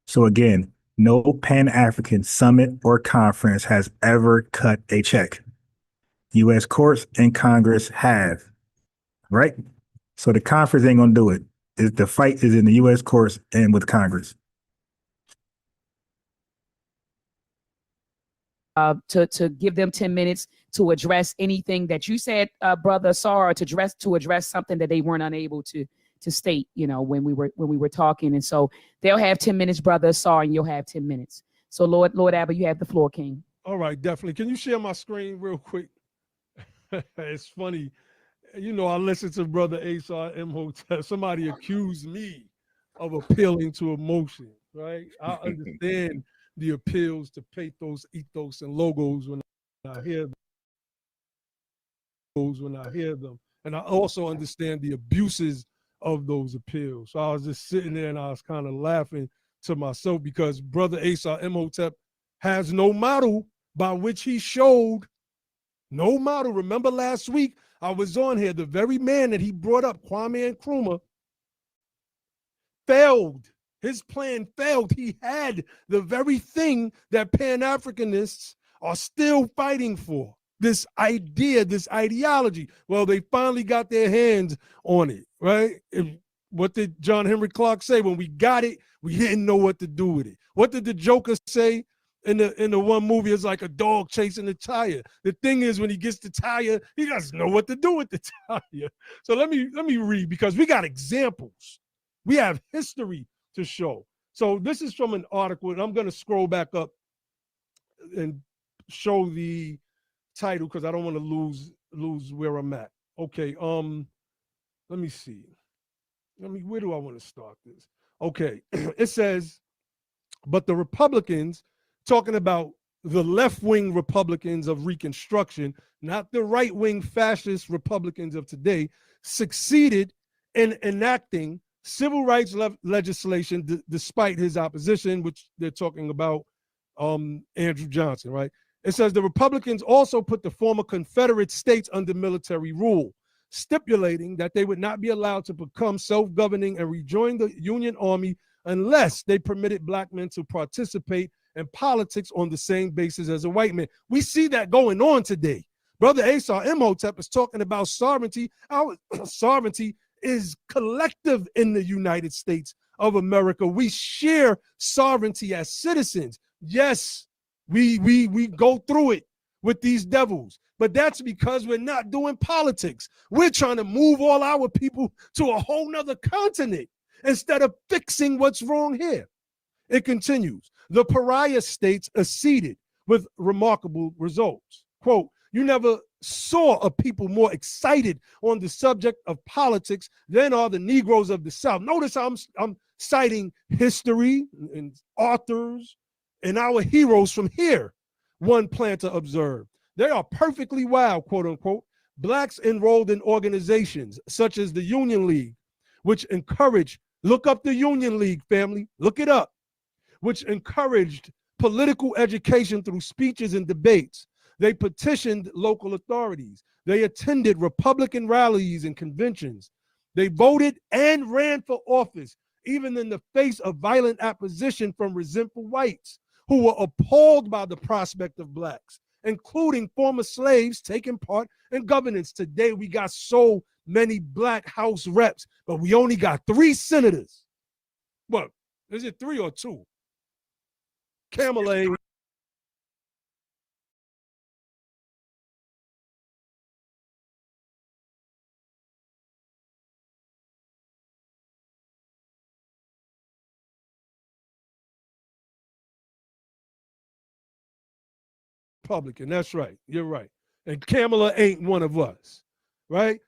So again, no Pan-African summit or conference has ever cut a check. U.S. courts and Congress have, right? So the conference ain't gonna do it. The fight is in the U.S. courts and with Congress. To give them 10 minutes to address anything that you said, Brother Asar, to address something that they weren't unable to state, when we were talking. And so they'll have 10 minutes, Brother Asar, and you'll have 10 minutes. So Lord Abba, you have the floor, King. All right, definitely. Can you share my screen real quick? It's funny. I listened to Brother Asar Imhotep. Somebody accused me of appealing to emotion, right? I understand the appeals to pathos, ethos, and logos when I hear them. And I also understand the abuses of those appeals. So I was just sitting there and I was kind of laughing to myself because Brother Asar Imhotep has no model by which he showed no model. Remember last week, I was on here, the very man that he brought up, Kwame Nkrumah, failed. His plan failed. He had the very thing that Pan-Africanists are still fighting for, this idea, this ideology. Well, they finally got their hands on it, right? What did John Henry Clark say? When we got it, we didn't know what to do with it. What did the Joker say in the one movie? It's like a dog chasing the tire. The thing is, when he gets the tire, he doesn't know what to do with the tire. So let me read, because we got examples. We have history to show. So this is from an article, and I'm going to scroll back up and show the title because I don't want to lose where I'm at. Okay, let me see. Where do I want to start this? Okay, it says, but the Republicans, talking about the left-wing Republicans of Reconstruction, not the right-wing fascist Republicans of today, succeeded in enacting civil rights legislation despite his opposition, which they're talking about Andrew Johnson, right? It says the Republicans also put the former Confederate states under military rule, stipulating that they would not be allowed to become self-governing and rejoin the Union Army unless they permitted black men to participate in politics on the same basis as a white man. We see that going on today. Brother Asar Imhotep is talking about sovereignty. Our sovereignty is collective in the United States of America. We share sovereignty as citizens. Yes, we go through it with these devils, but that's because we're not doing politics. We're trying to move all our people to a whole nother continent instead of fixing what's wrong here. It continues. The pariah states acceded with remarkable results. Quote, you never saw a people more excited on the subject of politics than are the Negroes of the South. Notice how I'm citing history and authors and our heroes from here. One planter observed, They are perfectly wild, quote unquote. Blacks enrolled in organizations such as the Union League, which encourage, look up the Union League, family, look it up, which encouraged political education through speeches and debates. They petitioned local authorities. They attended Republican rallies and conventions. They voted and ran for office, even in the face of violent opposition from resentful whites who were appalled by the prospect of blacks, including former slaves taking part in governance. Today, we got so many black House reps, but we only got 3 senators. What, is it 3 or 2? Kamala. Republican, that's right. You're right. And Kamala ain't one of us, right?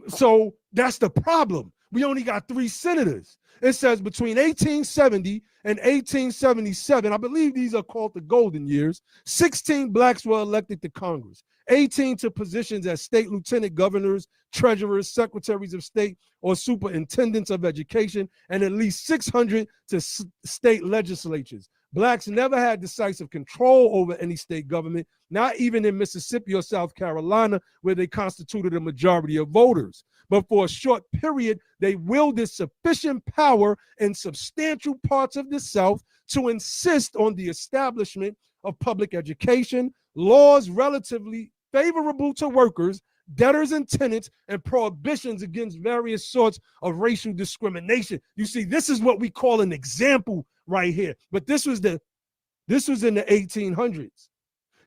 So that's the problem. We only got 3 senators. It says between 1870 and 1877, I believe these are called the golden years, 16 blacks were elected to Congress, 18 to positions as state lieutenant governors, treasurers, secretaries of state, or superintendents of education, and at least 600 to state legislatures. Blacks never had decisive control over any state government, not even in Mississippi or South Carolina, where they constituted a majority of voters. But for a short period, they wielded sufficient power in substantial parts of the South to insist on the establishment of public education, laws relatively favorable to workers, debtors and tenants, and prohibitions against various sorts of racial discrimination. You see, this is what we call an example right here. But this was in the 1800s.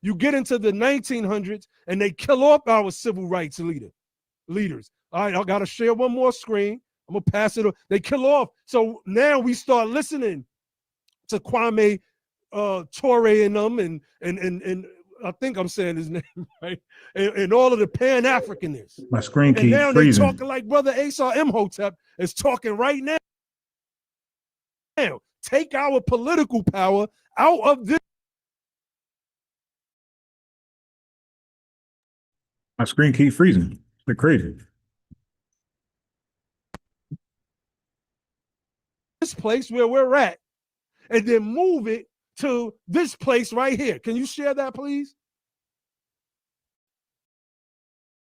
You get into the 1900s and they kill off our civil rights leaders. All right, I got to share one more screen. I'm going to pass it. They kill off. So now we start listening to Kwame Ture and them and I think I'm saying his name right, and all of the Pan-Africanists. My screen keeps freezing. And now freezing. they talking like Brother Asa Imhotep is talking right now. Take our political power out of this. My screen keeps freezing. It's crazy. This place where we're at, and then move it to this place right here. Can you share that, please?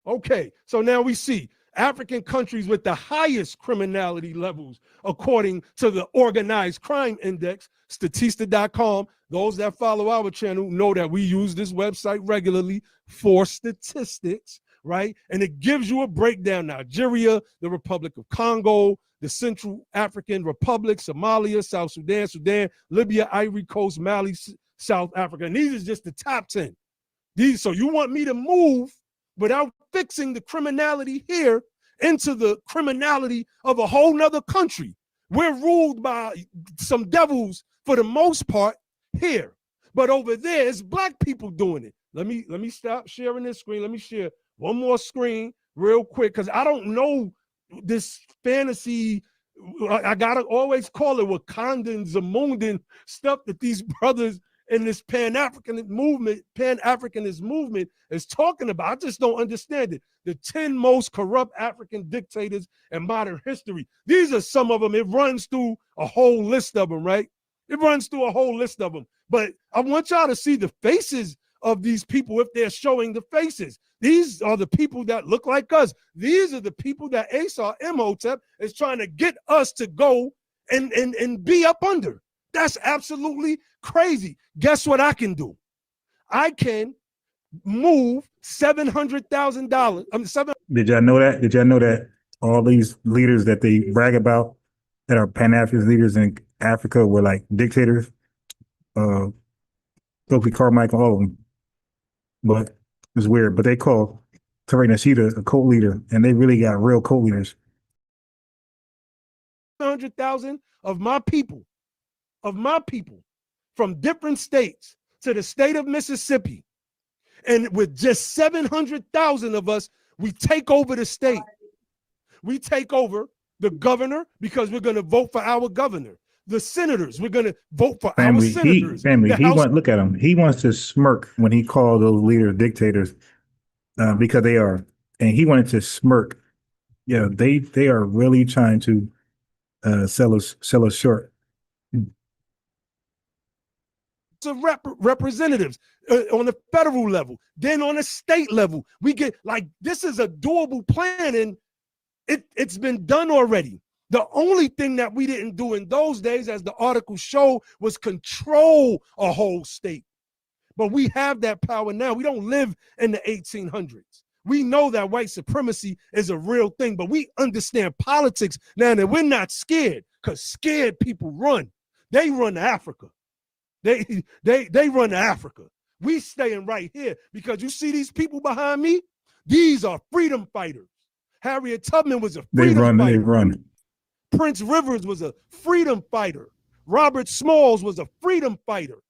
Okay, so now we see African countries with the highest criminality levels, according to the Organized Crime Index, Statista.com. Those that follow our channel know that we use this website regularly for statistics, right? And it gives you a breakdown. Nigeria, the Republic of Congo, the Central African Republic, Somalia, South Sudan, Libya, Ivory Coast, Mali, South Africa. And these are just the top 10. So you want me to move without fixing the criminality here into the criminality of a whole nother country. We're ruled by some devils for the most part here, but over there it's black people doing it. Let me stop sharing this screen. Let me share one more screen real quick, because I don't know this fantasy. I gotta always call it Wakandan, Zamundan stuff that these brothers in this Pan-Africanist movement is talking about. I just don't understand it. The 10 most corrupt African dictators in modern history. These are some of them. It runs through a whole list of them, right? It runs through a whole list of them. But I want y'all to see the faces of these people if they're showing the faces. These are the people that look like us. These are the people that Asa Imhotep is trying to get us to go and be up under. That's absolutely crazy. Guess what I can do? I can move $700,000. Did y'all know that? Did y'all know that all these leaders that they brag about that are Pan-African leaders in Africa were like dictators? Stokely Carmichael, all of them. But it's weird. But they call Ture Nashida a cult leader, and they really got real cult leaders. 100,000 of my people from different states to the state of Mississippi. And with just 700,000 of us, we take over the state. We take over the governor because we're going to vote for our governor. the senators. We're going to vote for our Family, senators. look at him. He wants to smirk when he called those leaders dictators because they are, and he wanted to smirk. Yeah, they are really trying to sell us short. Of representatives on the federal level, then on the state level, we get like this is a doable plan, and it's been done already. The only thing that we didn't do in those days, as the article showed, was control a whole state. But we have that power now. We don't live in the 1800s. We know that white supremacy is a real thing, but we understand politics now, and we're not scared, because scared people run. They run to Africa. They run to Africa. We staying right here because you see these people behind me? These are freedom fighters. Harriet Tubman was a freedom fighter. They run. Prince Rivers was a freedom fighter. Robert Smalls was a freedom fighter.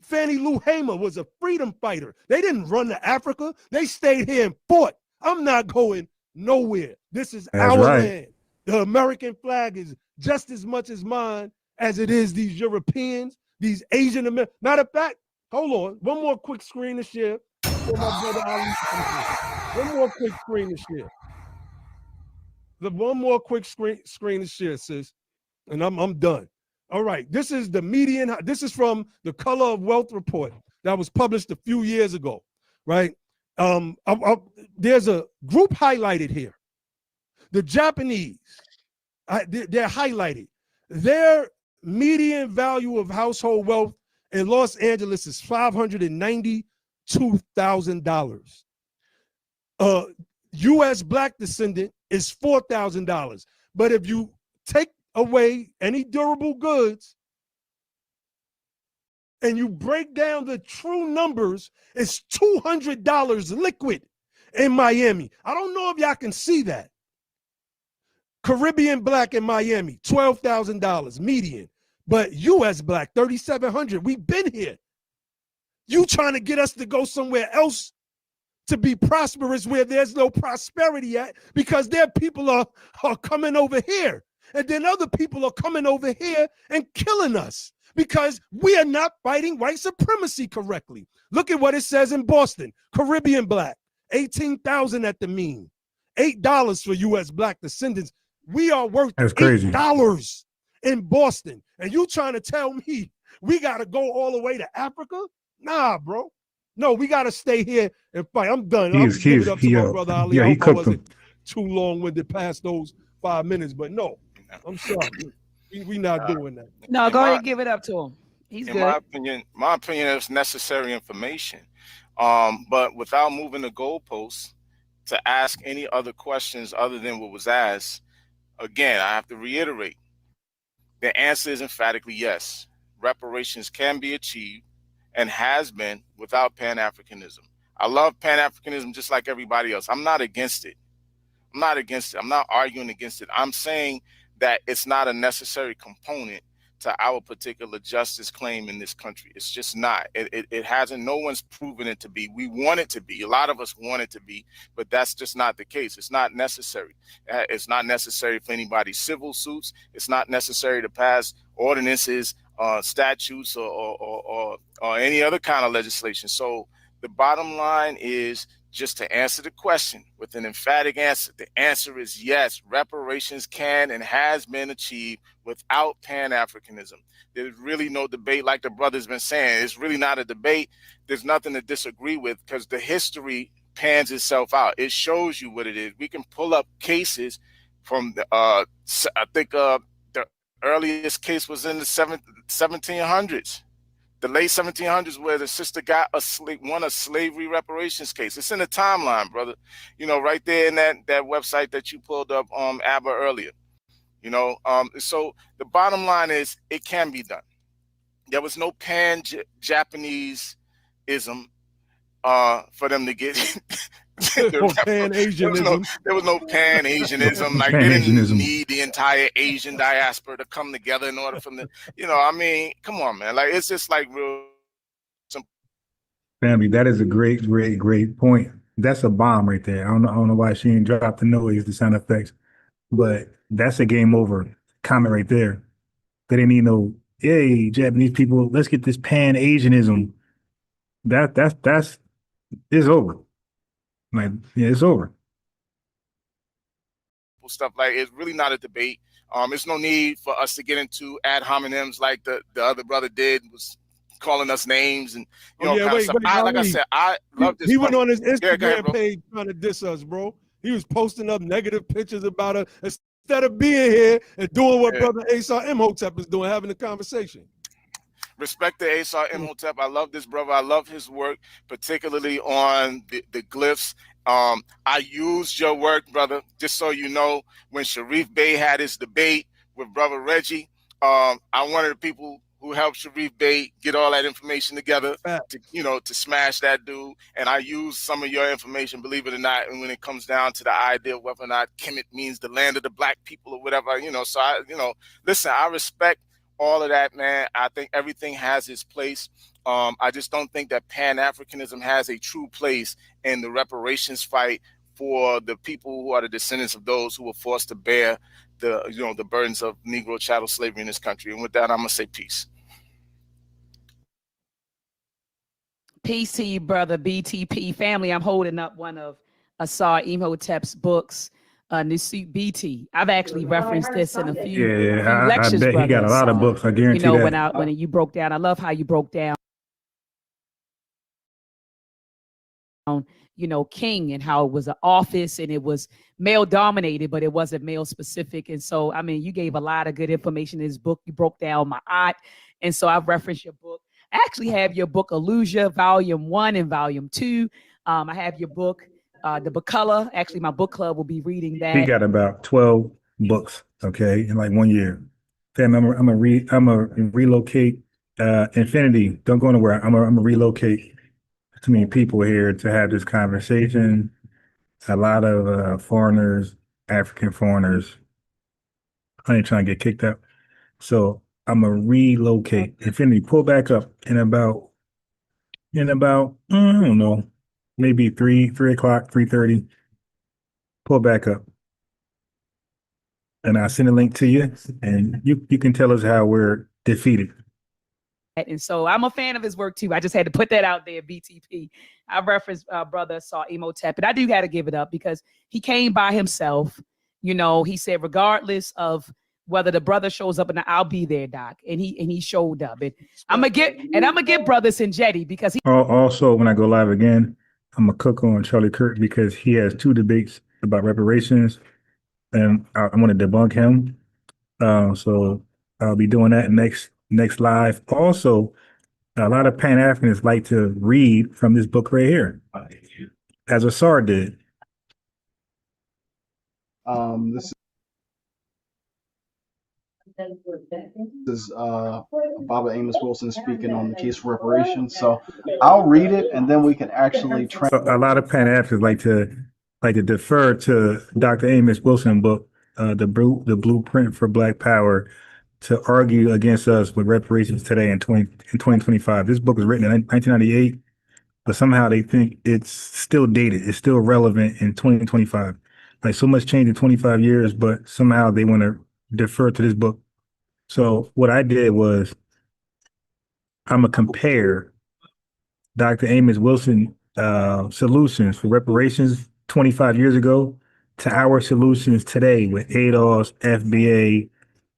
Fannie Lou Hamer was a freedom fighter. They didn't run to Africa. They stayed here and fought. I'm not going nowhere. This is our land. The American flag is just as much as mine as it is these Europeans, these Asian Americans. Matter of fact, hold on. One more quick screen to share. For my brother Ali. One more quick screen to share. One more quick screen to share, sis. And I'm done. All right. This is the median. This is from the Color of Wealth report that was published a few years ago, right? There's a group highlighted here. The Japanese, they're highlighted. Their median value of household wealth in Los Angeles is $592,000. U.S. black descendant is $4,000. But if you take away any durable goods and you break down the true numbers, it's $200 liquid in Miami. I don't know if y'all can see that. Caribbean black in Miami, $12,000 median. But U.S. black, $3,700. We've been here. You trying to get us to go somewhere else to be prosperous where there's no prosperity at, because their people are coming over here. And then other people are coming over here and killing us because we are not fighting white supremacy correctly. Look at what it says in Boston. Caribbean black, $18,000 at the mean. $8 for U.S. black descendants. We are worth $8 in Boston. And you trying to tell me we got to go all the way to Africa? Nah, bro. No, we got to stay here and fight. I'm done. I'm giving it up to my brother Ali. I hope I wasn't too long-winded past those 5 minutes, but no, I'm sorry. We not doing that. No, go ahead and give it up to him. He's good. My opinion is necessary information. But without moving the goalposts to ask any other questions other than what was asked, again, I have to reiterate, the answer is emphatically yes. Reparations can be achieved and has been without Pan-Africanism. I love Pan-Africanism just like everybody else. I'm not against it. I'm not against it. I'm not arguing against it. I'm saying that it's not a necessary component to our particular justice claim in this country. It's just not. It hasn't. No one's proven it to be. We want it to be. A lot of us want it to be, but that's just not the case. It's not necessary. It's not necessary for anybody's civil suits. It's not necessary to pass ordinances, statutes, or any other kind of legislation. So the bottom line is, just to answer the question with an emphatic answer, the answer is yes, reparations can and has been achieved without Pan-Africanism. There's really no debate, like the brother's been saying. It's really not a debate. There's nothing to disagree with, because the history pans itself out. It shows you what it is. We can pull up cases from the, I think the earliest case was in the 1700s. The late 1700s, where the sister got won a slavery reparations case. It's in the timeline, brother. You know, right there in that website that you pulled up, Abba, earlier. You know, so the bottom line is it can be done. There was no Pan-Japanese-ism for them to get. Pan-Asianism. There was no Pan-Asianism. Like, they didn't need the entire Asian diaspora to come together in order for them to, you know, I mean, come on, man. Like, it's just like real simple. Family, that is a great point. That's a bomb right there. I don't know why she ain't dropped the noise, the sound effects, but that's a game over comment right there. They didn't need no, hey, Japanese people, let's get this Pan-Asianism. That's it's over. Like, yeah, it's over. Stuff like it's really not a debate. There's no need for us to get into ad hominems like the other brother did, was calling us names and wait, stuff. Like I said, I love this. He went on his Yeah, go ahead, Instagram page trying to diss us, bro. He was posting up negative pictures about us instead of being here and doing what brother Asa Imhotep is doing, having a conversation. Respect to Asa Imhotep. I love this brother. I love his work, particularly on the glyphs. I used your work, brother, just so you know, when Sharif Bey had his debate with brother Reggie. I'm one of the people who helped Sharif Bey get all that information together to smash that dude. And I used some of your information, believe it or not, and when it comes down to the idea of whether or not Kemet means the land of the black people or whatever, so listen, I respect all of that, man. I think everything has its place. I just don't think that Pan-Africanism has a true place in the reparations fight for the people who are the descendants of those who were forced to bear the burdens of Negro chattel slavery in this country. And with that, I'm gonna say peace. Peace to you, brother BTP family. I'm holding up one of Asar Imhotep's books, Nusut BT. I've actually referenced this in a few, lectures. I bet he got a lot of books. I guarantee that. When you broke down, I love how you broke down, King, and how it was an office and it was male dominated, but it wasn't male specific. And so, I mean, you gave a lot of good information in this book. You broke down my aunt. And so I've referenced your book. I actually have your book, Illusia, Volume 1 and Volume 2. I have your book, The Bacala. Actually, my book club will be reading that. He got about 12 books, okay, in like 1 year. Fam, I'm gonna relocate Infinity. Don't go anywhere. I'm gonna relocate too many people here to have this conversation. A lot of foreigners, African foreigners. I ain't trying to get kicked out. So I'm gonna relocate. Infinity, pull back up in about I don't know, maybe 3 o'clock, 3:30. Pull back up. And I'll send a link to you, and you can tell us how we're defeated. And so I'm a fan of his work too. I just had to put that out there, BTP. I referenced brother Saw Imhotep, and I do got to give it up because he came by himself. He said, regardless of whether the brother shows up or not, I'll be there, Doc. And he showed up. And I'm gonna get brother Sinjetti because he also, when I go live again, I'm gonna cook on Charlie Kirk because he has 2 debates about reparations, and I want to debunk him. So I'll be doing that next live. Also, a lot of Pan-Africanists like to read from this book right here, as Asar did. This is Baba Amos Wilson speaking on the case for reparations. So I'll read it, and then we can actually try. A lot of Pan-Africanists like to defer to Dr. Amos Wilson book, the Blueprint for Black Power, to argue against us with reparations today in 2025. This book was written in 1998, but somehow they think it's still dated. It's still relevant in 2025. Like, so much change in 25 years, but somehow they want to defer to this book. So what I did was I'm going to compare Dr. Amos Wilson solutions for reparations 25 years ago to our solutions today with ADOS, FBA,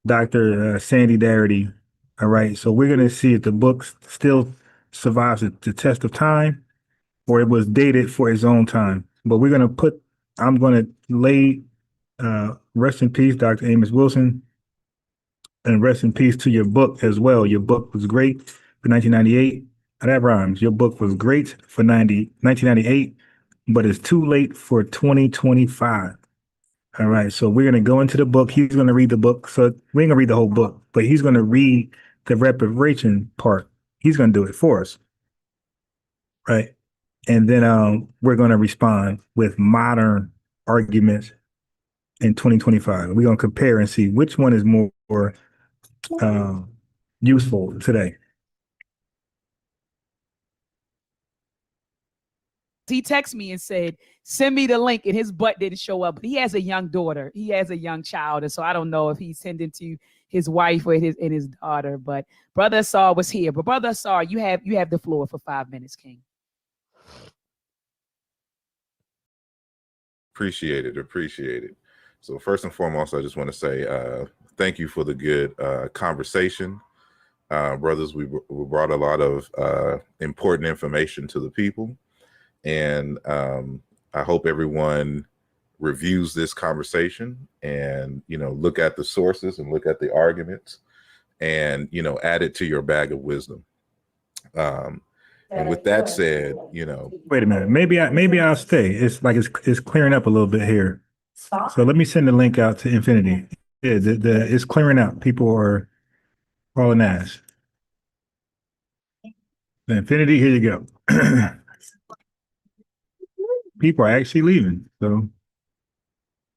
Dr. Sandy Darity. All right. So we're going to see if the book still survives the test of time or it was dated for its own time. But I'm going to lay rest in peace, Dr. Amos Wilson, and rest in peace to your book as well. Your book was great for 1998. That rhymes. Your book was great for 1998, but it's too late for 2025. All right, so we're going to go into the book. He's going to read the book. So we ain't going to read the whole book, but he's going to read the reparation part. He's going to do it for us. Right. And then we're going to respond with modern arguments in 2025. We're going to compare and see which one is more useful today. He texted me and said, send me the link, and his butt didn't show up. But he has a young daughter. He has a young child. And so I don't know if he's sending to his wife or his daughter. But Brother Asar was here. But Brother Asar, you have the floor for 5 minutes, King. Appreciate it. So first and foremost, I just want to say thank you for the good conversation. Brothers, we brought a lot of important information to the people. And I hope everyone reviews this conversation and, look at the sources and look at the arguments and, add it to your bag of wisdom. And with that said, Wait a minute. Maybe I'll stay. It's like it's clearing up a little bit here. So let me send the link out to Infinity. Yeah, it's clearing up. People are calling ass. The Infinity, here you go. People are actually leaving, so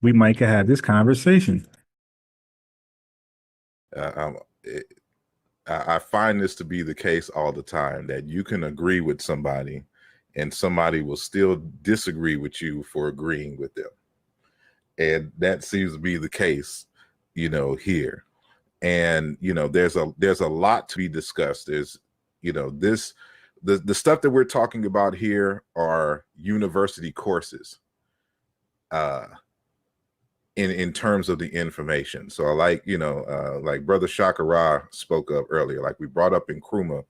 we might have this conversation. I find this to be the case all the time, that you can agree with somebody and somebody will still disagree with you for agreeing with them. And that seems to be the case, here. And, there's a lot to be discussed. There's, the stuff that we're talking about here are university courses in terms of the information. So I like, like Brother Shakara spoke up earlier, like we brought up in Nkrumah,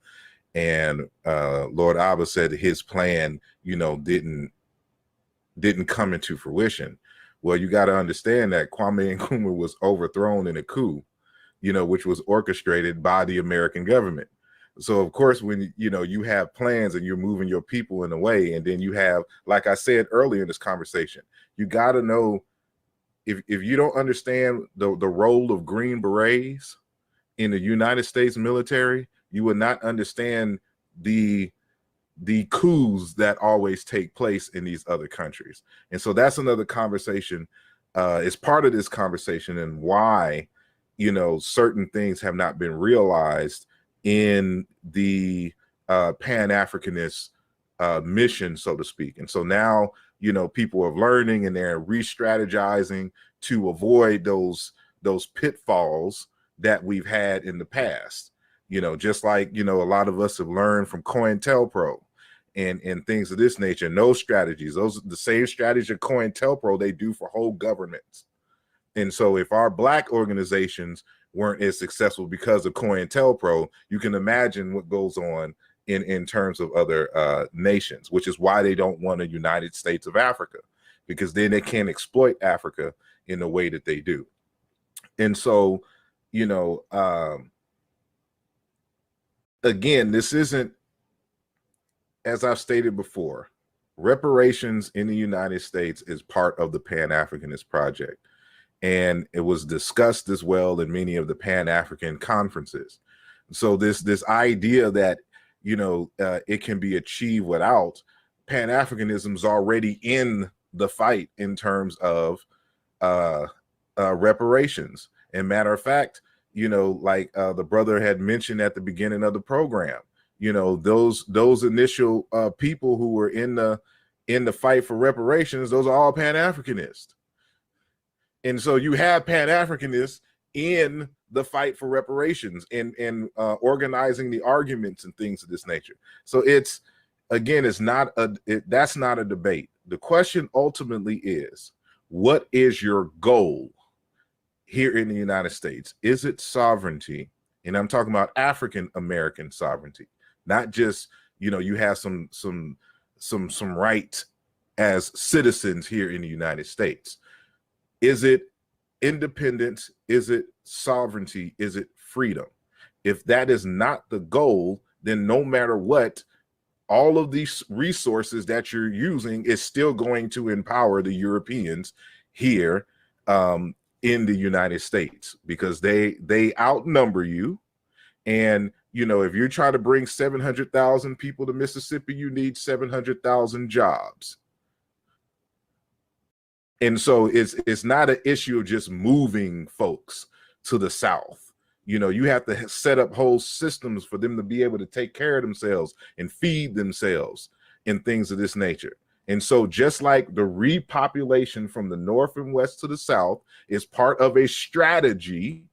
and Lord Abba said his plan, didn't come into fruition. Well, you got to understand that Kwame Nkrumah was overthrown in a coup, which was orchestrated by the American government. So of course, when you have plans and you're moving your people in a way, and then you have, like I said earlier in this conversation, you got to know, if you don't understand the role of Green Berets in the United States military, you would not understand the coups that always take place in these other countries. And so that's another conversation. It's part of this conversation, and why certain things have not been realized in the Pan-Africanist mission, so to speak. And so now, people are learning and they're re-strategizing to avoid those pitfalls that we've had in the past. Just like, a lot of us have learned from COINTELPRO and things of this nature. And those strategies, those are the same strategy of COINTELPRO they do for whole governments. And so if our Black organizations weren't as successful because of COINTELPRO, you can imagine what goes on in terms of other nations, which is why they don't want a United States of Africa, because then they can't exploit Africa in the way that they do. And so, again, this isn't, as I've stated before, reparations in the United States is part of the Pan-Africanist project. And it was discussed as well in many of the Pan-African conferences. So this idea that, it can be achieved without, Pan-Africanism is already in the fight in terms of reparations. And matter of fact, like the brother had mentioned at the beginning of the program, those initial people who were in the fight for reparations, those are all Pan-Africanists. And so you have Pan-Africanists in the fight for reparations and organizing the arguments and things of this nature. So it's, again, that's not a debate. The question ultimately is, what is your goal here in the United States? Is it sovereignty? And I'm talking about African American sovereignty, not just, you have some right as citizens here in the United States. Is it independence? Is it sovereignty? Is it freedom? If that is not the goal, then no matter what, all of these resources that you're using is still going to empower the Europeans here in the United States, because they outnumber you. And, if you're trying to bring 700,000 people to Mississippi, you need 700,000 jobs. And so it's not an issue of just moving folks to the South. You have to set up whole systems for them to be able to take care of themselves and feed themselves and things of this nature. And so just like the repopulation from the north and west to the south is part of a strategy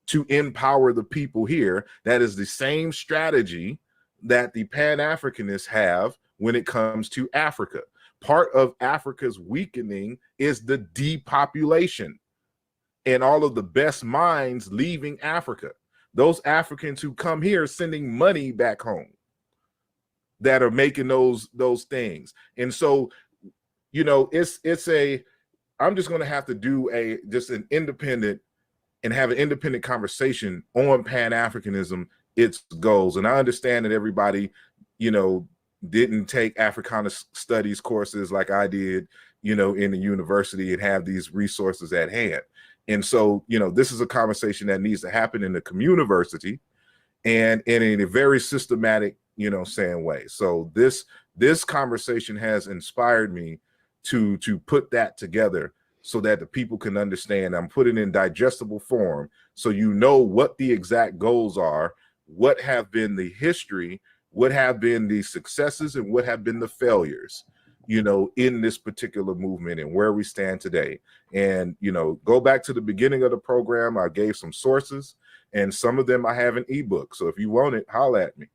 to empower the people here, that is the same strategy that the Pan-Africanists have when it comes to Africa. Part of Africa's weakening is the depopulation and all of the best minds leaving Africa. Those Africans who come here sending money back home that are making those things. And so, you know, I'm just going to have to do an independent and have an independent conversation on Pan-Africanism, its goals. And I understand that everybody, you know, didn't take Africana studies courses like I did, you know, in the university and have these resources at hand. And so, you know, this is a conversation that needs to happen in the community and in a very systematic, you know, way. So this conversation has inspired me to put that together so that the people can understand. I'm putting in digestible form so you know what the exact goals are, what have been the history, what have been the successes, and what have been the failures, you know, in this particular movement and where we stand today. And, you know, go back to the beginning of the program. I gave some sources, and some of them I have an ebook. So if you want it, holla at me.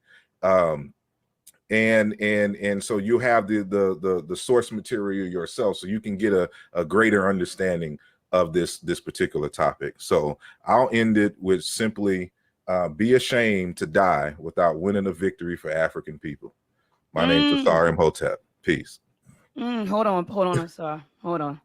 And so you have the source material yourself, so you can get a greater understanding of this particular topic. So I'll end it with simply be ashamed to die without winning a victory for African people. My name is Asar Imhotep. Peace. Hold on, Asar. Hold on.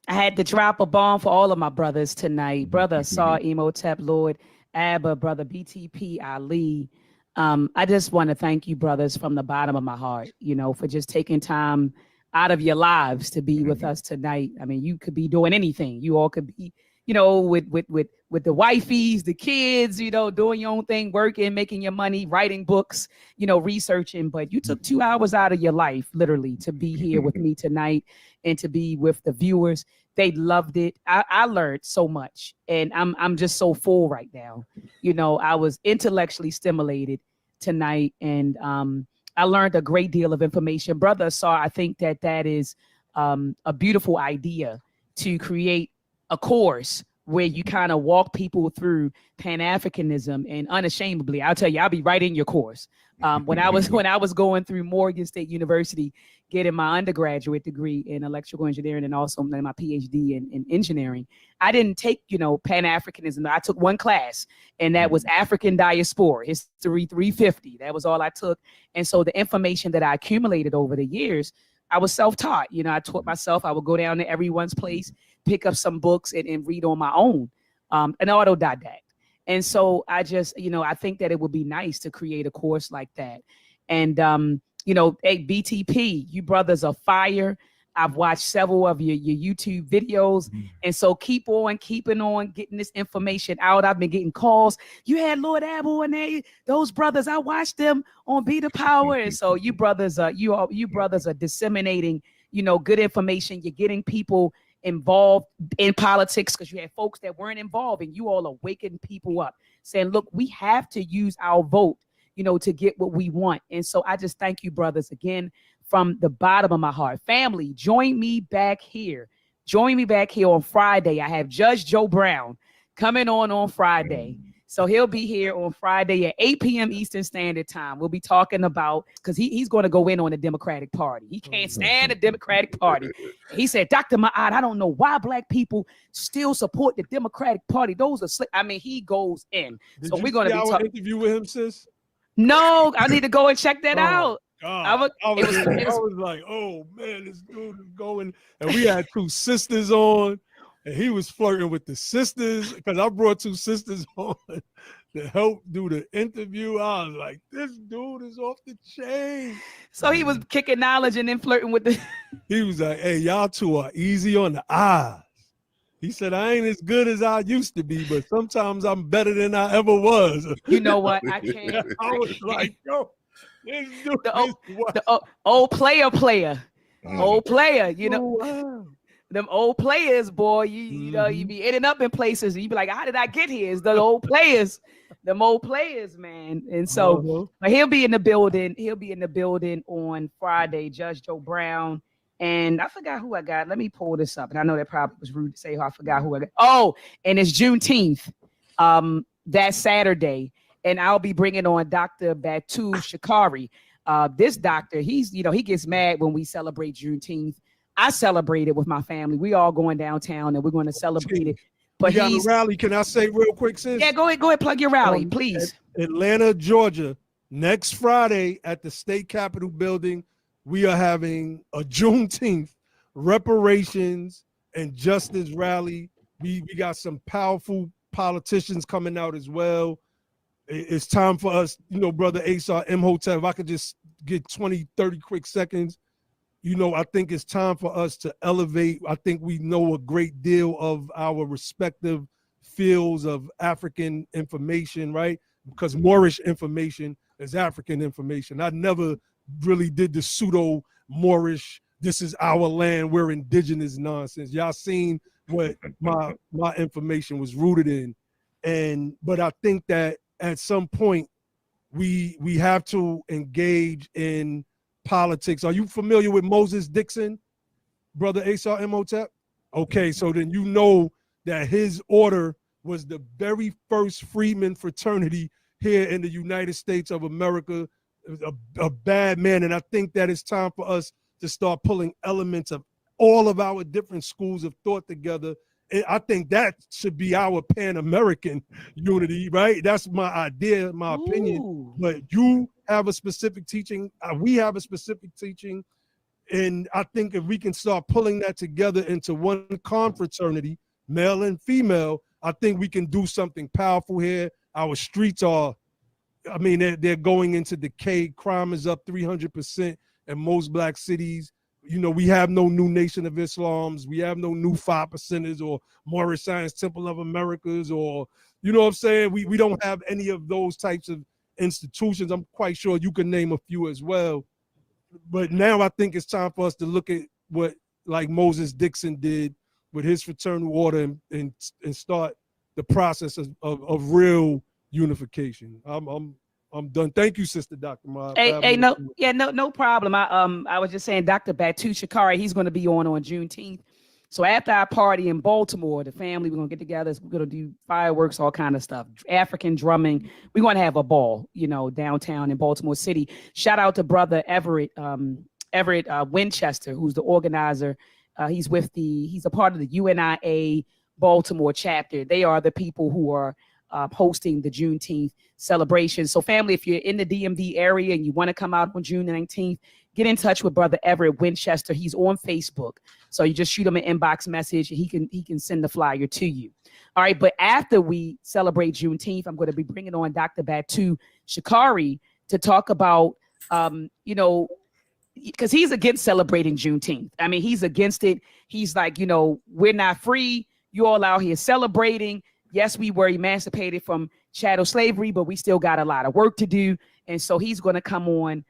I had to drop a bomb for all of my brothers tonight. Brother Asar Imhotep, Lord Abba, brother BTP Ali. I just want to thank you, brothers, from the bottom of my heart, you know, for just taking time out of your lives to be with us tonight. I mean, you could be doing anything. You all could be, you know, with the wifeys, the kids, you know, doing your own thing, working, making your money, writing books, you know, researching. But you took 2 hours out of your life, literally, to be here with me tonight and to be with the viewers. They loved it. I learned so much, and I'm just so full right now. You know, I was intellectually stimulated tonight, and I learned a great deal of information. Brother Asar, I think that is a beautiful idea to create a course where you kind of walk people through Pan-Africanism, and unashamedly, I'll tell you, I'll be right in your course. When I was going through Morgan State University, getting my undergraduate degree in electrical engineering and also my PhD in engineering, I didn't take, you know, Pan-Africanism. I took one class, and that was African Diaspora, History 350. That was all I took. And so the information that I accumulated over the years, I was self-taught. You know, I taught myself. I would go down to everyone's place, pick up some books and read on my own, an autodidact. And so I just, you know, I think that it would be nice to create a course like that. And, you know, hey, BTP, you brothers are fire. I've watched several of your YouTube videos. And so keep on keeping on getting this information out. I've been getting calls. You had Lord Abel and those brothers, I watched them on Be the Power. And so you brothers are disseminating, you know, good information. You're getting people involved in politics because you had folks that weren't involved, and you all are waking people up saying, look, we have to use our vote, you know, to get what we want. And so I just thank you, brothers, again, from the bottom of my heart. Family, join me back here. Join me back here on Friday. I have Judge Joe Brown coming on Friday. So he'll be here on Friday at 8 p.m. Eastern Standard Time. We'll be talking about, because he's going to go in on the Democratic Party. He can't stand the Democratic Party. He said, Dr. Ma'at, I don't know why Black people still support the Democratic Party. Those are slick. I mean, he goes in. So we're going to be talking. Interview with him, sis? No, I need to go and check that out. God. I was like, oh man, this dude is going. And we had two sisters on, and he was flirting with the sisters because I brought two sisters on to help do the interview. I was like, this dude is off the chain. So he was kicking knowledge and then flirting with the. He was like, hey, y'all two are easy on the eyes. He said, I ain't as good as I used to be, but sometimes I'm better than I ever was. You know what? I can't. I was like, yo, this dude the old player. Old player, you know. Oh, wow. them old players, boy. You know, you be ending up in places and you be like, how did I get here? It's the old players, them old players, man. And so but he'll be in the building. He'll be in the building on Friday, Judge Joe Brown. And I forgot who I got. Let me pull this up. And I know that probably was rude to say, I forgot who I got. Oh, and it's Juneteenth, that Saturday. And I'll be bringing on Dr. Batu Shikari. This doctor, he gets mad when we celebrate Juneteenth. I celebrate it with my family. We all going downtown and we're going to celebrate it. But we got a rally. Can I say real quick, sis? Yeah, go ahead, plug your rally, please. Atlanta, Georgia, next Friday at the State Capitol building, we are having a Juneteenth reparations and justice rally. We got some powerful politicians coming out as well. It's time for us, Brother Asa Imhotep, if I could just get 20, 30 quick seconds. I think it's time for us to elevate. I think we know a great deal of our respective fields of African information, right? Because Moorish information is African information. I never really did the pseudo Moorish, this is our land, we're indigenous nonsense. Y'all seen what my information was rooted in. But I think that at some point we have to engage in politics. Are you familiar with Moses Dixon, Brother Asa Imhotep? Okay, so then you know that his order was the very first Freedman fraternity here in the United States of America. A bad man, and I think that it's time for us to start pulling elements of all of our different schools of thought together. I think that should be our Pan-American unity, right? That's my idea, my opinion. But you have a specific teaching, we have a specific teaching, and I think if we can start pulling that together into one confraternity, male and female, I think we can do something powerful here. Our streets are, they're going into decay. Crime is up 300% in most black cities. We have no new Nation of Islams. We have no new 5%ers or Moorish Science Temple of Americas, or, you know what I'm saying? We don't have any of those types of institutions. I'm quite sure you can name a few as well. But now I think it's time for us to look at what like Moses Dixon did with his fraternal order and start the process of real unification. I'm done. Thank you, Sister Dr. Ma. No problem. I was just saying, Dr. Batu Shikari, he's going to be on Juneteenth. So after our party in Baltimore, the family, we're going to get together. We're going to do fireworks, all kind of stuff, African drumming. We're going to have a ball, downtown in Baltimore City. Shout out to Brother Everett Winchester, who's the organizer. He's a part of the UNIA Baltimore chapter. They are the people who are hosting the Juneteenth celebration. So family, if you're in the DMV area and you want to come out on June 19th, get in touch with Brother Everett Winchester. He's on Facebook. So you just shoot him an inbox message and he can send the flyer to you. All right. But after we celebrate Juneteenth, I'm going to be bringing on Dr. Batu Shikari to talk about, because he's against celebrating Juneteenth. He's against it. He's like, we're not free. You all out here celebrating. Yes, we were emancipated from chattel slavery, but we still got a lot of work to do. And so he's going to come on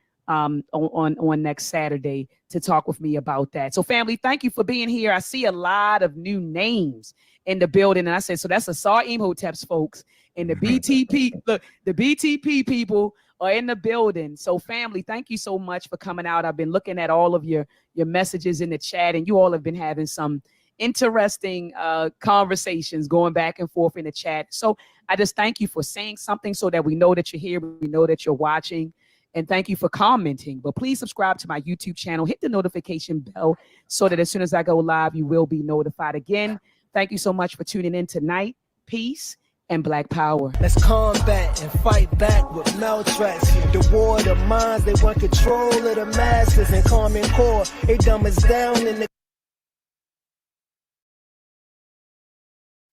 next Saturday to talk with me about that. So family, thank you for being here. I see a lot of new names in the building. And I said, so that's Asar Imhotep's folks and the BTP. Look, the BTP people are in the building. So family, thank you so much for coming out. I've been looking at all of your messages in the chat, and you all have been having some interesting conversations going back and forth in the chat. So I just thank you for saying something so that we know that you're here, we know that you're watching, and thank you for commenting. But please subscribe to my YouTube channel, hit the notification bell so that as soon as I go live, you will be notified. Again, thank you so much for tuning in tonight. Peace and Black Power. Let's combat and fight back with maltraction. The war of the minds, they want control of the masses, and Common Core, they dumb us down in the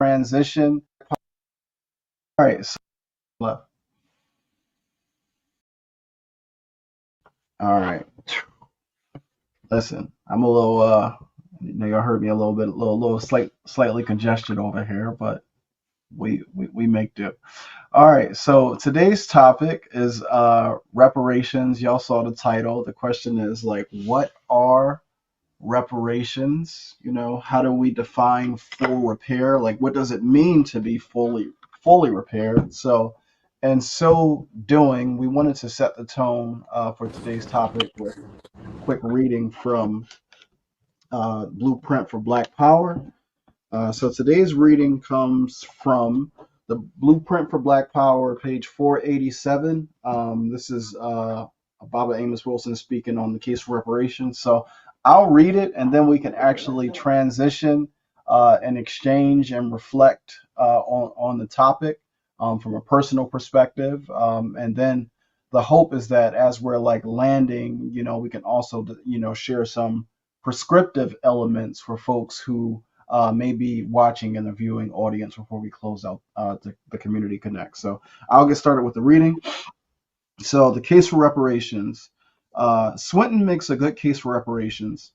transition. All right, so left. All right. Listen, I'm a little y'all heard me a little bit, slightly congested over here, but we make do. All right, so today's topic is reparations. Y'all saw the title. The question is like, what are reparations. How do we define full repair? Like, what does it mean to be fully repaired? So, and so doing, we wanted to set the tone for today's topic with a quick reading from Blueprint for Black Power. So today's reading comes from the Blueprint for Black Power, page 487. This is Baba Amos Wilson speaking on the case for reparations. So I'll read it, and then we can actually transition and exchange and reflect on the topic from a personal perspective. And then the hope is that as we're like landing, we can also, share some prescriptive elements for folks who may be watching in the viewing audience before we close out the Community Connect. So I'll get started with the reading. So the case for reparations. Swinton makes a good case for reparations.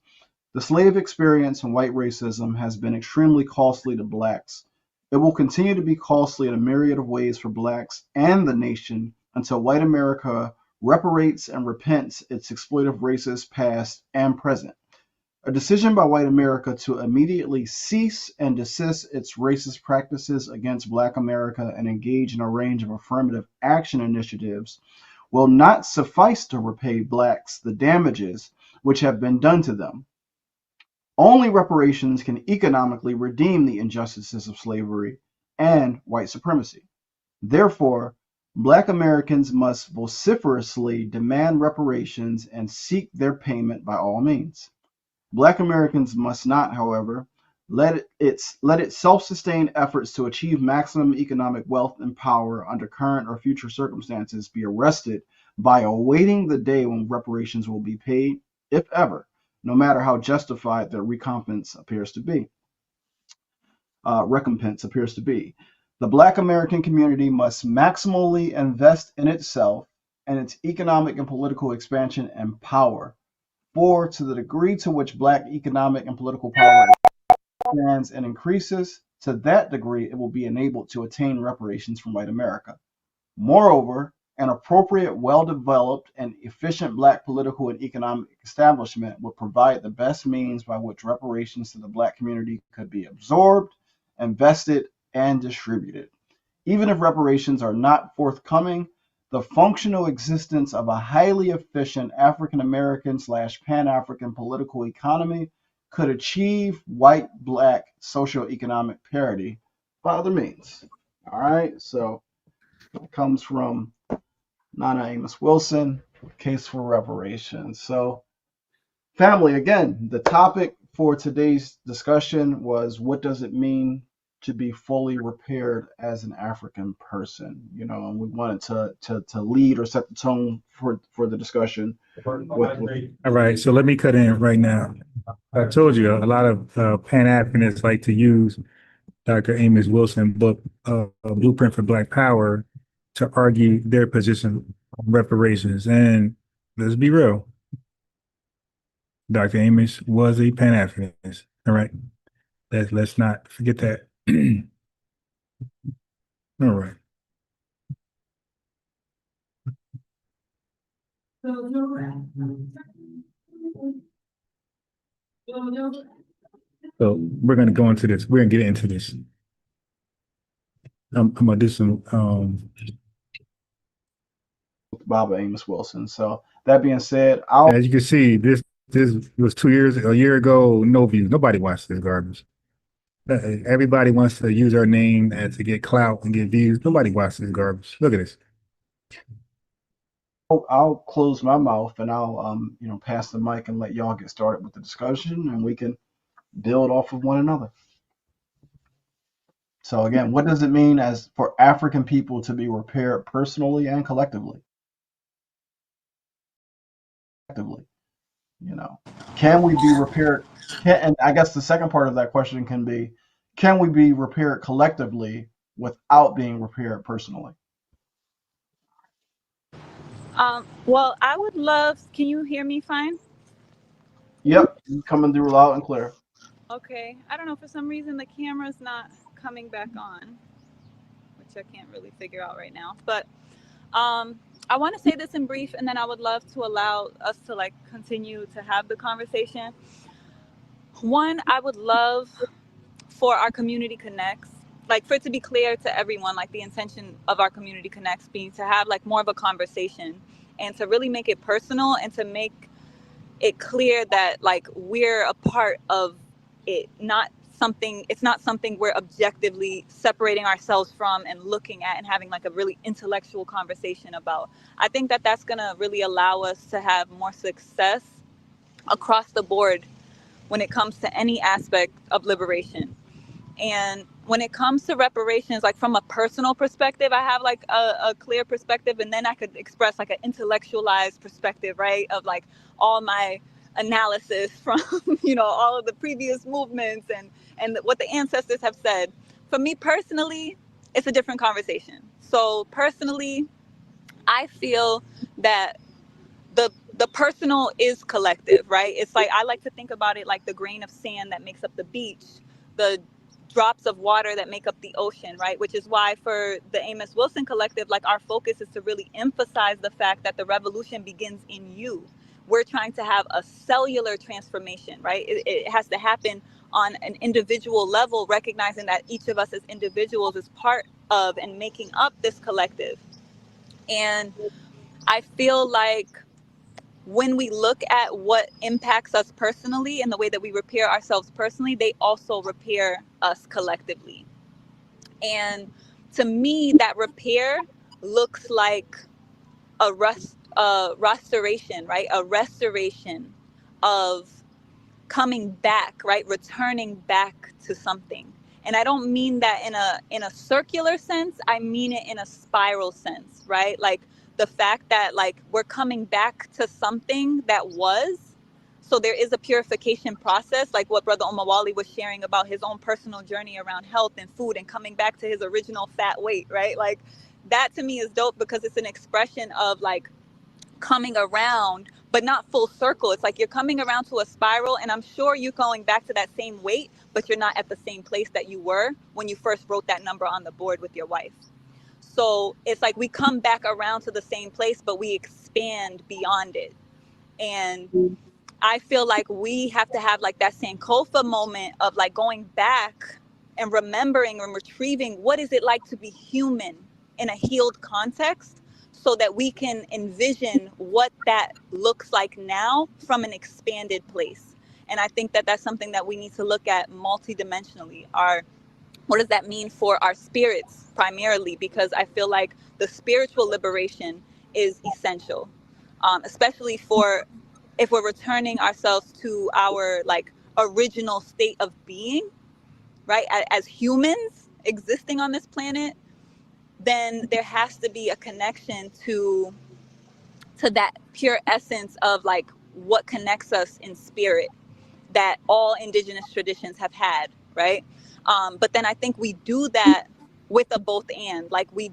The slave experience and white racism has been extremely costly to blacks. It will continue to be costly in a myriad of ways for blacks and the nation until white America reparates and repents its exploitive racist past and present. A decision by white America to immediately cease and desist its racist practices against Black America and engage in a range of affirmative action initiatives will not suffice to repay blacks the damages which have been done to them. Only reparations can economically redeem the injustices of slavery and white supremacy. Therefore, Black Americans must vociferously demand reparations and seek their payment by all means. Black Americans must not, however, let its self-sustained efforts to achieve maximum economic wealth and power under current or future circumstances be arrested by awaiting the day when reparations will be paid, if ever, no matter how justified their recompense appears to be. The Black American community must maximally invest in itself and its economic and political expansion and power. For to the degree to which Black economic and political power expands and increases, to that degree it will be enabled to attain reparations from white America. Moreover, an appropriate, well-developed, and efficient Black political and economic establishment would provide the best means by which reparations to the Black community could be absorbed, invested, and distributed. Even if reparations are not forthcoming, the functional existence of a highly efficient African-American / Pan-African political economy could achieve white-Black socioeconomic parity by other means. All right, so it comes from Nana Amos Wilson, Case for Reparations. So, family, again, the topic for today's discussion was, what does it mean to be fully repaired as an African person? And we wanted to lead or set the tone for the discussion. All right, so let me cut in right now. I told you a lot of Pan-Africanists like to use Dr. Amos Wilson's book, Blueprint for Black Power, to argue their position on reparations. And let's be real, Dr. Amos was a Pan-Africanist. All right, let's not forget that. All right. So we're going to go into this. We're going to get into this. I'm going to do some Baba Amos Wilson. So that being said, as you can see, this was a year ago, no views. Nobody watched this garbage. Everybody wants to use our name to get clout and get views. Nobody watches this garbage. Look at this. I'll close my mouth and I'll pass the mic and let y'all get started with the discussion, and we can build off of one another. So again, what does it mean as for African people to be repaired personally and collectively? Can we be repaired? And I guess the second part of that question can be, can we be repaired collectively without being repaired personally? Well, I would love, can you hear me fine? Yep, coming through loud and clear. Okay, I don't know, for some reason the camera's not coming back on, which I can't really figure out right now. But I want to say this in brief, and then I would love to allow us to continue to have the conversation. One, I would love for our community connects, like for it to be clear to everyone, like the intention of our community connects being to have like more of a conversation and to really make it personal and to make it clear that like we're a part of it, it's not something we're objectively separating ourselves from and looking at and having like a really intellectual conversation about. I think that that's going to really allow us to have more success across the board when it comes to any aspect of liberation. And when it comes to reparations, like from a personal perspective, I have like a clear perspective, and then I could express like an intellectualized perspective, right? Of like all my analysis from, all of the previous movements and what the ancestors have said. For me personally, it's a different conversation. So personally, I feel that the personal is collective, right? It's like, I like to think about it like the grain of sand that makes up the beach, the drops of water that make up the ocean, right? Which is why for the Amos Wilson Collective, like our focus is to really emphasize the fact that the revolution begins in you. We're trying to have a cellular transformation, right? It has to happen on an individual level, recognizing that each of us as individuals is part of and making up this collective. And I feel like when we look at what impacts us personally and the way that we repair ourselves personally, they also repair us collectively. And to me, that repair looks like a restoration, right? A restoration of coming back, right? Returning back to something. And I don't mean that in a circular sense. I mean it in a spiral sense, right? Like the fact that like we're coming back to something that was. So there is a purification process, like what Brother Omawali was sharing about his own personal journey around health and food and coming back to his original fat weight, right? Like that to me is dope because it's an expression of like coming around, but not full circle. It's like you're coming around to a spiral, and I'm sure you're going back to that same weight, but you're not at the same place that you were when you first wrote that number on the board with your wife. So it's like we come back around to the same place, but we expand beyond it. And I feel like we have to have like that Sankofa moment of like going back and remembering and retrieving what is it like to be human in a healed context, so that we can envision what that looks like now from an expanded place. And I think that that's something that we need to look at multidimensionally. What does that mean for our spirits primarily? Because I feel like the spiritual liberation is essential, especially for if we're returning ourselves to our like original state of being, right? As humans existing on this planet, then there has to be a connection to that pure essence of like what connects us in spirit that all indigenous traditions have had, right? But then I think we do that with a both and. Like we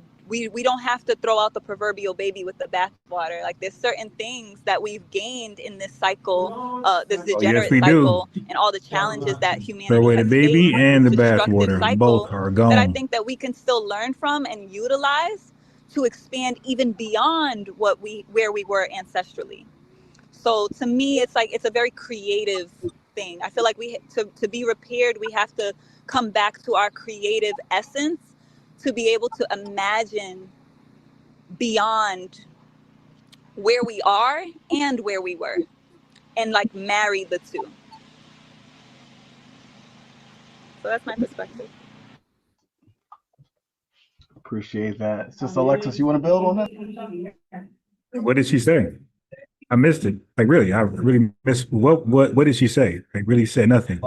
don't have to throw out the proverbial baby with the bathwater. Like there's certain things that we've gained in this cycle, this Oh, yes, degenerate we do. cycle, and all the challenges that Throw humanity away the has baby faced and in the this destructive bathwater. cycle, Both are that I gone. think that we can still learn from and utilize to expand even beyond where we were ancestrally. So to me, it's like it's a very creative thing. I feel like to be repaired, we have to come back to our creative essence to be able to imagine beyond where we are and where we were, and like marry the two. So that's my perspective. Appreciate that. Sister Alexis, you want to build on that? What did she say? I missed it. Like really, I really missed what did she say? Like really said nothing.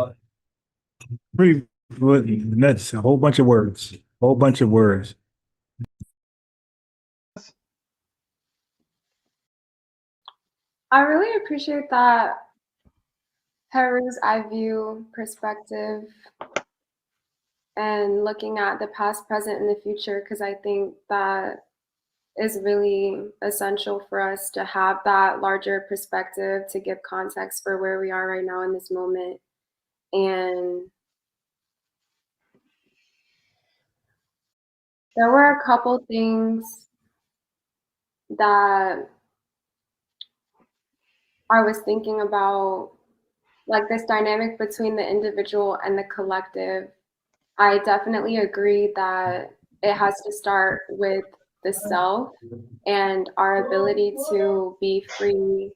Really nuts. A whole bunch of words. Whole bunch of words. I really appreciate that Peru's I view perspective and looking at the past, present, and the future, because I think that is really essential for us to have that larger perspective to give context for where we are right now in this moment. And there were a couple things that I was thinking about like this dynamic between the individual and the collective. I definitely agree that it has to start with the self and our ability to be free.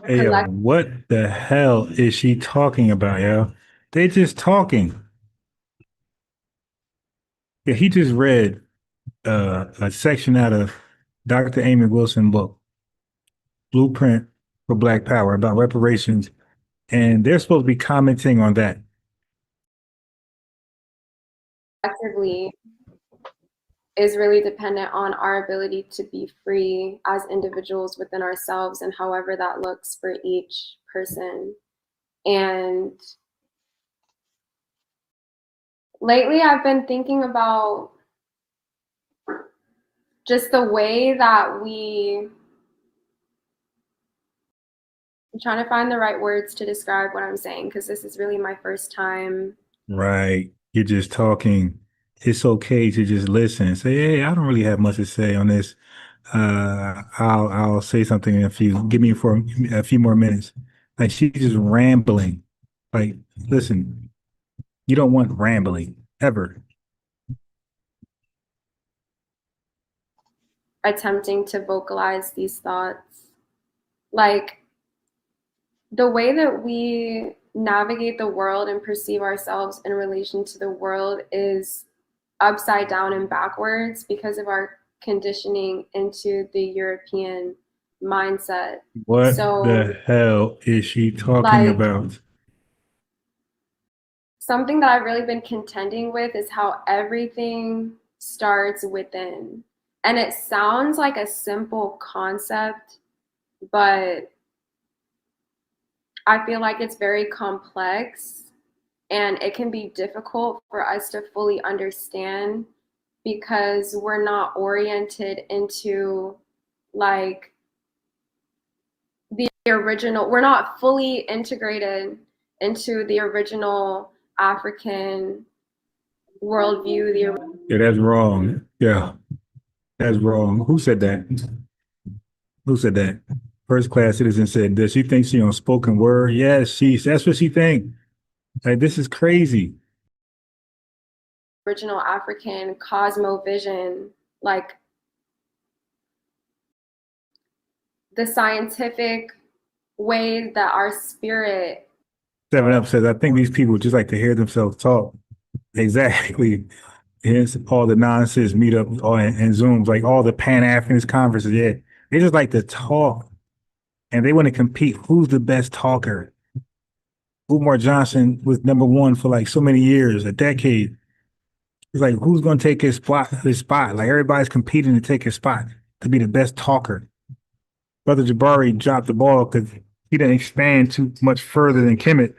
Hey, yo, what the hell is she talking about, yo? They just talking. Yeah, he just read a section out of Dr. Amy Wilson's book, Blueprint for Black Power, about reparations, and they're supposed to be commenting on that. Collectively is really dependent on our ability to be free as individuals within ourselves and however that looks for each person. And lately I've been thinking about just the way that I'm trying to find the right words to describe what I'm saying, because this is really my first time. Right. You're just talking. It's okay to just listen. Say, hey, I don't really have much to say on this. I'll say something in a few. Give me for a few more minutes. Like she's just rambling. Like, listen, you don't want rambling ever. Attempting to vocalize these thoughts. Like the way that we navigate the world and perceive ourselves in relation to the world is upside down and backwards because of our conditioning into the European mindset. What the hell is she talking about? Something that I've really been contending with is how everything starts within. And it sounds like a simple concept, but I feel like it's very complex and it can be difficult for us to fully understand because we're not oriented into like the original, we're not fully integrated into the original African worldview. Yeah, that's wrong. Yeah, that's wrong. Who said that? Who said that? First class citizen said, does she think she on spoken word? Yes, that's what she think. Like, this is crazy. Original African cosmovision, like the scientific way that our spirit. 7 Up says, I think these people just like to hear themselves talk. Exactly. Hence all the nonsense meetups and Zooms, like all the Pan-Africanist conferences. Yeah, they just like to talk and they want to compete. Who's the best talker? Umar Johnson was #1 for like so many years, a decade. It's like, who's going to take his spot? Like everybody's competing to take his spot to be the best talker. Brother Jabari dropped the ball because he didn't expand too much further than Kemet.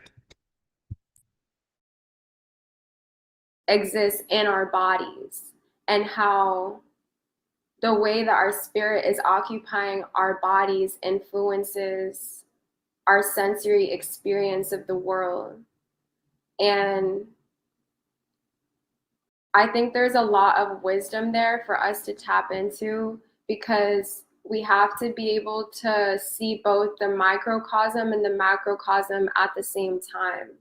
Exists in our bodies and how the way that our spirit is occupying our bodies influences our sensory experience of the world. And I think there's a lot of wisdom there for us to tap into because we have to be able to see both the microcosm and the macrocosm at the same time.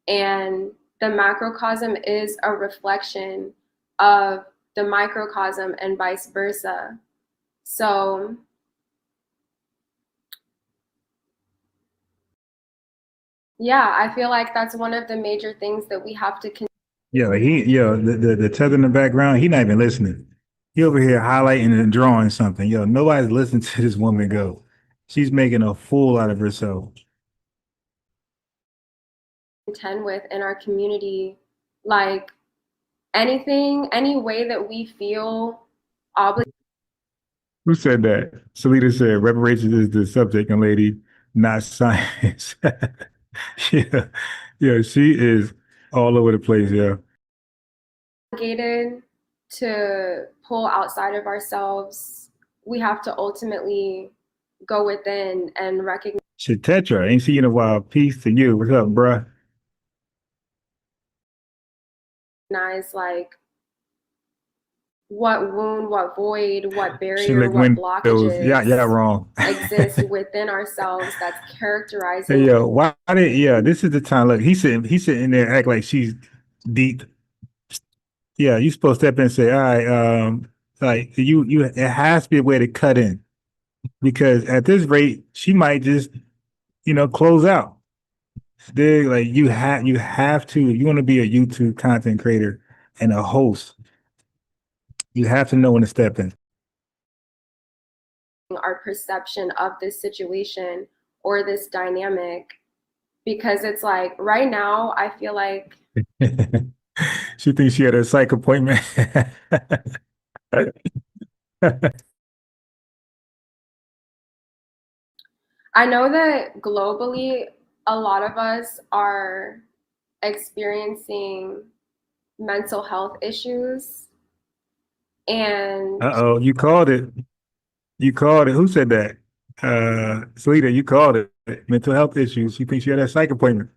And the macrocosm is a reflection of the microcosm and vice versa. So yeah, I feel like that's one of the major things that we have to The tether in the background, he not even listening. He over here highlighting and drawing something. Nobody's listening to this woman go. She's making a fool out of herself. Contend with in our community, like any way that we feel obligated. Who said that? Salita said reparations is the subject, and lady, not science. Yeah, she is all over the place, yeah. Obligated to pull outside of ourselves. We have to ultimately go within and recognize. Shit, Tetra, ain't seen you in a while. Peace to you. What's up, bruh? Like what wound, what void, what She barrier, like what windows. Yeah, blockages wrong. exist within ourselves that's Hey, characterizing. yo, why did, yeah, this is the time. Look, he's sitting there act like she's deep. Yeah, you supposed to step in and say, all right, like it has to be a way to cut in because at this rate, she might just, close out. Like you have to, if you want to be a YouTube content creator and a host, you have to know when to step in. Our perception of this situation or this dynamic, because it's like right now I feel like She thinks she had a psych appointment. I know that globally a lot of us are experiencing mental health issues, and Uh-oh, you called it. You called it. Who said that? Salita, you called it. Mental health issues. She thinks she had a psych appointment.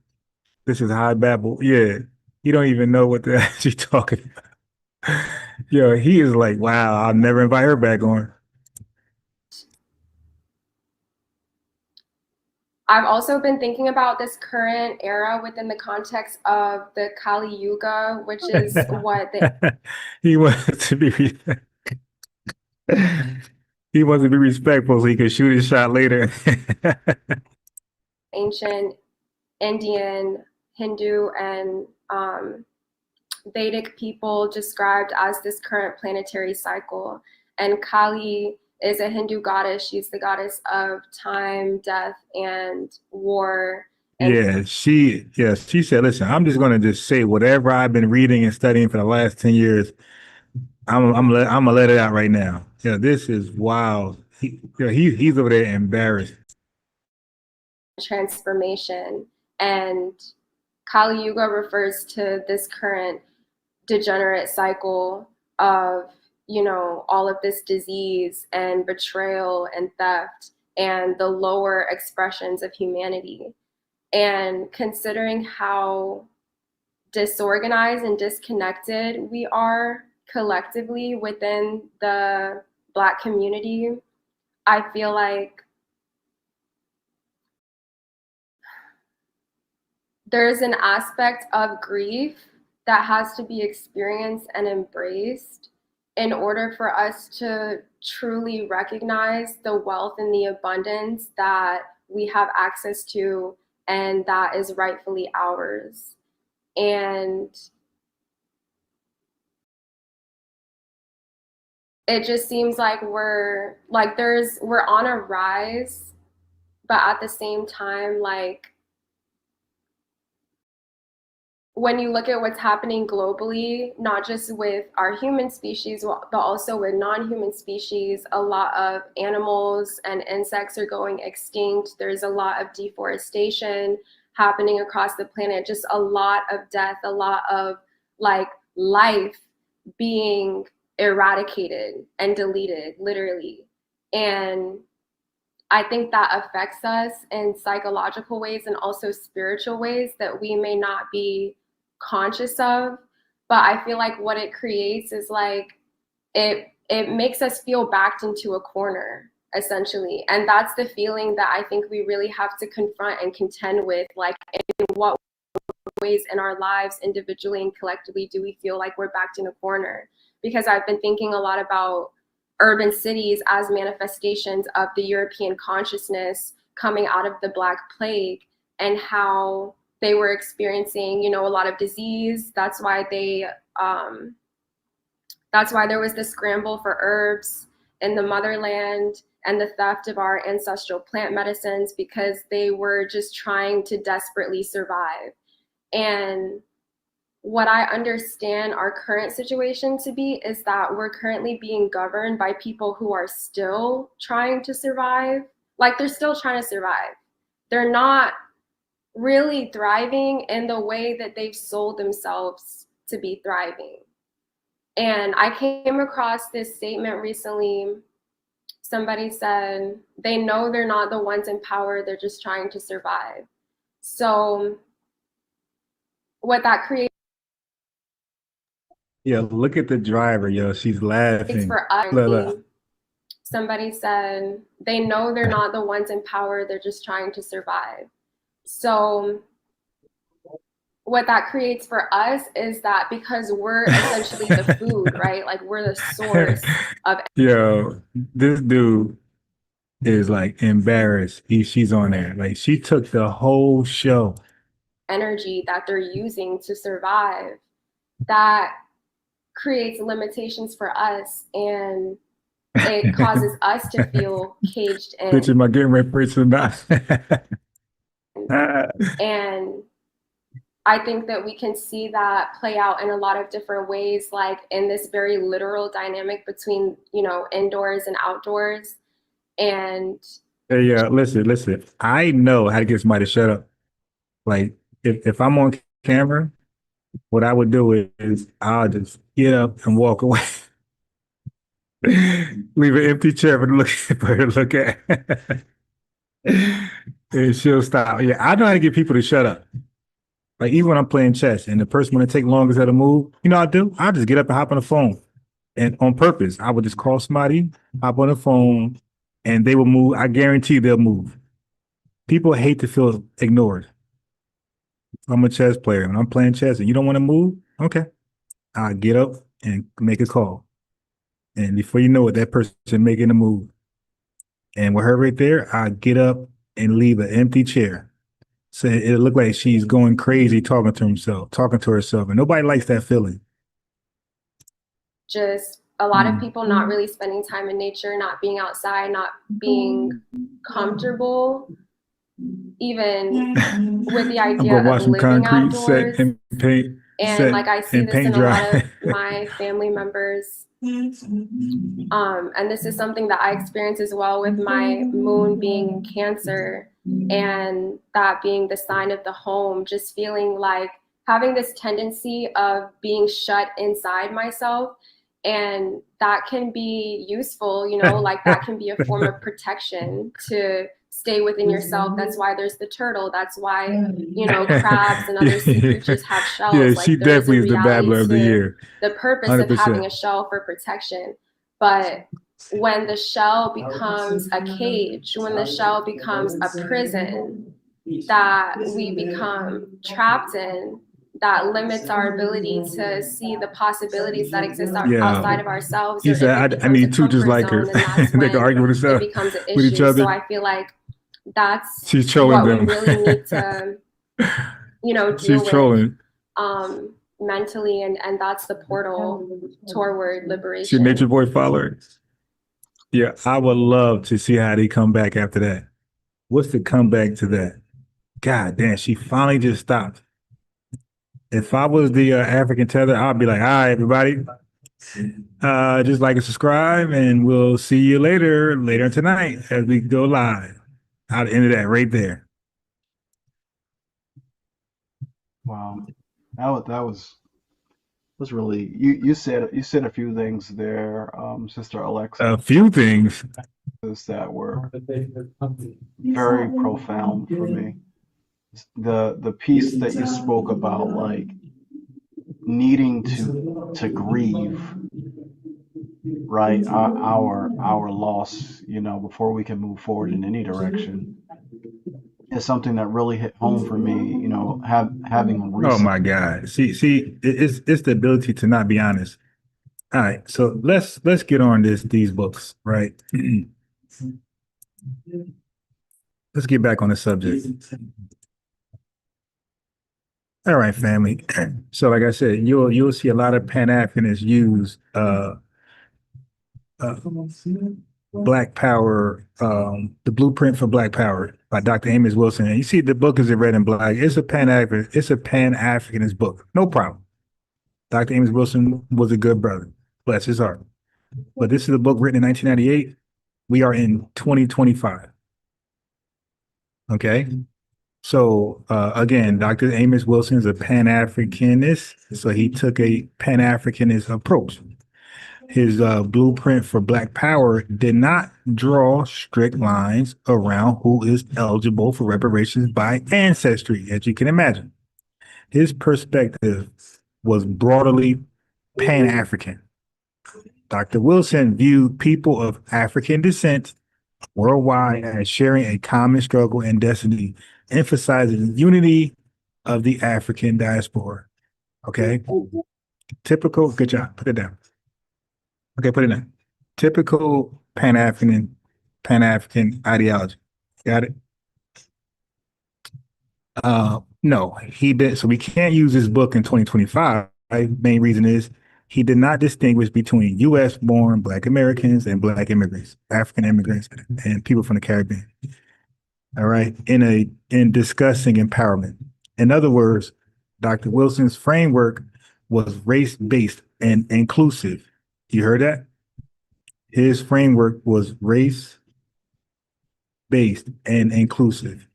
This is high babble. Yeah. You don't even know what the hell she's talking about. Yo, he is like, wow, I'll never invite her back on. I've also been thinking about this current era within the context of the Kali Yuga, which is what the He wants to be he wants to be respectful so he can shoot his shot later. ancient Indian, Hindu, and Vedic people described as this current planetary cycle. And Kali is a Hindu goddess. She's the goddess of time, death, and war. Yeah, she said, listen, I'm just gonna just say whatever I've been reading and studying for the last 10 years. I'm gonna let it out right now. Yeah, this is wild. He's over there embarrassed. Transformation. And Kali Yuga refers to this current degenerate cycle of, all of this disease and betrayal and theft and the lower expressions of humanity. And considering how disorganized and disconnected we are collectively within the Black community, I feel like there's an aspect of grief that has to be experienced and embraced in order for us to truly recognize the wealth and the abundance that we have access to and that is rightfully ours. And it just seems like we're on a rise, but at the same time, like, when you look at what's happening globally, not just with our human species, but also with non-human species, a lot of animals and insects are going extinct. There's a lot of deforestation happening across the planet, just a lot of death, a lot of life being eradicated and deleted, literally. And I think that affects us in psychological ways and also spiritual ways that we may not be conscious of. But I feel like what it creates is it makes us feel backed into a corner, essentially. And that's the feeling that I think we really have to confront and contend with, in what ways in our lives individually and collectively do we feel like we're backed in a corner? Because I've been thinking a lot about urban cities as manifestations of the European consciousness coming out of the Black Plague and how they were experiencing, a lot of disease. That's why there was the scramble for herbs in the motherland and the theft of our ancestral plant medicines because they were just trying to desperately survive. And what I understand our current situation to be is that we're currently being governed by people who are still trying to survive. They're still trying to survive. They're not really thriving in the way that they've sold themselves to be thriving. And I came across this statement recently. Somebody said, they know they're not the ones in power, they're just trying to survive. So what that creates Yeah, look at the driver, yo. She's It's laughing. for us. Look. Somebody said they know they're not the ones in power, they're just trying to survive. So what that creates for us is that because we're essentially the food, right? Like we're the source of Yo, this dude is like embarrassed. She's on there. Like she took the whole show. energy that they're using to survive. That creates limitations for us, and it causes us to feel caged in. Bitch, am I getting reparations or not? And I think that we can see that play out in a lot of different ways, like in this very literal dynamic between, you know, indoors and outdoors. And Hey, listen. I know how to get somebody to shut up. Like if I'm on camera, what I would do is I'll just get up and walk away. Leave an empty chair for her to look at. And she'll stop. Yeah, I know how to get people to shut up. Like even when I'm playing chess and the person want to take longest at a move, you know what I do? I'll just get up and hop on the phone. And on purpose, I would just call somebody, hop on the phone, and they will move. I guarantee they'll move. People hate to feel ignored. I'm a chess player. When I'm playing chess and you don't want to move, okay. I'll get up and make a call. And before you know it, that person making a move. And with her right there, I'll get up and leave an empty chair. So it looked like she's going crazy talking to herself. And nobody likes that feeling. just a lot of people not really spending time in nature, not being outside, not being comfortable, even with the idea of living outdoors. And like I see this in a lot of my family members. And this is something that I experience as well with my moon being in Cancer, and that being the sign of the home, just feeling like having this tendency of being shut inside myself. And that can be useful, you know, like that can be a form of protection to stay within yourself. That's why there's the turtle. That's why, you know, crabs and other sea creatures have shells. Yeah, like she definitely is the babbler of the year. The purpose 100%. of having a shell for protection. But when the shell becomes a cage, when the shell becomes a prison that we become trapped in, that limits our ability to see the possibilities that exist outside of ourselves. He said, I need two just like her. They can argue with each other. So I feel like that's she's trolling what them. we really need to, you know, deal she's trolling. with mentally, and that's the portal toward liberation. She nature boy follower. Yeah, I would love to see how they come back after that. What's the comeback to that? God damn, she finally just stopped. If I was the African tether, I'd be like, all right, everybody, just like and subscribe, and we'll see you later tonight as we go live. I'd end that right there. Wow, that was really you said a few things there, Sister Alexa. A few things that were very profound for me. The piece that you spoke about, like needing to grieve, right, our loss, you know, before we can move forward in any direction, is something that really hit home for me, you know, having oh my God. See, it's the ability to not be honest. All right, so let's get on these books, right? Let's get back on the subject. All right, family. So like I said, you'll see a lot of Pan-Africanists use Black Power, the Blueprint for Black Power by Dr. Amos Wilson. And you see the book is in red and black. It's a Pan-Africanist book. No problem. Dr. Amos Wilson was a good brother. Bless his heart. But this is a book written in 1998. We are in 2025. Okay. So again, Dr. Amos Wilson is a Pan-Africanist. So he took a Pan-Africanist approach. His blueprint for Black Power did not draw strict lines around who is eligible for reparations by ancestry, as you can imagine. His perspective was broadly Pan-African. Dr. Wilson viewed people of African descent worldwide as sharing a common struggle and destiny, emphasizing the unity of the African diaspora. Okay. Typical, good job. Put it down. Okay, put it down. Typical Pan-African ideology. Got it? No, he did. So we can't use this book in 2025. Main reason is he did not distinguish between U.S. born Black Americans and Black immigrants, African immigrants, and people from the Caribbean. All right, in discussing empowerment. In other words, Dr. Wilson's framework was race-based and inclusive. You heard that? His framework was race-based and inclusive.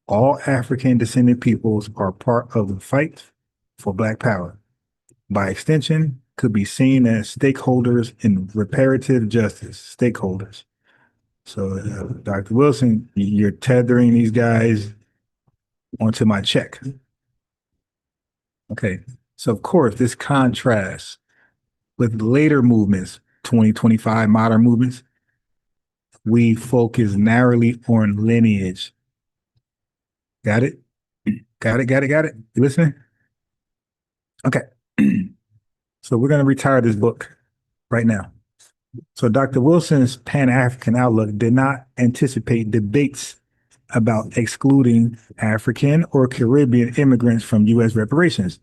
All African descendant peoples are part of the fight for Black power. By extension, could be seen as stakeholders in reparative justice, stakeholders. So, Dr. Wilson, you're tethering these guys onto my check. Okay, so of course, this contrasts with later movements, 2025 modern movements. We focus narrowly on lineage. Got it? Got it? You listening? Okay. So we're going to retire this book right now. So Dr. Wilson's Pan-African outlook did not anticipate debates about excluding African or Caribbean immigrants from U.S. reparations.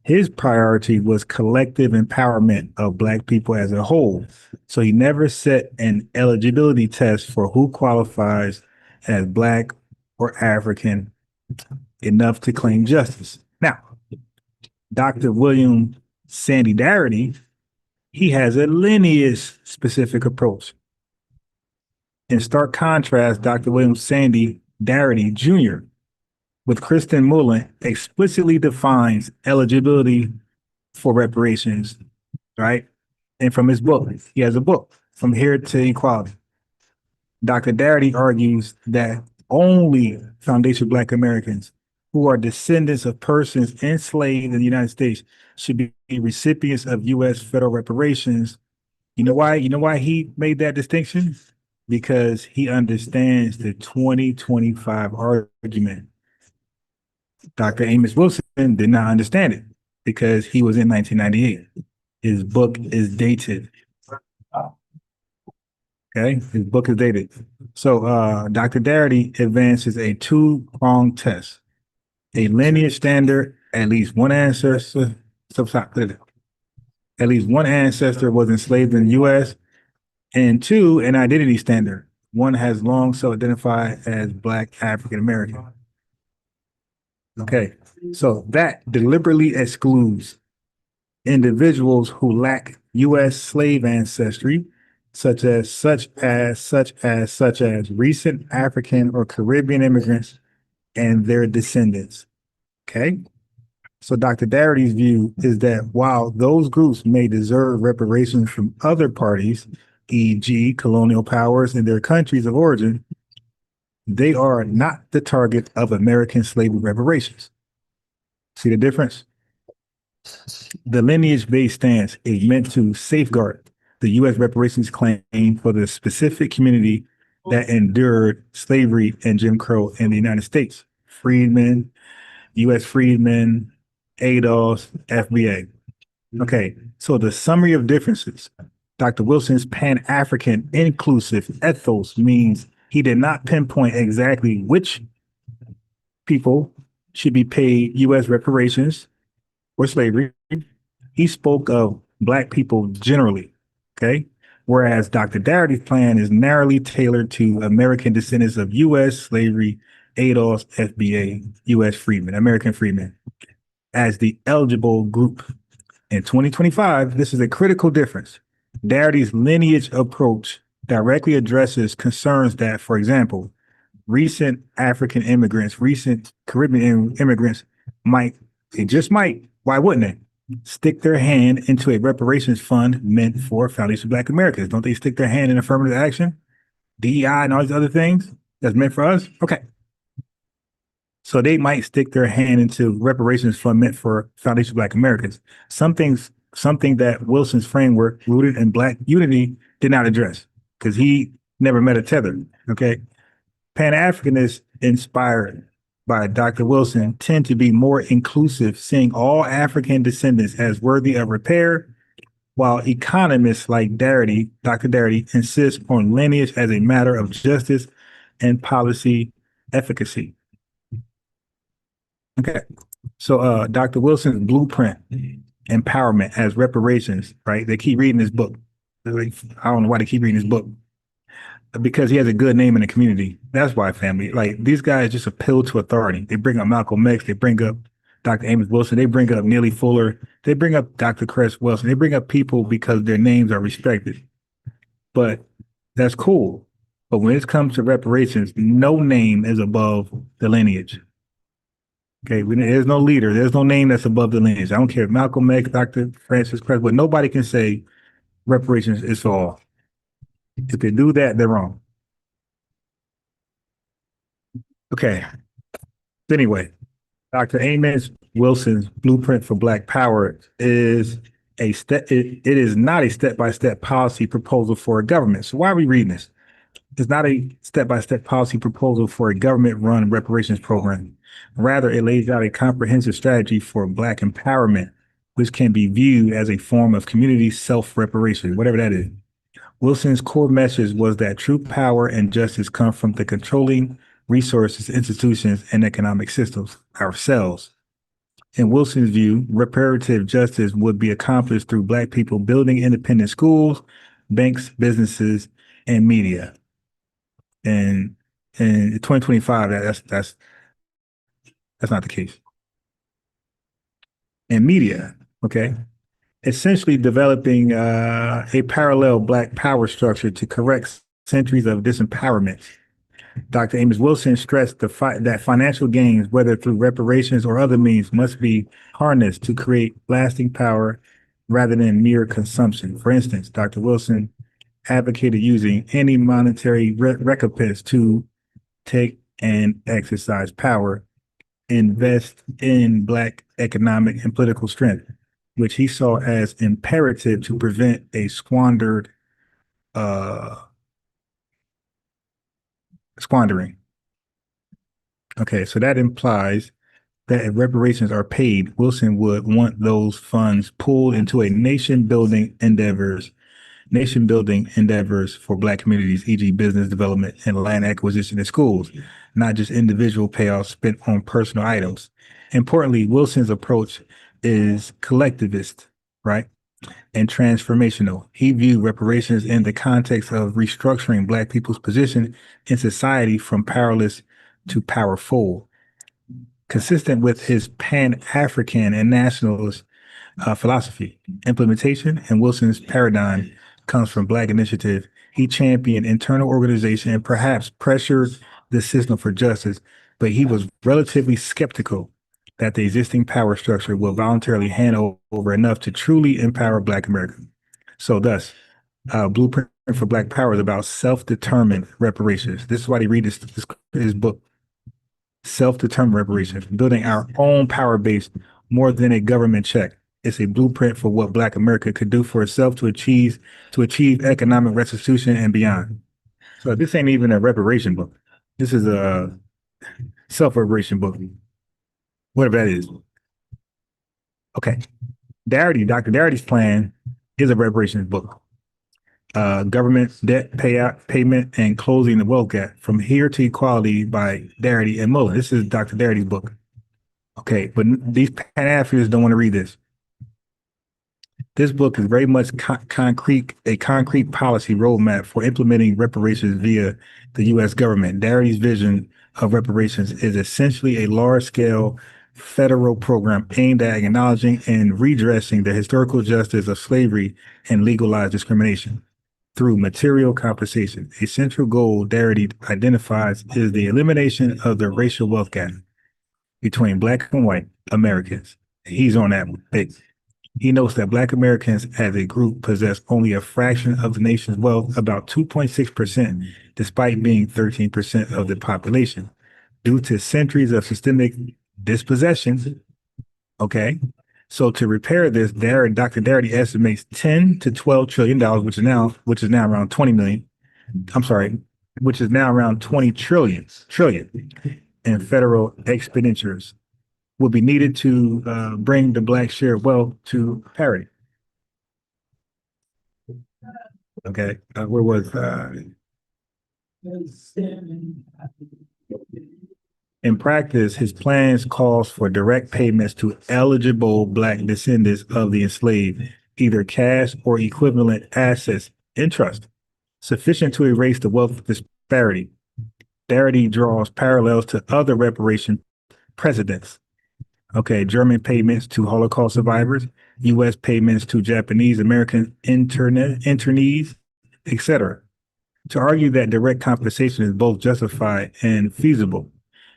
His priority was collective empowerment of Black people as a whole. So he never set an eligibility test for who qualifies as Black or African enough to claim justice. Now, Dr. William Sandy Darity, he has a lineage-specific approach. In stark contrast, Dr. William Sandy Darity Jr. with Kristen Mullen explicitly defines eligibility for reparations, right? And from his book, he has a book, From Here to Equality. Dr. Darity argues that only foundational Black Americans who are descendants of persons enslaved in the United States should be recipients of U.S. federal reparations. You know why? You know why he made that distinction? Because he understands the 2025 argument. Dr. Amos Wilson did not understand it because he was in 1998. His book is dated. Okay, his book is dated. So Dr. Darity advances a two-pronged test. A lineage standard, at least one ancestor, at least one ancestor was enslaved in the U.S., and two, an identity standard. One has long self-identified as Black African American. Okay, so that deliberately excludes individuals who lack U.S. slave ancestry, such as recent African or Caribbean immigrants and their descendants. Okay, so Dr. Darity's view is that while those groups may deserve reparations from other parties, e.g., colonial powers in their countries of origin, they are not the target of American slavery reparations. See the difference? The lineage-based stance is meant to safeguard the U.S. reparations claim for the specific community that endured slavery and Jim Crow in the United States. Freedman, U.S. Freedman, ADOS, FBA. Okay, so the summary of differences. Dr. Wilson's Pan-African inclusive ethos means he did not pinpoint exactly which people should be paid U.S. reparations for slavery. He spoke of Black people generally, okay? Whereas Dr. Darity's plan is narrowly tailored to American descendants of U.S. slavery, ADOS, FBA, U.S. freedmen, American freedmen, as the eligible group. In 2025, this is a critical difference. Darity's lineage approach directly addresses concerns that, for example, recent African immigrants, recent Caribbean immigrants just might, why wouldn't they, stick their hand into a reparations fund meant for foundational Black Americans? Don't they stick their hand in affirmative action, DEI, and all these other things that's meant for us? Okay. So they might stick their hand into reparations fund meant for foundational Black Americans. Some things something that Wilson's framework, rooted in Black unity, did not address because he never met a tether. Okay. Pan-Africanists inspired by Dr. Wilson tend to be more inclusive, seeing all African descendants as worthy of repair, while economists like Darity, Dr. Darity, insist on lineage as a matter of justice and policy efficacy. Okay, so Dr. Wilson's blueprint, empowerment as reparations, right? They keep reading this book. Like, I don't know why they keep reading this book. Because he has a good name in the community. That's why, family. Like, these guys just appeal to authority. They bring up Malcolm X. They bring up Dr. Amos Wilson. They bring up Neely Fuller. They bring up Dr. Cress Wilson. They bring up people because their names are respected. But that's cool. But when it comes to reparations, no name is above the lineage. Okay, there's no leader. There's no name that's above the lineage. I don't care if Malcolm X, Dr. Francis Cress, but nobody can say reparations is for all. If they do that, they're wrong. Okay. Anyway, Dr. Amos Wilson's blueprint for Black Power is a step. It is not a step-by-step policy proposal for a government. So why are we reading this? It's not a step-by-step policy proposal for a government-run reparations program. Rather, it lays out a comprehensive strategy for Black empowerment, which can be viewed as a form of community self-reparation, whatever that is. Wilson's core message was that true power and justice come from the controlling resources, institutions, and economic systems, ourselves. In Wilson's view, reparative justice would be accomplished through Black people building independent schools, banks, businesses, and media. And in 2025, that's not the case. And media, okay? Essentially developing a parallel Black power structure to correct centuries of disempowerment. Dr. Amos Wilson stressed that financial gains, whether through reparations or other means, must be harnessed to create lasting power rather than mere consumption. For instance, Dr. Wilson advocated using any monetary recompense to take and exercise power, invest in Black economic and political strength, which he saw as imperative to prevent a squandering. Okay, so that implies that if reparations are paid, Wilson would want those funds pulled into a nation-building endeavors for Black communities, e.g. business development and land acquisition in schools, not just individual payoffs spent on personal items. Importantly, Wilson's approach is collectivist, right? And transformational. He viewed reparations in the context of restructuring Black people's position in society from powerless to powerful. Consistent with his Pan-African and nationalist philosophy, implementation, and Wilson's paradigm comes from Black initiative. He championed internal organization and perhaps pressured the system for justice, but he was relatively skeptical that the existing power structure will voluntarily hand over enough to truly empower Black America. So thus, Blueprint for Black Power is about self-determined reparations. This is why they read this book, Self-Determined Reparations, building our own power base more than a government check. It's a blueprint for what Black America could do for itself to achieve economic restitution and beyond. So this ain't even a reparation book. This is a self-reparation book, whatever that is. Okay. Darity, Dr. Darity's plan is a reparations book. Government debt payment and closing the wealth gap from here to equality by Darity and Mullen. This is Dr. Darity's book. Okay, but these Pan-Africanists don't want to read this. This book is very much a concrete policy roadmap for implementing reparations via the U.S. government. Darity's vision of reparations is essentially a large-scale federal program aimed at acknowledging and redressing the historical justice of slavery and legalized discrimination through material compensation. A central goal Darity identifies is the elimination of the racial wealth gap between Black and white Americans. He's on that one big. He notes that Black Americans as a group possess only a fraction of the nation's wealth, about 2.6%, despite being 13% of the population, due to centuries of systemic dispossessions. Okay, So to repair this, Dr. Darity estimates $10 to $12 trillion, which is now around 20 million. I'm sorry, which is now around 20 trillion in federal expenditures will be needed to bring the Black share of wealth to parity. Okay, where was in practice, his plans calls for direct payments to eligible Black descendants of the enslaved, either cash or equivalent assets in trust, sufficient to erase the wealth disparity. Darity draws parallels to other reparation precedents. Okay, German payments to Holocaust survivors, U.S. payments to Japanese American internees, etc. To argue that direct compensation is both justified and feasible.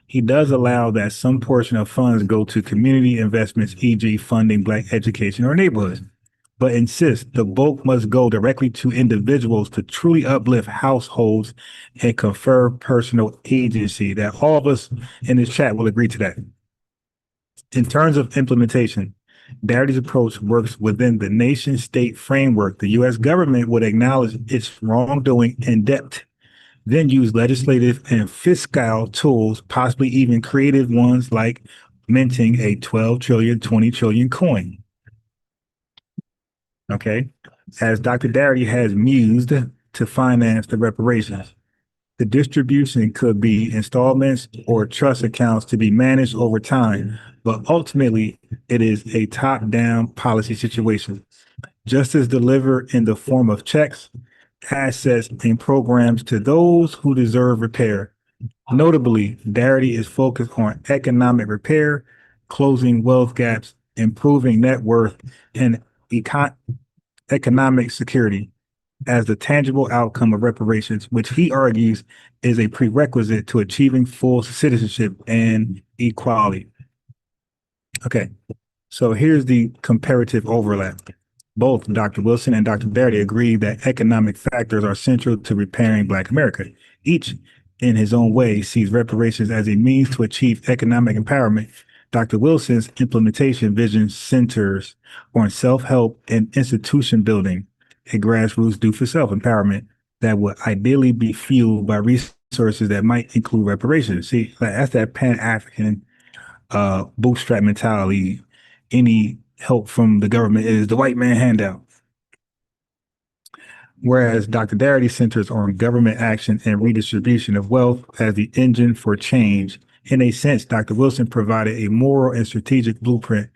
He does allow that some portion of funds go to community investments, e.g. funding Black education or neighborhoods, but insists the bulk must go directly to individuals to truly uplift households and confer personal agency. That all of us in this chat will agree to that. In terms of implementation, Darity's approach works within the nation-state framework. The U.S. government would acknowledge its wrongdoing in depth, then use legislative and fiscal tools, possibly even creative ones like minting a 12 trillion, 20 trillion coin. Okay, as Dr. Darity has mused to finance the reparations. The distribution could be installments or trust accounts to be managed over time, but ultimately it is a top-down policy situation. Justice delivered in the form of checks, assets, and programs to those who deserve repair. Notably, Darity is focused on economic repair, closing wealth gaps, improving net worth, and economic security as the tangible outcome of reparations, which he argues is a prerequisite to achieving full citizenship and equality. Okay, so here's the comparative overlap. Both Dr. Wilson and Dr. Darity agree that economic factors are central to repairing Black America. Each, in his own way, sees reparations as a means to achieve economic empowerment. Dr. Wilson's implementation vision centers on self-help and institution building, a grassroots do-for-self empowerment that would ideally be fueled by resources that might include reparations. See, that's that Pan-African bootstrap mentality. Any help from the government is the white man handout. Whereas Dr. Darity centers on government action and redistribution of wealth as the engine for change. In a sense, Dr. Wilson provided a moral and strategic blueprint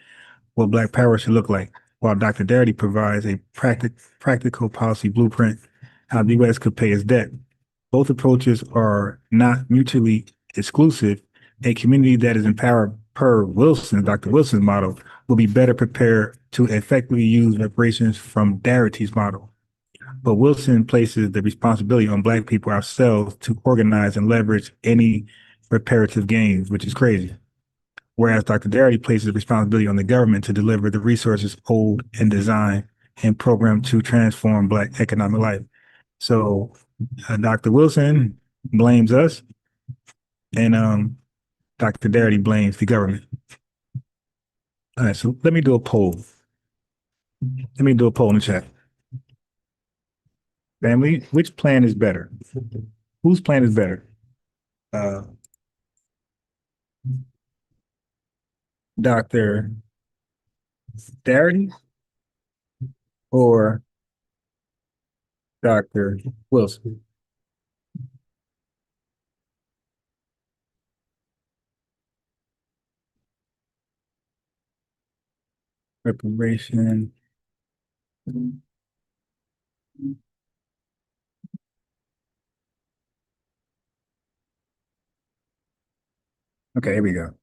what Black power should look like, while Dr. Darity provides a practical policy blueprint how the U.S. could pay its debt. Both approaches are not mutually exclusive. A community that is empowered per Dr. Wilson's model, will be better prepared to effectively use reparations from Darity's model. But Wilson places the responsibility on Black people ourselves to organize and leverage any reparative gains, which is crazy. Whereas Dr. Darity places the responsibility on the government to deliver the resources owed and design and program to transform Black economic life. So Dr. Wilson blames us, and Dr. Darity blames the government. All right, so let me do a poll. Let me do a poll in the chat. Family, which plan is better? Whose plan is better? Dr. Darity or Dr. Wilson? Reparation. Okay, here we go.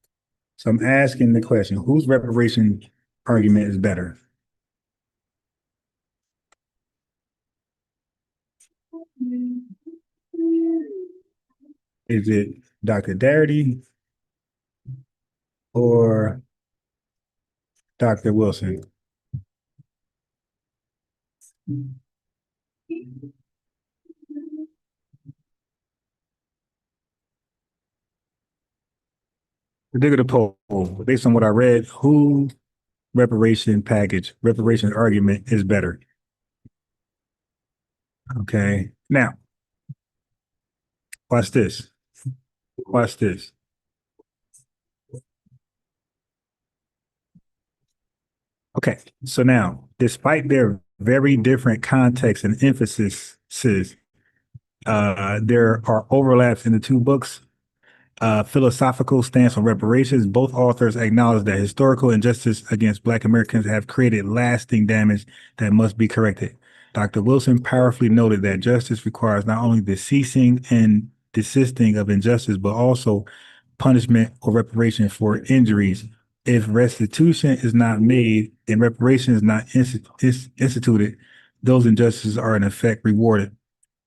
So I'm asking the question, whose reparation argument is better? Is it Dr. Darity or Dr. Wilson? The bigger the poll, based on what I read, who reparation package, reparation argument is better. Okay, now, watch this. Watch this. Okay, so now, despite their very different contexts and emphases, there are overlaps in the two books. Philosophical stance on reparations. Both authors acknowledge that historical injustice against Black Americans have created lasting damage that must be corrected. Dr. Wilson powerfully noted that justice requires not only the ceasing and desisting of injustice, but also punishment or reparation for injuries. If restitution is not made and reparation is not instituted, those injustices are in effect rewarded.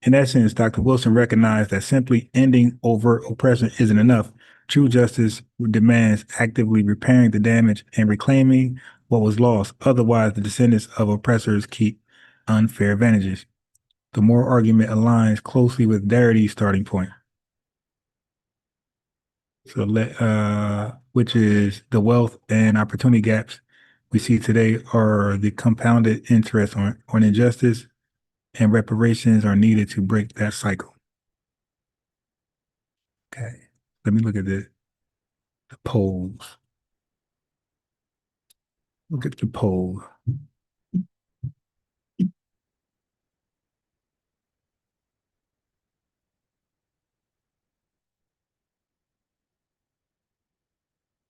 In essence, Dr. Wilson recognized that simply ending overt oppression isn't enough. True justice demands actively repairing the damage and reclaiming what was lost. Otherwise, the descendants of oppressors keep unfair advantages. The moral argument aligns closely with Darity's starting point. So, which is the wealth and opportunity gaps we see today are the compounded interest on injustice, and reparations are needed to break that cycle. Okay, let me look at the polls. Look at the poll.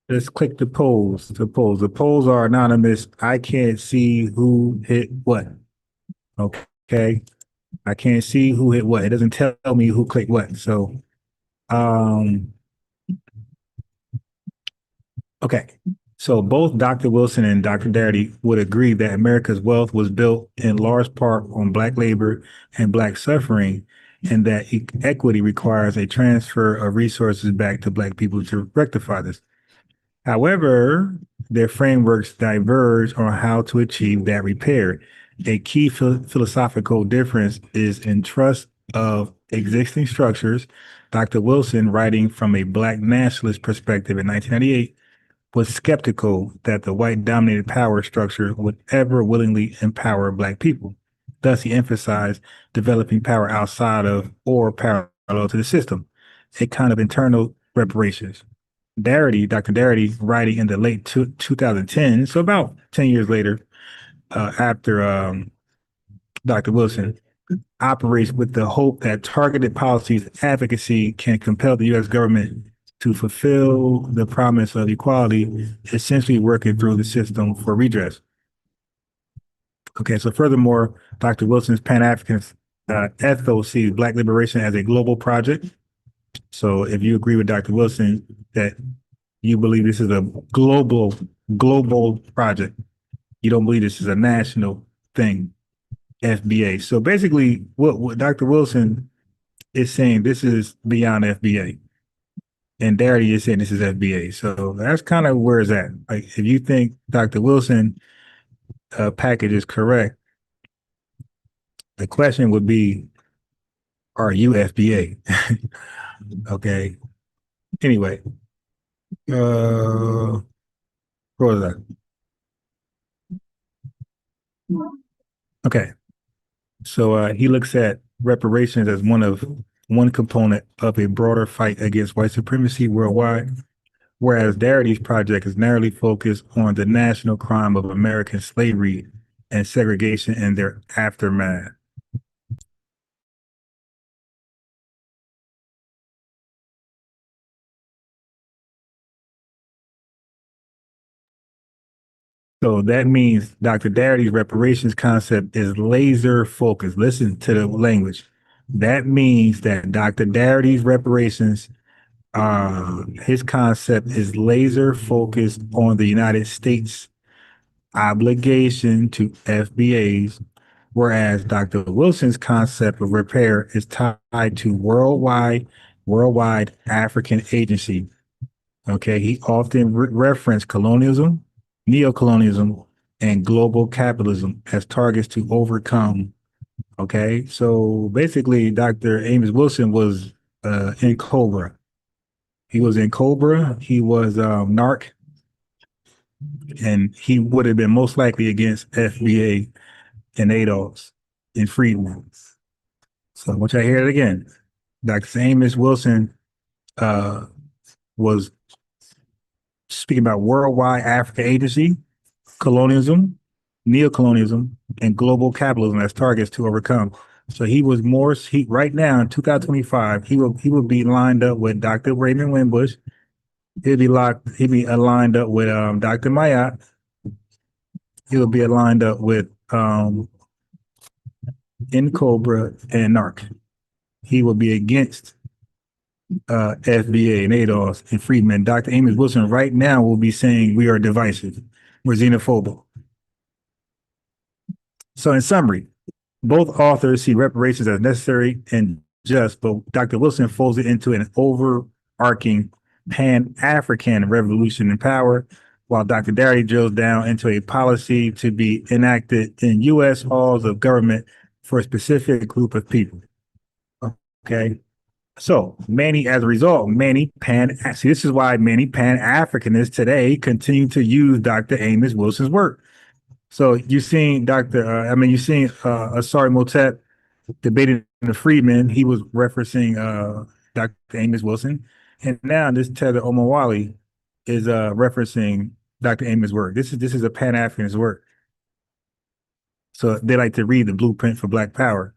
Let's click the polls. The polls are anonymous. I can't see who hit what. Okay. I can't see who hit what. It doesn't tell me who clicked what. So, okay. So both Dr. Wilson and Dr. Darity would agree that America's wealth was built in large part on Black labor and Black suffering, and that equity requires a transfer of resources back to Black people to rectify this. However, their frameworks diverge on how to achieve that repair. A key philosophical difference is in trust of existing structures. Dr. Wilson, writing from a Black nationalist perspective in 1998, was skeptical that the white-dominated power structure would ever willingly empower Black people. Thus, he emphasized developing power outside of or parallel to the system, a kind of internal reparations. Darity, Dr. Darity, writing in the late 2010, so about 10 years later, after Dr. Wilson, operates with the hope that targeted policies and advocacy can compel the U.S. government to fulfill the promise of equality, essentially working through the system for redress. Okay, so furthermore, Dr. Wilson's Pan-Africanist ethos sees Black liberation as a global project. So if you agree with Dr. Wilson that you believe this is a global project, you don't believe this is a national thing, FBA. So basically what Dr. Wilson is saying, this is beyond FBA. And Darity is saying this is FBA. So that's kind of where it's at. Like if you think Dr. Wilson package is correct, the question would be, are you FBA? Okay. Anyway, what was that? Okay. So he looks at reparations as one component of a broader fight against white supremacy worldwide, whereas Darity's project is narrowly focused on the national crime of American slavery and segregation and their aftermath. So that means Dr. Darity's reparations concept is laser focused. Listen to the language. That means that Dr. Darity's reparations, his concept is laser focused on the United States obligation to FBAs, whereas Dr. Wilson's concept of repair is tied to worldwide African agency. Okay, he often referenced colonialism, neocolonialism, and global capitalism as targets to overcome. Okay, so basically, Dr. Amos Wilson was in Cobra. He was in Cobra. He was NARC. And he would have been most likely against FBA and ADOS and Freedman. So once I hear it again, Dr. Amos Wilson was speaking about worldwide African agency, colonialism, neocolonialism, and global capitalism as targets to overcome. So he was more, right now in 2025, he will be lined up with Dr. Raymond Winbush. He'll be aligned up with Dr. Mayat. He'll be aligned up with Cobra and NARC. He will be against FBA and ADOS and Freedman. Dr. Amos Wilson right now will be saying we are divisive. We're xenophobic. So in summary, both authors see reparations as necessary and just, but Dr. Wilson folds it into an overarching Pan-African revolution in power, while Dr. Darity drills down into a policy to be enacted in U.S. halls of government for a specific group of people. Okay. So as a result, see, this is why many Pan-Africanists today continue to use Dr. Amos Wilson's work. So you've seen Asari Motep debating the Freedman. He was referencing Dr. Amos Wilson. And now this Tether Omowale is referencing Dr. Amos' work. This is a Pan-Africanist work. So they like to read the blueprint for Black Power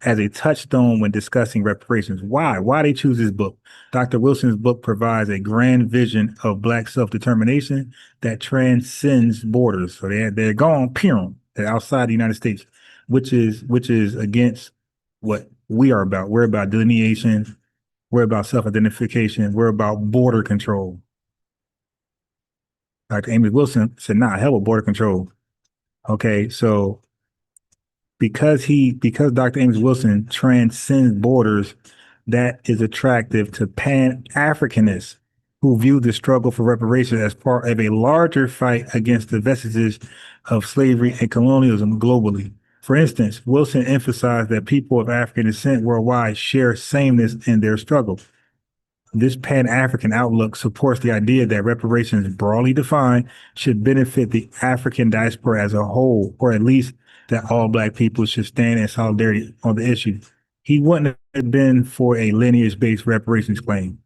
as a touchstone when discussing reparations. Why? Why they choose this book? Dr. Wilson's book provides a grand vision of Black self-determination that transcends borders. So they're gone, they're outside the United States, which is against what we are about. We're about delineation. We're about self-identification. We're about border control. Dr. Amos Wilson said, nah, hell with border control. Okay, so because Dr. Amos Wilson transcends borders, that is attractive to Pan-Africanists who view the struggle for reparations as part of a larger fight against the vestiges of slavery and colonialism globally. For instance, Wilson emphasized that people of African descent worldwide share sameness in their struggle. This Pan-African outlook supports the idea that reparations, broadly defined, should benefit the African diaspora as a whole, or at least that all Black people should stand in solidarity on the issue. He wouldn't have been for a lineage-based reparations claim.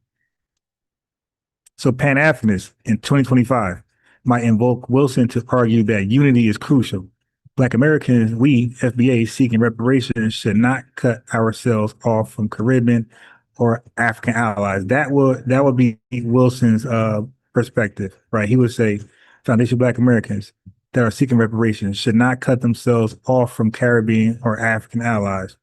So Pan-Africanists in 2025 might invoke Wilson to argue that unity is crucial. Black Americans, we, FBA, seeking reparations, should not cut ourselves off from Caribbean or African allies. That would be Wilson's perspective, right? He would say foundational Black Americans that are seeking reparations should not cut themselves off from Caribbean or African allies,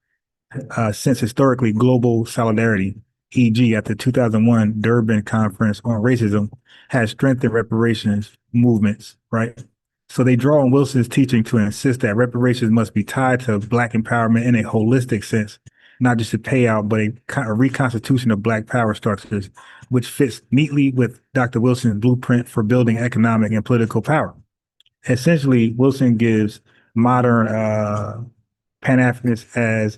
since historically global solidarity, e.g. at the 2001 Durban Conference on Racism, has strengthened reparations movements, right? So they draw on Wilson's teaching to insist that reparations must be tied to Black empowerment in a holistic sense, not just a payout, but a reconstitution of Black power structures, which fits neatly with Dr. Wilson's blueprint for building economic and political power. Essentially, Wilson gives modern Pan-Africanists as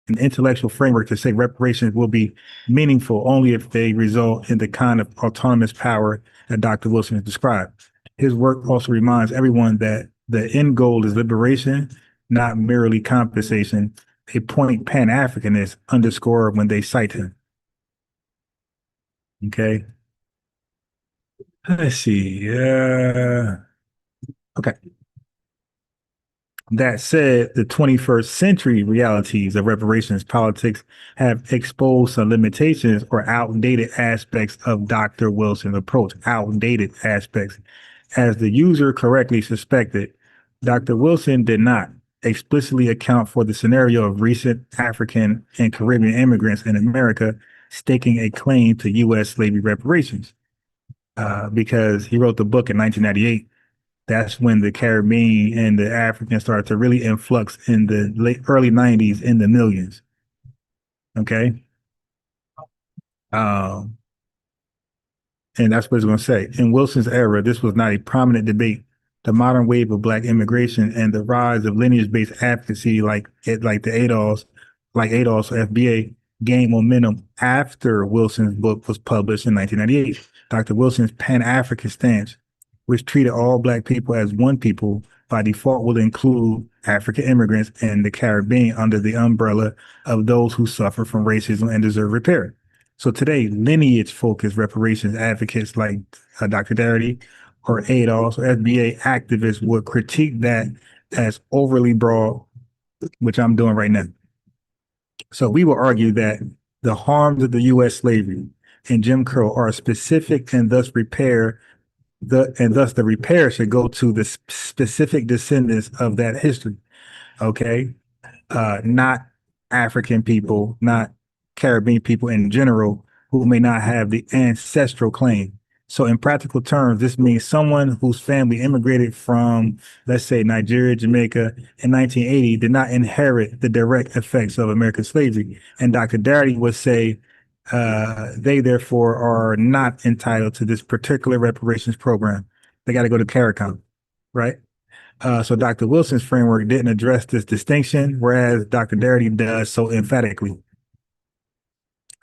an intellectual framework to say reparations will be meaningful only if they result in the kind of autonomous power that Dr. Wilson has described. His work also reminds everyone that the end goal is liberation, not merely compensation, a point Pan-Africanists underscore when they cite him. Okay. Let's see. Okay. That said, the 21st century realities of reparations politics have exposed some limitations or outdated aspects of Dr. Wilson's approach. Outdated aspects. As the user correctly suspected, Dr. Wilson did not explicitly account for the scenario of recent African and Caribbean immigrants in America staking a claim to U.S. slavery reparations. Because he wrote the book in 1998. That's when the Caribbean and the Africans started to really influx in the early 90s in the millions. Okay. And that's what it's going to say. In Wilson's era, this was not a prominent debate. The modern wave of Black immigration and the rise of lineage-based advocacy like ADOS or FBA gained momentum after Wilson's book was published in 1998. Dr. Wilson's Pan-African stance which treated all Black people as one people, by default will include African immigrants and the Caribbean under the umbrella of those who suffer from racism and deserve repair. So today, lineage-focused reparations advocates like Dr. Darity or ADOS or FBA activists would critique that as overly broad, which I'm doing right now. So we will argue that the harms of the U.S. slavery and Jim Crow are specific and thus the repair should go to the specific descendants of that history. Okay, not African people, not Caribbean people in general who may not have the ancestral claim. So in practical terms, this means someone whose family immigrated from, let's say, Nigeria, Jamaica in 1980 did not inherit the direct effects of American slavery. And Dr. Darity would say they therefore are not entitled to this particular reparations program. They got to go to CARICOM, right? So Dr. Wilson's framework didn't address this distinction, whereas Dr. Darity does so emphatically.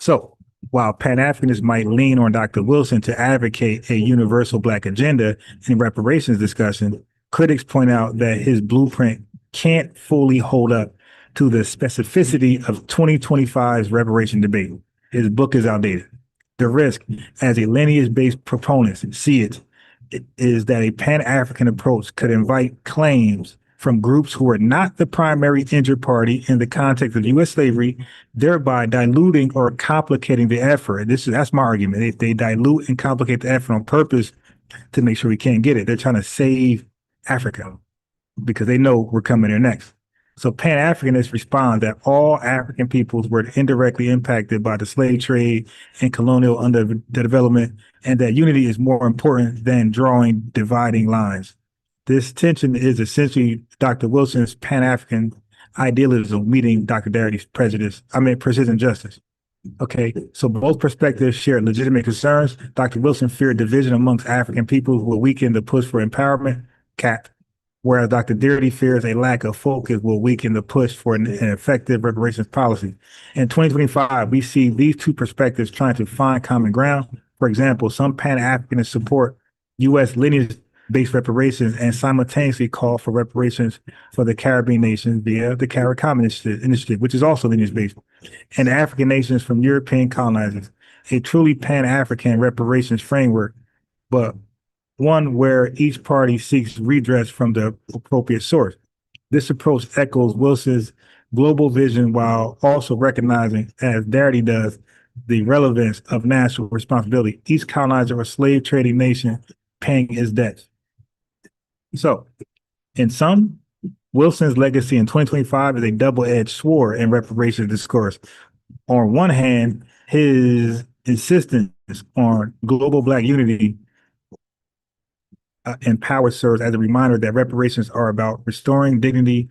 So while Pan-Africanists might lean on Dr. Wilson to advocate a universal Black agenda in reparations discussion, critics point out that his blueprint can't fully hold up to the specificity of 2025's reparation debate. His book is outdated. The risk, as a lineage-based proponent see it, is that a Pan-African approach could invite claims from groups who are not the primary injured party in the context of U.S. slavery, thereby diluting or complicating the effort. That's my argument. They dilute and complicate the effort on purpose to make sure we can't get it. They're trying to save Africa because they know we're coming there next. So Pan-Africanists respond that all African peoples were indirectly impacted by the slave trade and colonial underdevelopment, and that unity is more important than drawing dividing lines. This tension is essentially Dr. Wilson's Pan-African idealism meeting Dr. Darity's precision justice. Okay, so both perspectives share legitimate concerns. Dr. Wilson feared division amongst African peoples will weaken the push for empowerment, whereas Dr. Darity fears a lack of focus will weaken the push for an effective reparations policy. In 2025, we see these two perspectives trying to find common ground. For example, some Pan-Africanists support U.S. lineage-based reparations and simultaneously call for reparations for the Caribbean nations via the CARICOM initiative, which is also lineage-based, and African nations from European colonizers. A truly Pan-African reparations framework, but one where each party seeks redress from the appropriate source. This approach echoes Wilson's global vision while also recognizing, as Darity does, the relevance of national responsibility. Each colonizer or slave trading nation paying its debts. So, in sum, Wilson's legacy in 2025 is a double-edged sword in reparations discourse. On one hand, his insistence on global Black unity and power serves as a reminder that reparations are about restoring dignity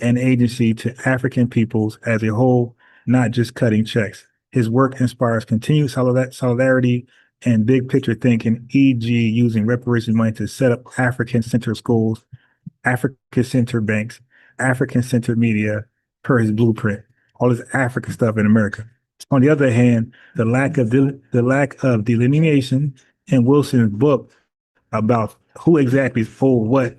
and agency to African peoples as a whole, not just cutting checks. His work inspires continued solidarity and big picture thinking, e.g. using reparations money to set up African-centered schools, African-centered banks, African-centered media per his blueprint, all this African stuff in America. On the other hand, the lack of delineation in Wilson's book about who exactly is for what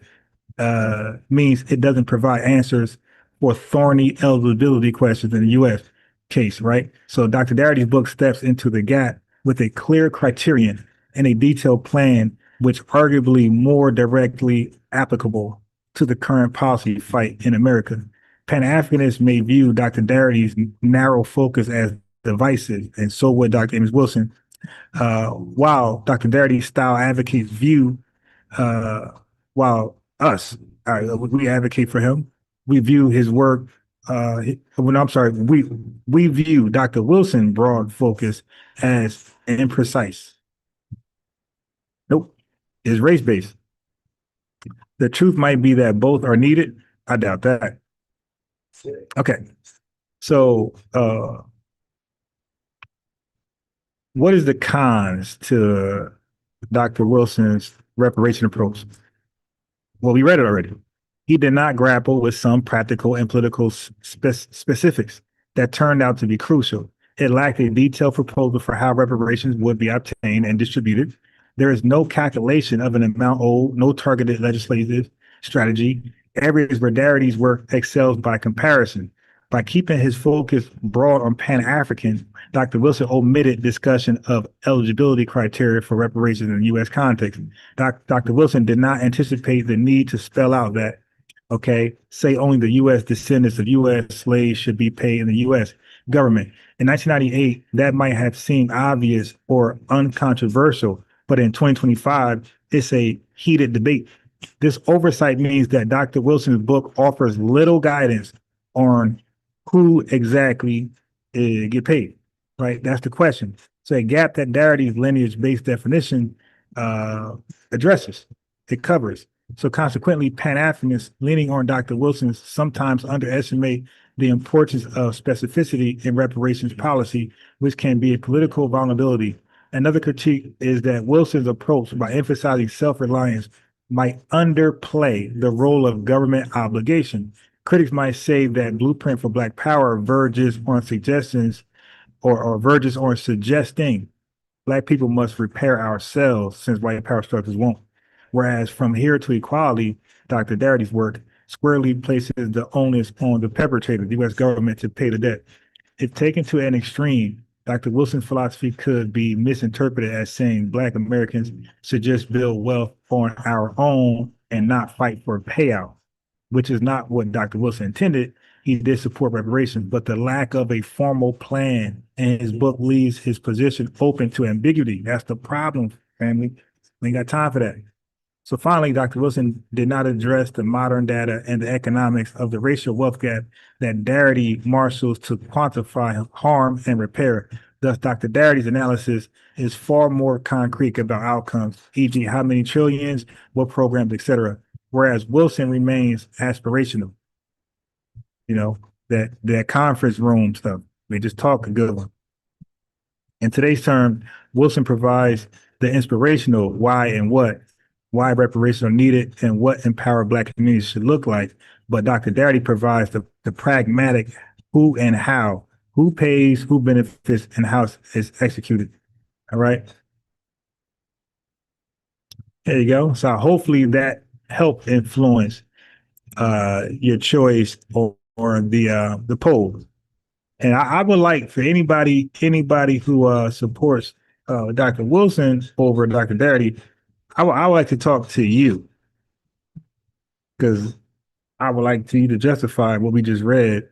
means it doesn't provide answers for thorny eligibility questions in the U.S. case, right? So Dr. Darity's book steps into the gap with a clear criterion and a detailed plan, which arguably more directly applicable to the current policy fight in America. Pan-Africanists may view Dr. Darity's narrow focus as divisive, and so would Dr. Amos Wilson, while Dr. Darity's style advocates view, we advocate for him, we view his work, we view Dr. Wilson's broad focus as imprecise. Nope, it's race-based. The truth might be that both are needed. I doubt that. Okay, so what is the cons to Dr. Wilson's reparation approach? Well, we read it already. He did not grapple with some practical and political specifics that turned out to be crucial. It lacked a detailed proposal for how reparations would be obtained and distributed. There is no calculation of an amount owed, no targeted legislative strategy. Areas where Darity's work excels by comparison. By keeping his focus broad on Pan-Africans, Dr. Wilson omitted discussion of eligibility criteria for reparations in the U.S. context. Dr. Wilson did not anticipate the need to spell out that, okay, say only the U.S. descendants of U.S. slaves should be paid in the U.S. government. In 1998, that might have seemed obvious or uncontroversial, but in 2025, it's a heated debate. This oversight means that Dr. Wilson's book offers little guidance on who exactly get paid, right? That's the question. So a gap that Darity's lineage-based definition addresses, it covers. So consequently, Pan-Africanists leaning on Dr. Wilson sometimes underestimate the importance of specificity in reparations policy, which can be a political vulnerability. Another critique is that Wilson's approach by emphasizing self-reliance might underplay the role of government obligation. Critics might say that Blueprint for Black Power verges on suggestions or verges on suggesting Black people must repair ourselves since white power structures won't. Whereas From Here to Equality, Dr. Darity's work squarely places the onus on the perpetrator, the U.S. government, to pay the debt. If taken to an extreme, Dr. Wilson's philosophy could be misinterpreted as saying Black Americans should just build wealth on our own and not fight for a payout, which is not what Dr. Wilson intended. He did support reparations, but the lack of a formal plan in his book leaves his position open to ambiguity. That's the problem, family. We ain't got time for that. So finally, Dr. Wilson did not address the modern data and the economics of the racial wealth gap that Darity marshals to quantify harm and repair. Thus, Dr. Darity's analysis is far more concrete about outcomes, e.g. how many trillions, what programs, etc. Whereas Wilson remains aspirational. You know, that conference room stuff. They just talk a good one. In today's term, Wilson provides the inspirational why and what, why reparations are needed and what empowered Black communities should look like. But Dr. Darity provides the pragmatic who and how, who pays, who benefits, and how it's executed. All right. There you go. So hopefully that helped influence your choice or the poll. And I would like for anybody who supports Dr. Wilson over Dr. Darity, I would like to talk to you, because I would like you to justify what we just read,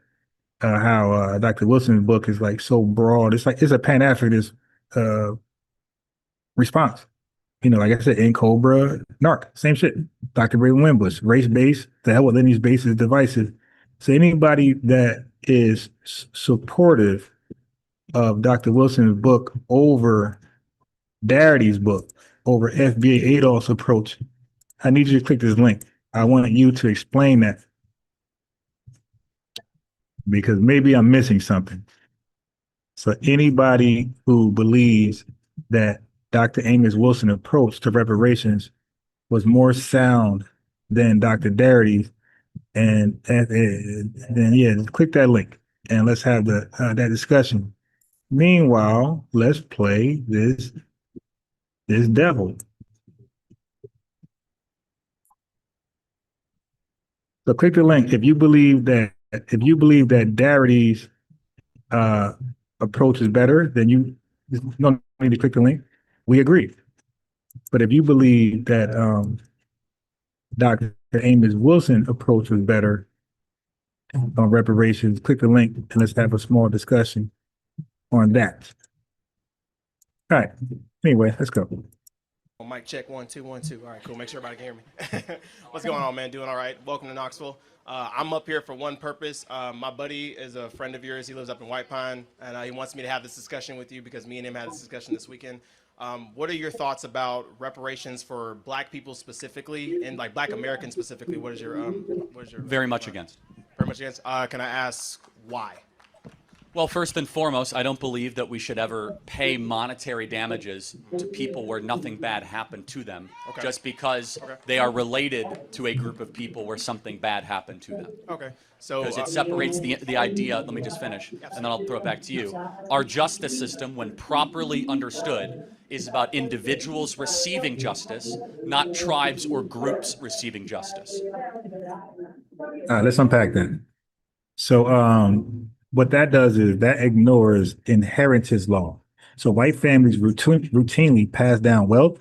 how Dr. Wilson's book is like so broad. It's like it's a Pan-Africanist response. You know, like I said, in Cobra, NARC, same shit. Dr. Ray Wimbush, race-based, the hell with lineage based is divisive. So anybody that is supportive of Dr. Wilson's book over Darity's book, over FBA Adolph's approach, I need you to click this link. I want you to explain that, because maybe I'm missing something. So anybody who believes that Dr. Amos Wilson's approach to reparations was more sound than Dr. Darity's, and then yeah, click that link and let's have that discussion. Meanwhile, let's play this devil. So click the link if you believe that Darity's approach is better. Then you don't need to click the link. We agree. But if you believe that Dr. Amos Wilson's approach was better on reparations, click the link and let's have a small discussion on that. All right. Anyway, let's go. Mic check 1 2 1 2. All right, cool. Make sure everybody can hear me. What's going on, man? Doing all right. Welcome to Knoxville. I'm up here for one purpose. My buddy is a friend of yours. He lives up in White Pine, and he wants me to have this discussion with you because me and him had this discussion this weekend. What are your thoughts about reparations for Black people specifically, and like Black Americans specifically? What is your very much against? Very much against. Can I ask why? Well, first and foremost, I don't believe that we should ever pay monetary damages to people where nothing bad happened to them, just because they are related to a group of people where something bad happened to them. Okay. So because it separates the idea. Let me just finish, and then I'll throw it back to you. Our justice system, when properly understood, is about individuals receiving justice, not tribes or groups receiving justice. Let's unpack that. So what that does is that ignores inheritance law. So white families routinely pass down wealth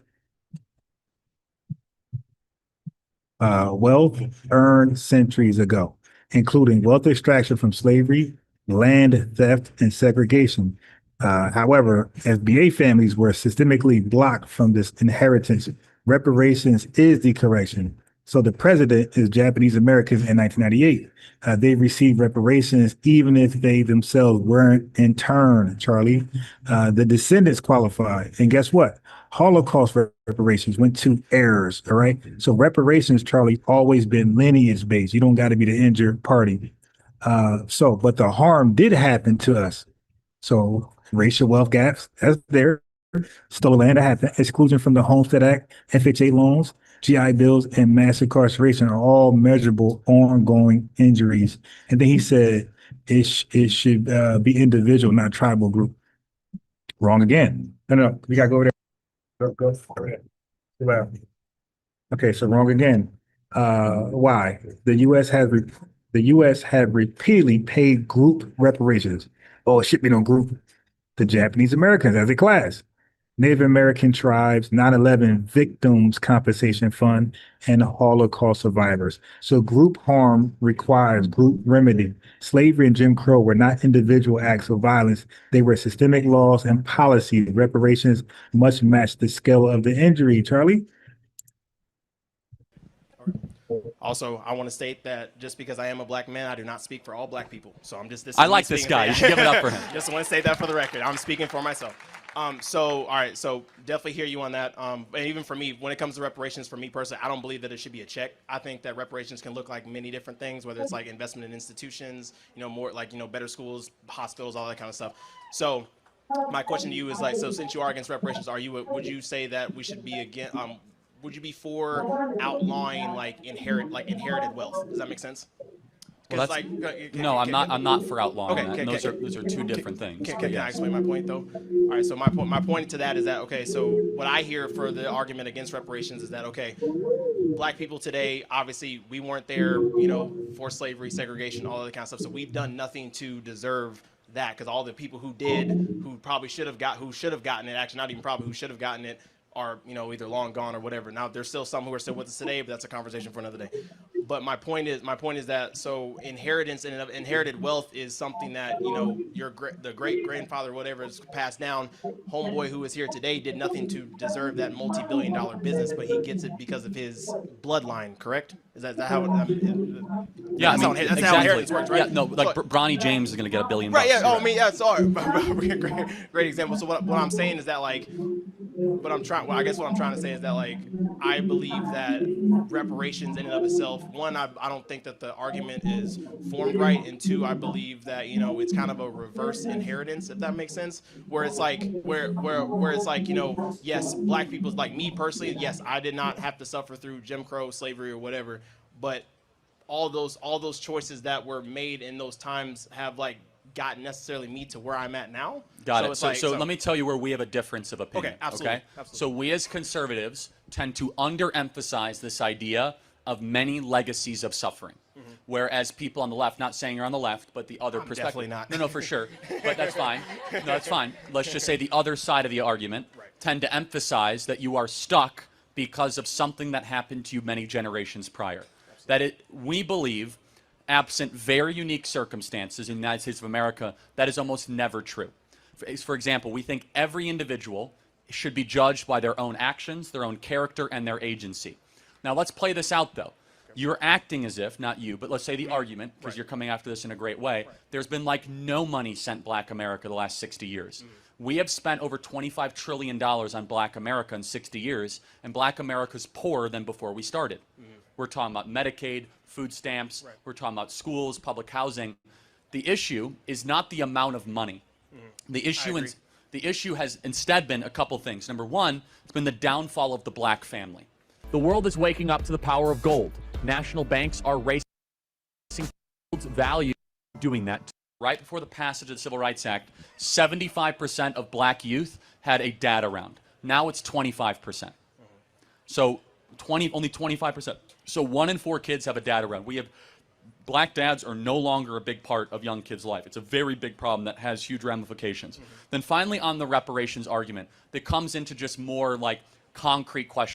earned centuries ago, including wealth extraction from slavery, land theft, and segregation. However, FBA families were systemically blocked from this inheritance. Reparations is the correction. So the president is Japanese Americans in 1998. They received reparations even if they themselves weren't in turn, Charlie. The descendants qualify. And guess what? Holocaust reparations went to heirs, all right? So reparations, Charlie, always been lineage based. You don't got to be the injured party. But the harm did happen to us. So racial wealth gaps, that's there. Stolen land, that happened. Exclusion from the Homestead Act, FHA loans, GI Bills, and mass incarceration are all measurable ongoing injuries. And then he said it should be individual, not tribal group. Wrong again. No, we gotta go over there. Go over there. Well, okay, so wrong again. Why? The U.S. had repeatedly paid group reparations. Oh, it should be no group. The Japanese Americans as a class. Native American tribes, 9/11 Victims Compensation Fund, and Holocaust survivors. So group harm requires group remedy. Slavery and Jim Crow were not individual acts of violence. They were systemic laws and policies. Reparations must match the scale of the injury, Charlie. Also, I want to state that just because I am a black man, I do not speak for all black people. So I'm just I like this guy. You should give it up for him. Just want to state that for the record. I'm speaking for myself. All right, so definitely hear you on that. And even for me, when it comes to reparations, for me personally, I don't believe that it should be a check. I think that reparations can look like many different things, whether it's like investment in institutions, more like, better schools, hospitals, all that kind of stuff. So my question to you is like, so since you are against reparations, would you say that we should be would you be for outlawing inherited wealth? Does that make sense? Well, no, I'm not for outlawing that. Those are two different things. Can I explain my point though? All right, so my point to that is that so what I hear for the argument against reparations is that black people today, obviously we weren't there, for slavery, segregation, all that kind of stuff. So we've done nothing to deserve that, because all the people who should have gotten it, actually not even probably, who should have gotten it, are either long gone or whatever. Now there's still some who are still with us today, but that's a conversation for another day. But my point is that inherited wealth is something that the great grandfather, whatever, is passed down. Homeboy who is here today did nothing to deserve that multi-billion-dollar business, but he gets it because of his bloodline. Correct? Is that how it? Yeah, that's exactly. how inheritance works, right? Yeah, no, like Bronny James is going to get $1 billion. Right? Yeah. Oh, I mean, yeah. Sorry. Great example. So what I'm saying is that I guess what I'm trying to say is that I believe that reparations in and of itself, one, I don't think that the argument is formed right, and two, I believe that it's kind of a reverse inheritance, if that makes sense, where it's where it's yes, black people's, like me personally, yes, I did not have to suffer through Jim Crow, slavery, or whatever, but all those choices that were made in those times have gotten necessarily me to where I'm at now. Got it. So let me tell you where we have a difference of opinion. Okay, absolutely. So we as conservatives tend to underemphasize this idea of many legacies of suffering. Mm-hmm. Whereas people on the left, not saying you're on the left, but the other perspective. Definitely not. No, for sure. But that's fine. No, that's fine. Let's just say the other side of the argument tend to emphasize that you are stuck because of something that happened to you many generations prior. We believe, absent very unique circumstances in the United States of America, that is almost never true. For example, we think every individual should be judged by their own actions, their own character, and their agency. Now let's play this out though. You're acting as if, not you, but let's say the argument, because you're coming after this in a great way, there's been no money sent Black America the last 60 years. We have spent over $25 trillion on Black America in 60 years, and Black America's poorer than before we started. We're talking about Medicaid, food stamps, we're talking about schools, public housing. The issue is not the amount of money. The issue has instead been a couple things. Number one, it's been the downfall of the black family. The world is waking up to the power of gold. National banks are raising gold's value, doing that. Right before the passage of the Civil Rights Act, 75% of black youth had a dad around. Now it's 25%. So only 25%. So 1 in 4 kids have a dad around. Black dads are no longer a big part of young kids' life. It's a very big problem that has huge ramifications. Then finally on the reparations argument that comes into just more like concrete questions.